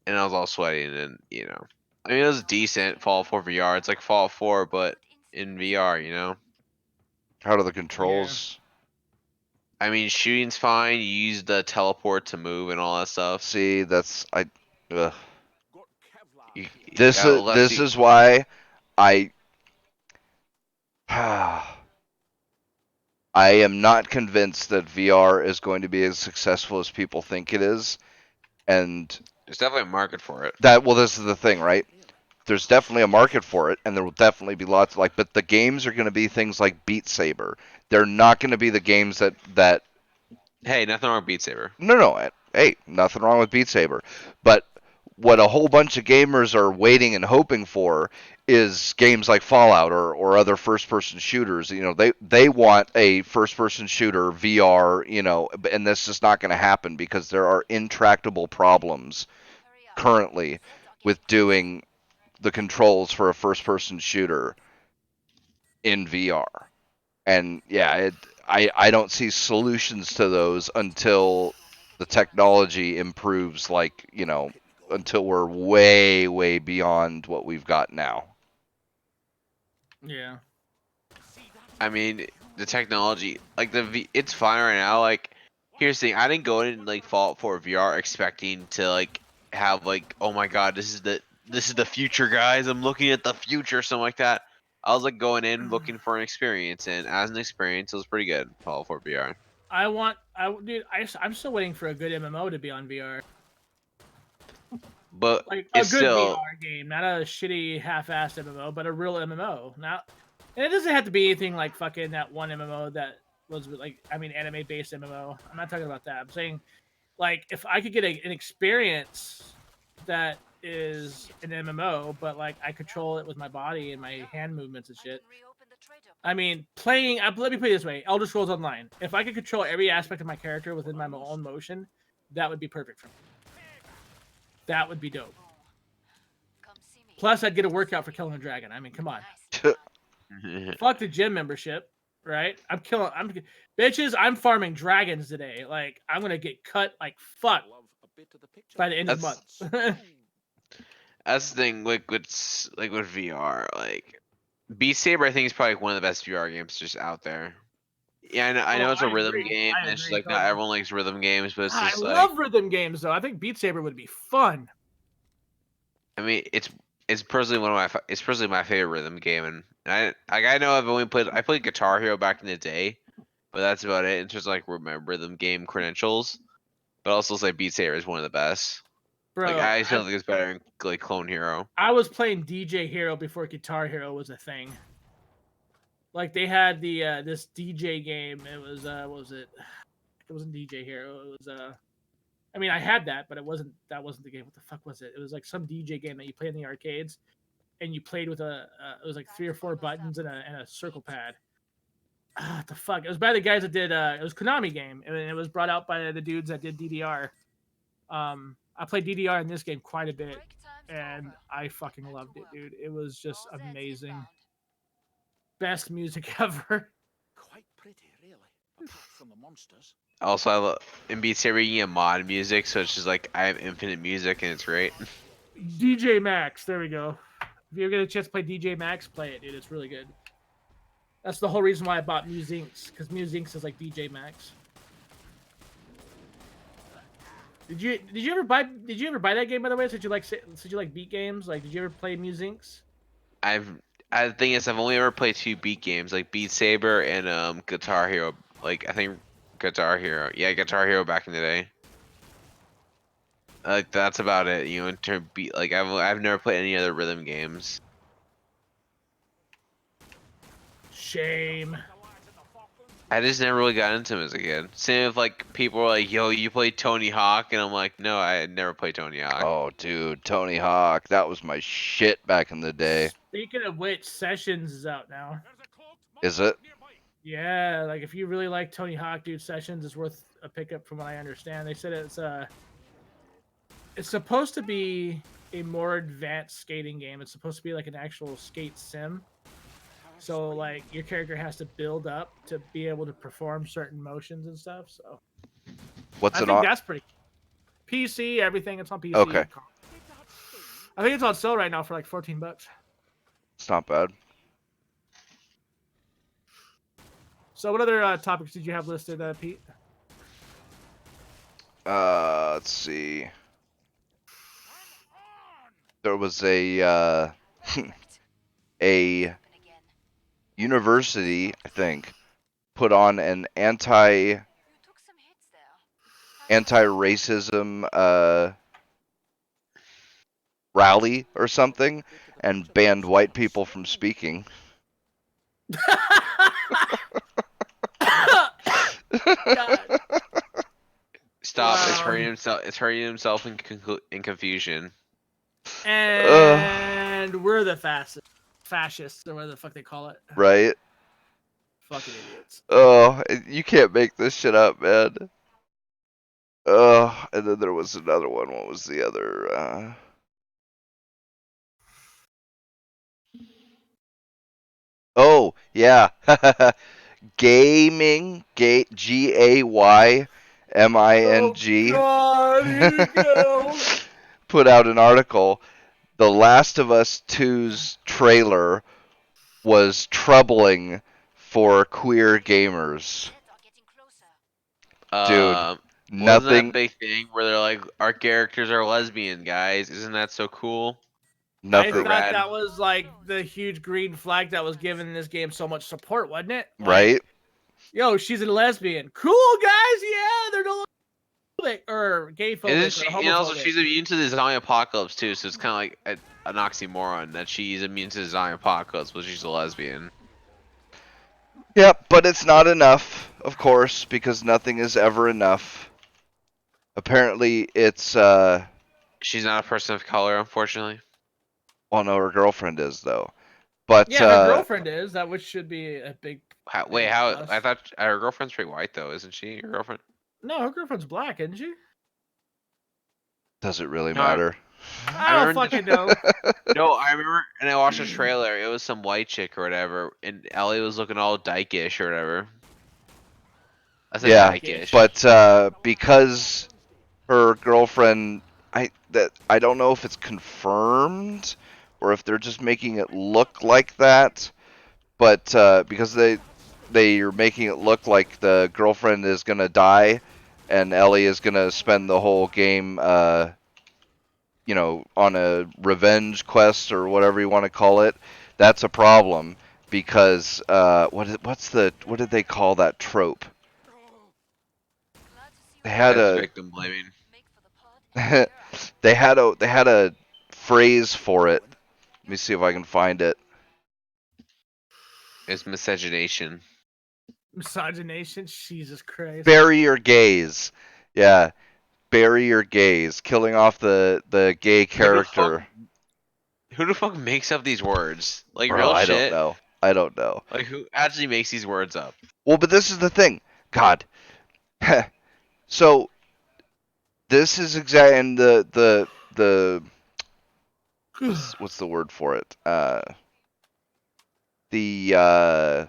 and I was all sweaty, and I mean, it was decent Fallout 4 VR. It's like Fallout 4, but in VR, How do the controls? I mean, shooting's fine. You use the teleport to move and all that stuff. See, that's ugh. You This got is left this is why I I am not convinced that VR is going to be as successful as people think it is. And There's definitely a market for it. this is the thing, right? There's definitely a market for it, and there will definitely be lots but the games are going to be things like Beat Saber. They're not going to be the games that Hey, nothing wrong with Beat Saber. No, hey, nothing wrong with Beat Saber. But what a whole bunch of gamers are waiting and hoping for is games like Fallout or other first-person shooters. They want a first-person shooter VR, and that's just not going to happen because there are intractable problems currently with doing the controls for a first-person shooter in VR. And yeah, I don't see solutions to those until the technology improves, until we're way, way beyond what we've got now. Yeah. I mean, the technology, like it's fine right now. Like, Here's the thing. I didn't go in like Fallout 4 VR expecting to like have like, oh my god, this is the future, guys. I'm looking at the future, something like that. I was like going in looking for an experience, and as an experience, it was pretty good. Fallout 4 VR. I'm still waiting for a good MMO to be on VR. But Like a it's good still VR game, not a shitty MMO, but a real MMO. Not, and it doesn't have to be anything like fucking that one MMO that was like, I mean, anime-based MMO. I'm not talking about that. I'm saying, like, if I could get an experience that is an MMO, but like I control it with my body and my hand movements and shit. I mean, playing. Let me put it this way: Elder Scrolls Online. If I could control every aspect of my character within my own motion, that would be perfect for me. That would be dope. Plus, I'd get a workout for killing a dragon. I mean, come on. Fuck the gym membership, right? Bitches, I'm farming dragons today. Like, I'm gonna get cut like fuck by the end of the month. That's the thing with VR. Like Beat Saber, I think is probably one of the best VR games just out there. Yeah, I know it's a rhythm game, and it's just like not everyone likes rhythm games, but it's just I like love rhythm games though. I think Beat Saber would be fun. I mean, it's personally it's personally my favorite rhythm game, and I know I played Guitar Hero back in the day, but that's about it in terms of like my rhythm game credentials. But also say Beat Saber is one of the best. Bro, Like I still think it's better than like Clone Hero. I was playing DJ Hero before Guitar Hero was a thing. Like they had the this DJ game. It was what was it? It wasn't DJ Hero. It was I mean, I had that, but that wasn't the game. What the fuck was it? It was like some DJ game that you play in the arcades, and you played with it was like 3 or 4 buttons and a circle pad. What the fuck? It was by the guys that did it was Konami game, and it was brought out by the dudes that did DDR. I played DDR in this game quite a bit, and I fucking loved it, dude. It was just amazing. Best music ever. Quite pretty, really. Apart from the monsters. Also, I love in Beat Saber you get mod music, so it's just like I have infinite music and it's great. DJ Max, there we go. If you ever get a chance to play DJ Max, play it, dude. It's really good. That's the whole reason why I bought Musinks, because Musinks is like DJ Max. Did you ever buy that game, by the way? Since you like beat games, like did you ever play Musinks? The thing is I've only ever played 2 beat games, like Beat Saber and Guitar Hero. Like I think Guitar Hero. Yeah, Guitar Hero back in the day. Like that's about it, you know, in terms of beat like I've never played any other rhythm games. Shame. I just never really got into them as a kid. Same with like people were like, "Yo, you played Tony Hawk," and I'm like, "No, I had never played Tony Hawk." Oh, dude, Tony Hawk. That was my shit back in the day. Speaking of which, Sessions is out now. Is it? Yeah, like if you really like Tony Hawk, dude, Sessions is worth a pickup from what I understand. They said it's supposed to be a more advanced skating game. It's supposed to be like an actual skate sim. So like your character has to build up to be able to perform certain motions and stuff. So What's I it think on? that's pretty PC, everything. It's on PC. Okay. I think it's on sale right now for like $14. It's not bad. So what other topics did you have listed, Pete? Let's see. There was a a university, I think, put on an anti-racism rally or something and banned white people from speaking. God. Stop! Wow. It's hurting himself in confusion. And we're the fascists, or whatever the fuck they call it. Right? Fucking idiots. Oh, you can't make this shit up, man. Oh, and then there was another one. What was the other? Oh, yeah. Gaming, Gayming. Oh God, here we go. Put out an article. The Last of Us 2's trailer was troubling for queer gamers. Dude, Wasn't that nothing, big thing where they're like, our characters are lesbian, guys? Isn't that so cool? I Or nothing, thought rad? that was like the huge green flag that was giving this game so much support, wasn't it? Like, right? yo, she's a lesbian. Cool, guys. Yeah, they're no longer or gay Isn't phobic or she? And also, homophobic. she's immune to the zombie apocalypse too, so it's kind of like an oxymoron that she's immune to the zombie apocalypse, but she's a lesbian. Yep, but it's not enough, of course, because nothing is ever enough. Apparently, it's She's not a person of color, unfortunately. well, no, her girlfriend is though. But Yeah, her girlfriend is that, which should be a big. Wait, big how? plus. I thought her girlfriend's pretty white though, isn't she? Your girlfriend? No, her girlfriend's black, isn't she? does it really No, matter? I don't remember fucking know. No, I remember, and I watched the trailer. It was some white chick or whatever, and Ellie was looking all dykish or whatever. I said Yeah, dykish. but because her girlfriend, I don't know if it's confirmed or if they're just making it look like that. But because they are making it look like the girlfriend is gonna die, and Ellie is gonna spend the whole game, on a revenge quest or whatever you want to call it. That's a problem because what did they call that trope? They had That's a victim blaming. Make for the pod. they had a phrase for it. Let me see if I can find it. It's miscegenation. Misogynation. Jesus Christ. Bury your gays. Yeah, bury your gays. Killing off the gay character. Who the fuck makes up these words? Like Bro, real I don't shit. know. I don't know. Like who actually makes these words up? Well, but this is the thing. God. So this is exactly and the what's the word for it? The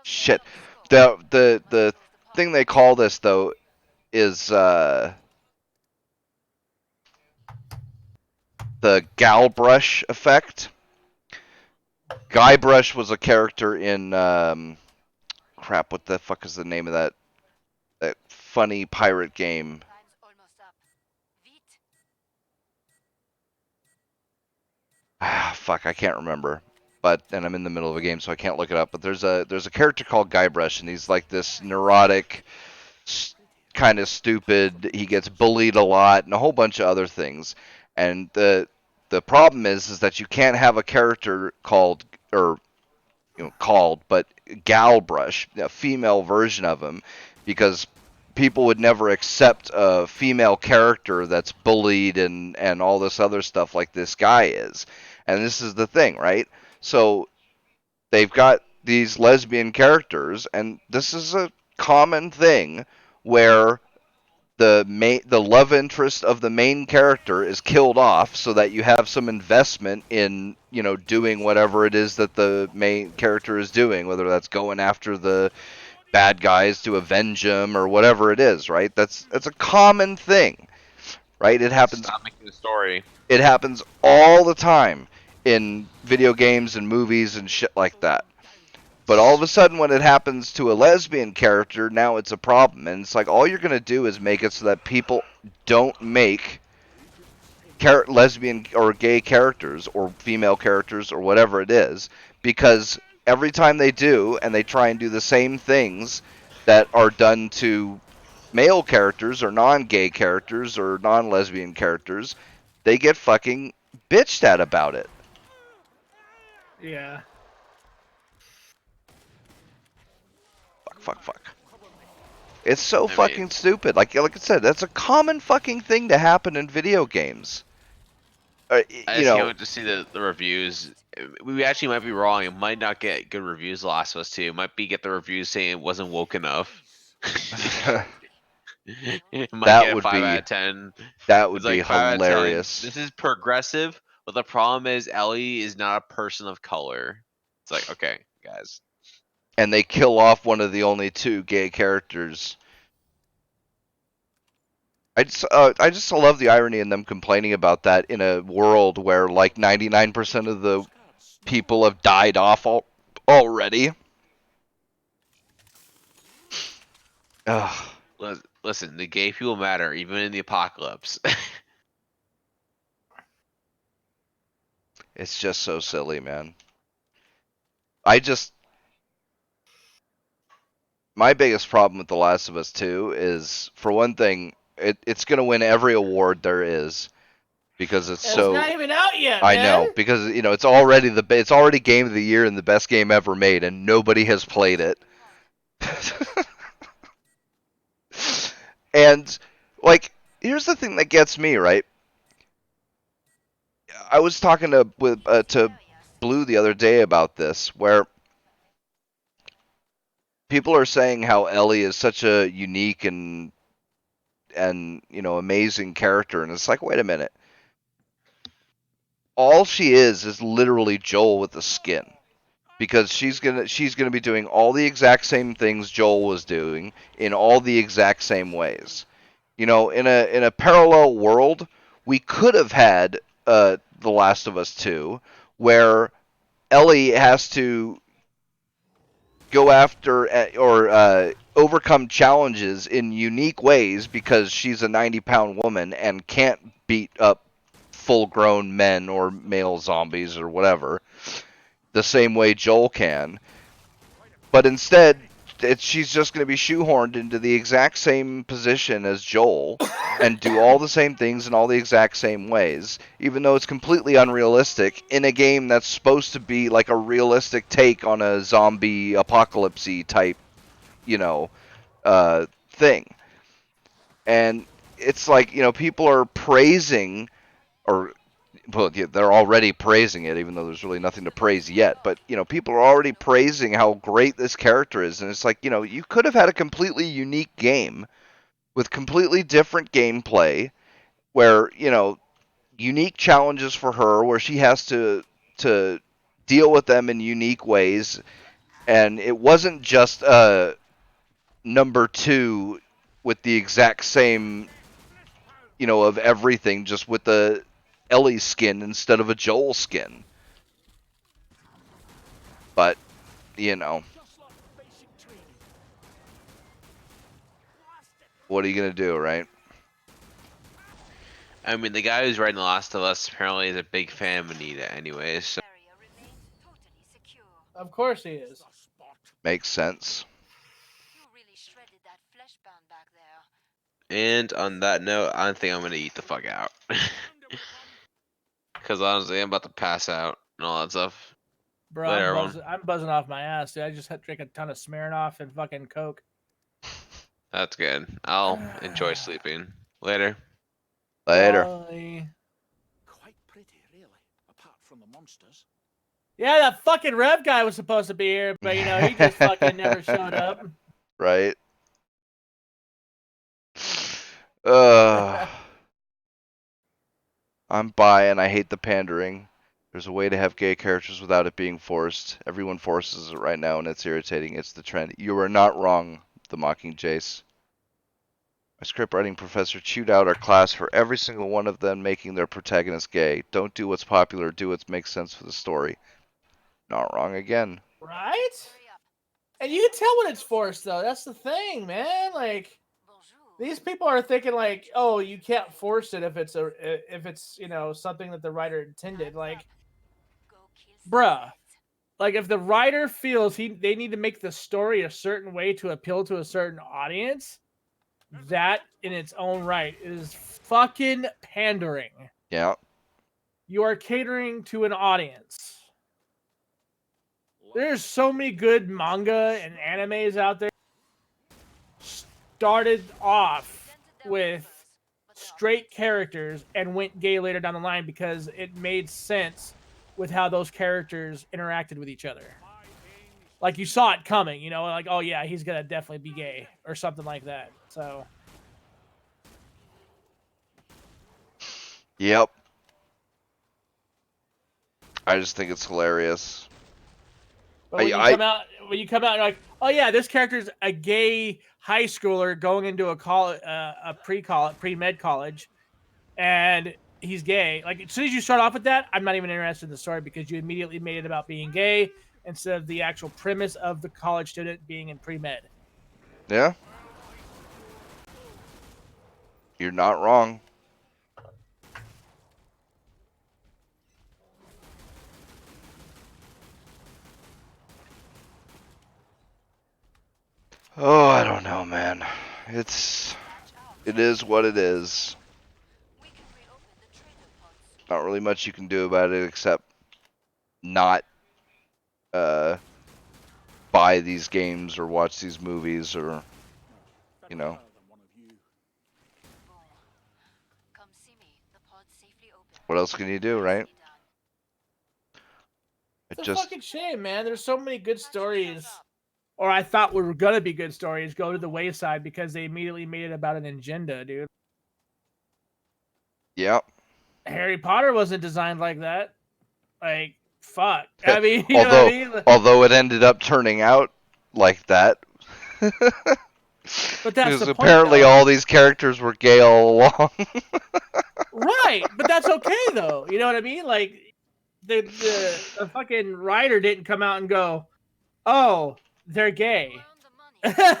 shit. The thing they call this though is the Galbrush effect. Guybrush was a character in crap. What the fuck is the name of that funny pirate game? Time's almost up. Vite. Ah, fuck, I can't remember. And I'm in the middle of a game, so I can't look it up. But there's a character called Guybrush, and he's like this neurotic, kind of stupid. He gets bullied a lot, and a whole bunch of other things. And the problem is that you can't have a character called or but Galbrush, a female version of him, because people would never accept a female character that's bullied and all this other stuff like this guy is. And this is the thing, right? So they've got these lesbian characters, and this is a common thing where the love interest of the main character is killed off so that you have some investment in doing whatever it is that the main character is doing, whether that's going after the bad guys to avenge them or whatever it is, right? That's a common thing, right? Stop making the story. It happens all the time in video games and movies and shit like that. But all of a sudden, when it happens to a lesbian character, now it's a problem. And it's like all you're going to do is make it so that people don't make lesbian or gay characters or female characters or whatever it is, because every time they do, and they try and do the same things that are done to male characters or non-gay characters or non-lesbian characters, they get fucking bitched at about it. Yeah. Fuck. It's so fucking stupid. Like I said, that's a common fucking thing to happen in video games. I just can't wait to see the reviews. We actually might be wrong. It might not get good reviews. The Last of Us 2. It might get the reviews saying it wasn't woke enough. It might That get a would 5 be- out of 10. that would It's like be 5 out of 10. hilarious. This is progressive, but the problem is Ellie is not a person of color. It's like, okay, guys. And they kill off one of the only two gay characters. I just love the irony in them complaining about that in a world where like 99% of the people have died off already. Ugh. Listen, the gay people matter, even in the apocalypse. It's just so silly, man. My biggest problem with The Last of Us 2 is, for one thing, it's going to win every award there is because it's It's not so. even out yet, I man. know, because it's already game of the year and the best game ever made, and nobody has played it. And like, here's the thing that gets me, right? I was talking to Blue the other day about this, where people are saying how Ellie is such a unique and amazing character, and it's like, wait a minute, all she is literally Joel with the skin, because she's gonna be doing all the exact same things Joel was doing in all the exact same ways. In a parallel world, we could have had The Last of Us 2, where Ellie has to go after or overcome challenges in unique ways because she's a 90-pound woman and can't beat up full-grown men or male zombies or whatever the same way Joel can. But instead, she's just going to be shoehorned into the exact same position as Joel and do all the same things in all the exact same ways, even though it's completely unrealistic in a game that's supposed to be like a realistic take on a zombie apocalypse type, thing. And it's like, people are praising, or well, yeah, they're already praising it, even though there's really nothing to praise yet. But people are already praising how great this character is, and it's like, you could have had a completely unique game with completely different gameplay, where unique challenges for her, where she has to deal with them in unique ways, and it wasn't just number two with the exact same, of everything, just with the Ellie skin instead of a Joel skin. But, what are you going to do, right? I mean, the guy who's writing The Last of Us apparently is a big fan of Anita anyways, so. Area remains totally secure. Of course he is. Makes sense. You really shredded that flesh bound back there. And on that note, I think I'm gonna eat the fuck out. Because honestly, I'm about to pass out and all that stuff. Bro, Later, everyone. I'm buzzing off my ass, dude. I just had to drink a ton of Smirnoff and fucking Coke. That's good. I'll enjoy sleeping. Later. Later. Bye. Quite pretty, really, apart from the monsters. Yeah, that fucking Rev guy was supposed to be here, but he just fucking never showed up. Right? I'm bi and I hate the pandering. There's a way to have gay characters without it being forced. Everyone forces it right now and it's irritating. It's the trend. You are not wrong, the mocking Jace. My script writing professor chewed out our class for every single one of them making their protagonist gay. Don't do what's popular, do what makes sense for the story. Not wrong again. Right? Hurry up. And you can tell when it's forced, though. That's the thing, man. Like, Bonjour. these people are thinking, like, oh, you can't force it if it's something that the writer intended. Like, Go kill bruh. some Like, if the writer feels they need to make the story a certain way to appeal to a certain audience, that in its own right is fucking pandering. Yeah. You are catering to an audience. There's so many good manga and animes out there. Started off with straight characters and went gay later down the line because it made sense with how those characters interacted with each other. Like, you saw it coming, like, oh yeah, he's gonna definitely be gay or something like that. So Yep. I just think it's hilarious. but when you come out, you're like, oh yeah, this character's a gay high schooler going into a college, a pre-med college, and he's gay. Like, as soon as you start off with that, I'm not even interested in the story because you immediately made it about being gay instead of the actual premise of the college student being in pre-med. Yeah. You're not wrong. Oh, I don't know, man. It is what it is. We can reopen the trader pods soon. Not really much you can do about it except not buy these games or watch these movies or, you know. Better than one of you. Boom. Come see me. The pod's safely open. What else can you do, right? Nicely done. It It's a just fucking shame, man. There's so many good stories, or I thought were gonna be good stories, go to the wayside because they immediately made it about an agenda, dude. yeah. Harry Potter wasn't designed like that. Like, fuck. I mean, you know what I although mean? although it ended up turning out like that. But that's Because the point, apparently though. all these characters were gay all along. Right, but that's okay though. You know what I mean? Like the fucking writer didn't come out and go, "Oh, they're gay." You earned the money. Now spend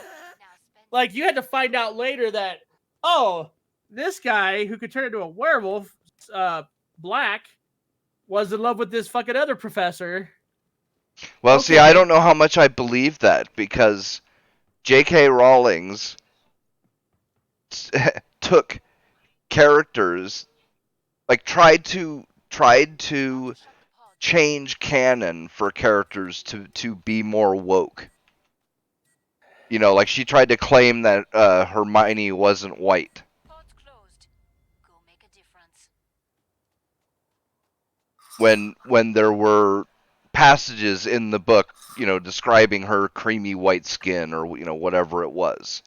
Like you had to find out later that, oh, this guy who could turn into a werewolf, Black, was in love with this fucking other professor. Well, see, I Okay. don't know how much I believe that because J.K. Rowling's took characters, like tried to shut the pod. change canon for characters to be more woke. You know, like she tried to claim that Hermione wasn't white. Pod's closed. Go make a difference. When there were passages in the book, you know, describing her creamy white skin or, you know, whatever it was.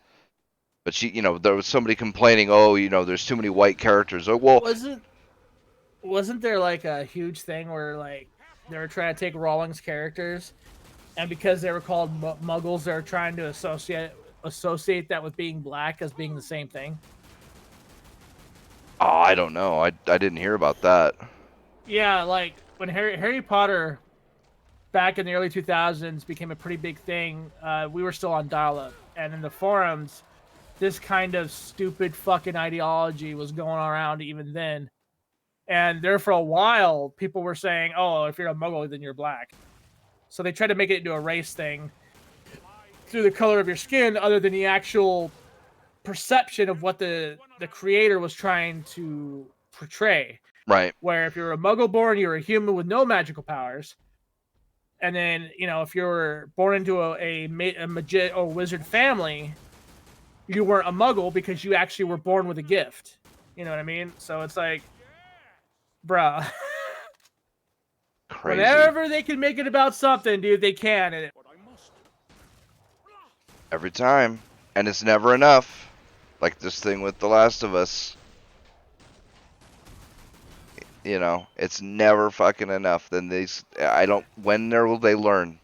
But she, you know, there was somebody complaining, oh, you know, there's too many white characters. Oh, well, Wasn't there like a huge thing where like they were trying to take Rawlings characters, and because they were called Muggles, they were trying to associate that with being black as being the same thing? oh, I don't know. I didn't hear about that. Yeah, like when Harry Potter back in the early 2000s became a pretty big thing, we were still on dial-up, and in the forums, this kind of stupid fucking ideology was going around even then. And there for a while, people were saying, "Oh, if you're a Muggle, then you're black." So they tried to make it into a race thing through the color of your skin, other than the actual perception of what the creator was trying to portray. Right. Where if you're a Muggle born, you're a human with no magical powers. And then, you know, if you're born into a magic or wizard family, you weren't a Muggle because you actually were born with a gift. You know what I mean? So it's like, bruh. Crazy. Whenever they can make it about something, dude, they can. And But I must. Every time. And it's never enough. Like this thing with The Last of Us. You know, it's never fucking enough. Then when will they learn?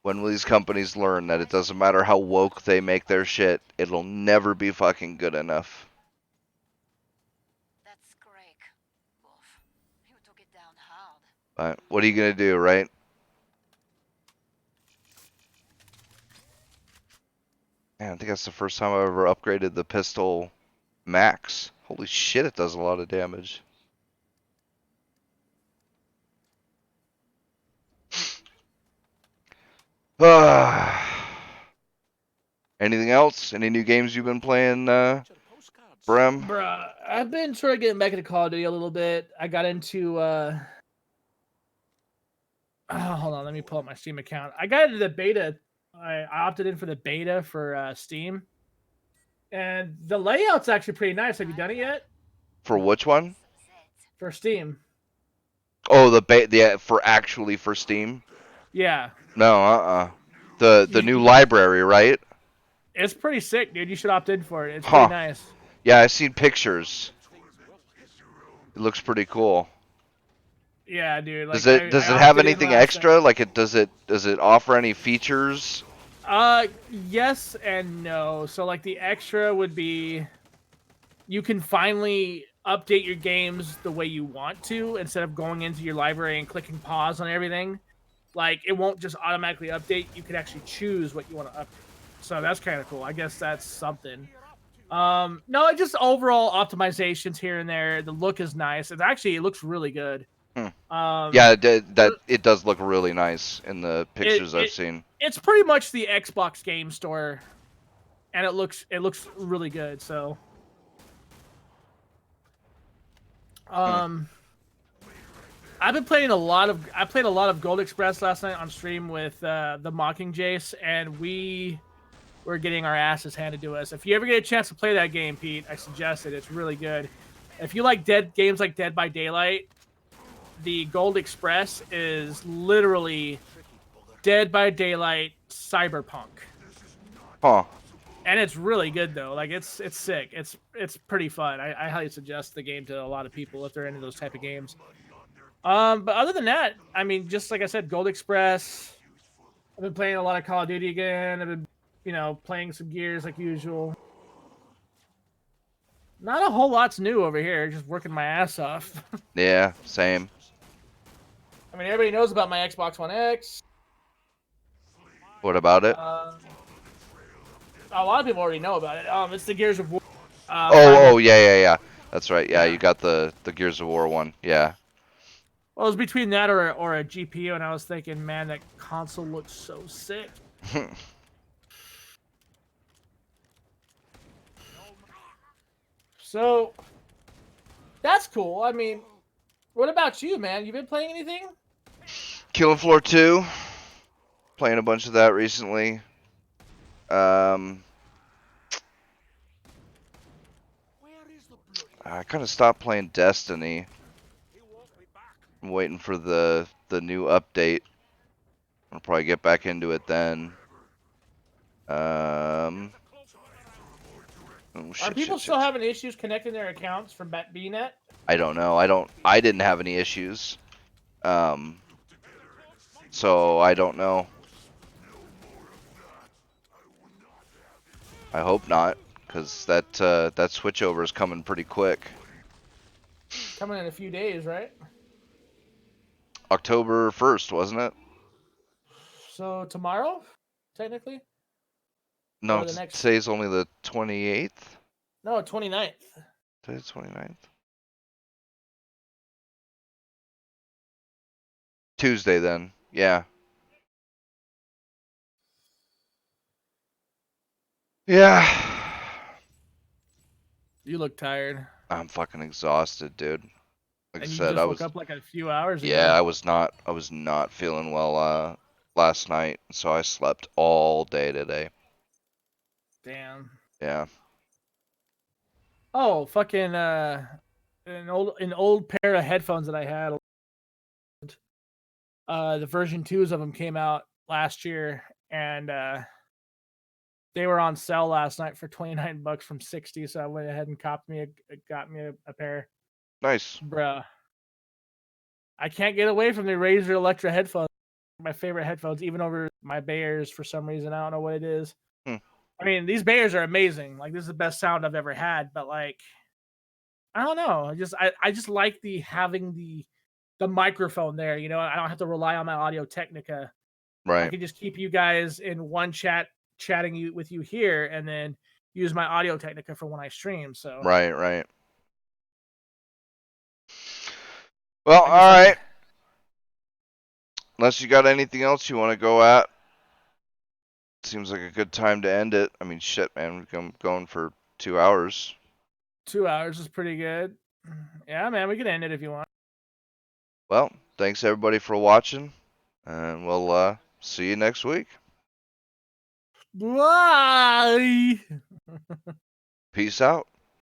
When will these companies learn that it doesn't matter how woke they make their shit, it'll never be fucking good enough? That's Greg. Wolf. You took it down hard. But what are you gonna do, right? Man, I think that's the first time I've ever upgraded the pistol max. Holy shit, it does a lot of damage. Anything else? Any new games you've been playing, Picture postcards. Brem? bruh, I've been sort of getting back into Call of Duty a little bit. I got into hold on, let me pull up my Steam account. I got into the beta. I opted in for the beta for Steam. And the layout's actually pretty nice. Have you done it yet? For which one? For Steam. Oh, for Steam? Yeah. No, The new library, right? It's pretty sick, dude. You should opt in for it. It's Huh. pretty nice. Yeah, I've seen pictures. It looks pretty cool. Yeah, dude. Like, Does it I have opted in anything last extra? night. Like does it offer any features? Yes and no. So like the extra would be you can finally update your games the way you want to instead of going into your library and clicking pause on everything. Like it won't just automatically update. You can actually choose what you want to update. So that's kind of cool. I guess that's something. No, just overall optimizations here and there. The look is nice. It looks really good. Hmm. Um, Yeah, it does look really nice in the pictures I've it seen. it's pretty much the Xbox game store, and it looks really good. So, I've been playing I played a lot of Gold Express last night on stream with the Mocking Jace, and we were getting our asses handed to us. If you ever get a chance to play that game, Pete, I suggest it. It's really good. If you like games like Dead by Daylight, the Gold Express is literally Dead by Daylight cyberpunk. Huh. And it's really good though. Like it's sick. It's pretty fun. I highly suggest the game to a lot of people if they're into those type of games. But other than that, I mean, just like I said, Gold Express. I've been playing a lot of Call of Duty again. I've been, playing some Gears like usual. Not a whole lot's new over here. Just working my ass off. Yeah, same. I mean, everybody knows about my Xbox One X. What about it? A lot of people already know about it. It's the Gears of War. Yeah. That's right. Yeah, Yeah. you got the Gears of War one. Yeah. Well, it was between that or a GPU, and I was thinking, man, that console looks so sick. So, that's cool. I mean, what about you, man? You been playing anything? Killing Floor 2. Playing a bunch of that recently. I kind of stopped playing Destiny. I'm waiting for the new update. I'll probably get back into it then. Oh, Are people still having issues connecting their accounts from BNet? I don't know. I didn't have any issues. So I don't know. I hope not, because that switchover is coming pretty quick. Coming in a few days, right? October 1st, wasn't it? So tomorrow, technically? No, Or the next... today's only the 28th. No, 29th. Today's 29th. Tuesday then, yeah. Yeah. You look tired. I'm fucking exhausted, dude. Like And I you said, just woke up like a few hours ago. Yeah, I was not feeling well last night, so I slept all day today. Damn. Yeah. Oh, fucking an old pair of headphones that I had. The version 2s of them came out last year, and they were on sale last night for $29 from $60. So I went ahead and got me a pair. Nice. Bruh. I can't get away from the Razer Electra headphones. My favorite headphones, even over my Bears for some reason. I don't know what it is. I mean, these Bears are amazing. Like, this is the best sound I've ever had. But like, I don't know. I just like having the microphone there. You know, I don't have to rely on my Audio Technica. Right. I can just keep you guys in one chatting with you here, and then use my Audio Technica for when I stream. So Right. Well, all right. Unless you got anything else you want to go at, seems like a good time to end it. I mean, shit, man, we've going for 2 hours. 2 hours is pretty good. Yeah, man, we can end it if you want. Well, thanks everybody for watching, and we'll see you next week. Bye. Peace out.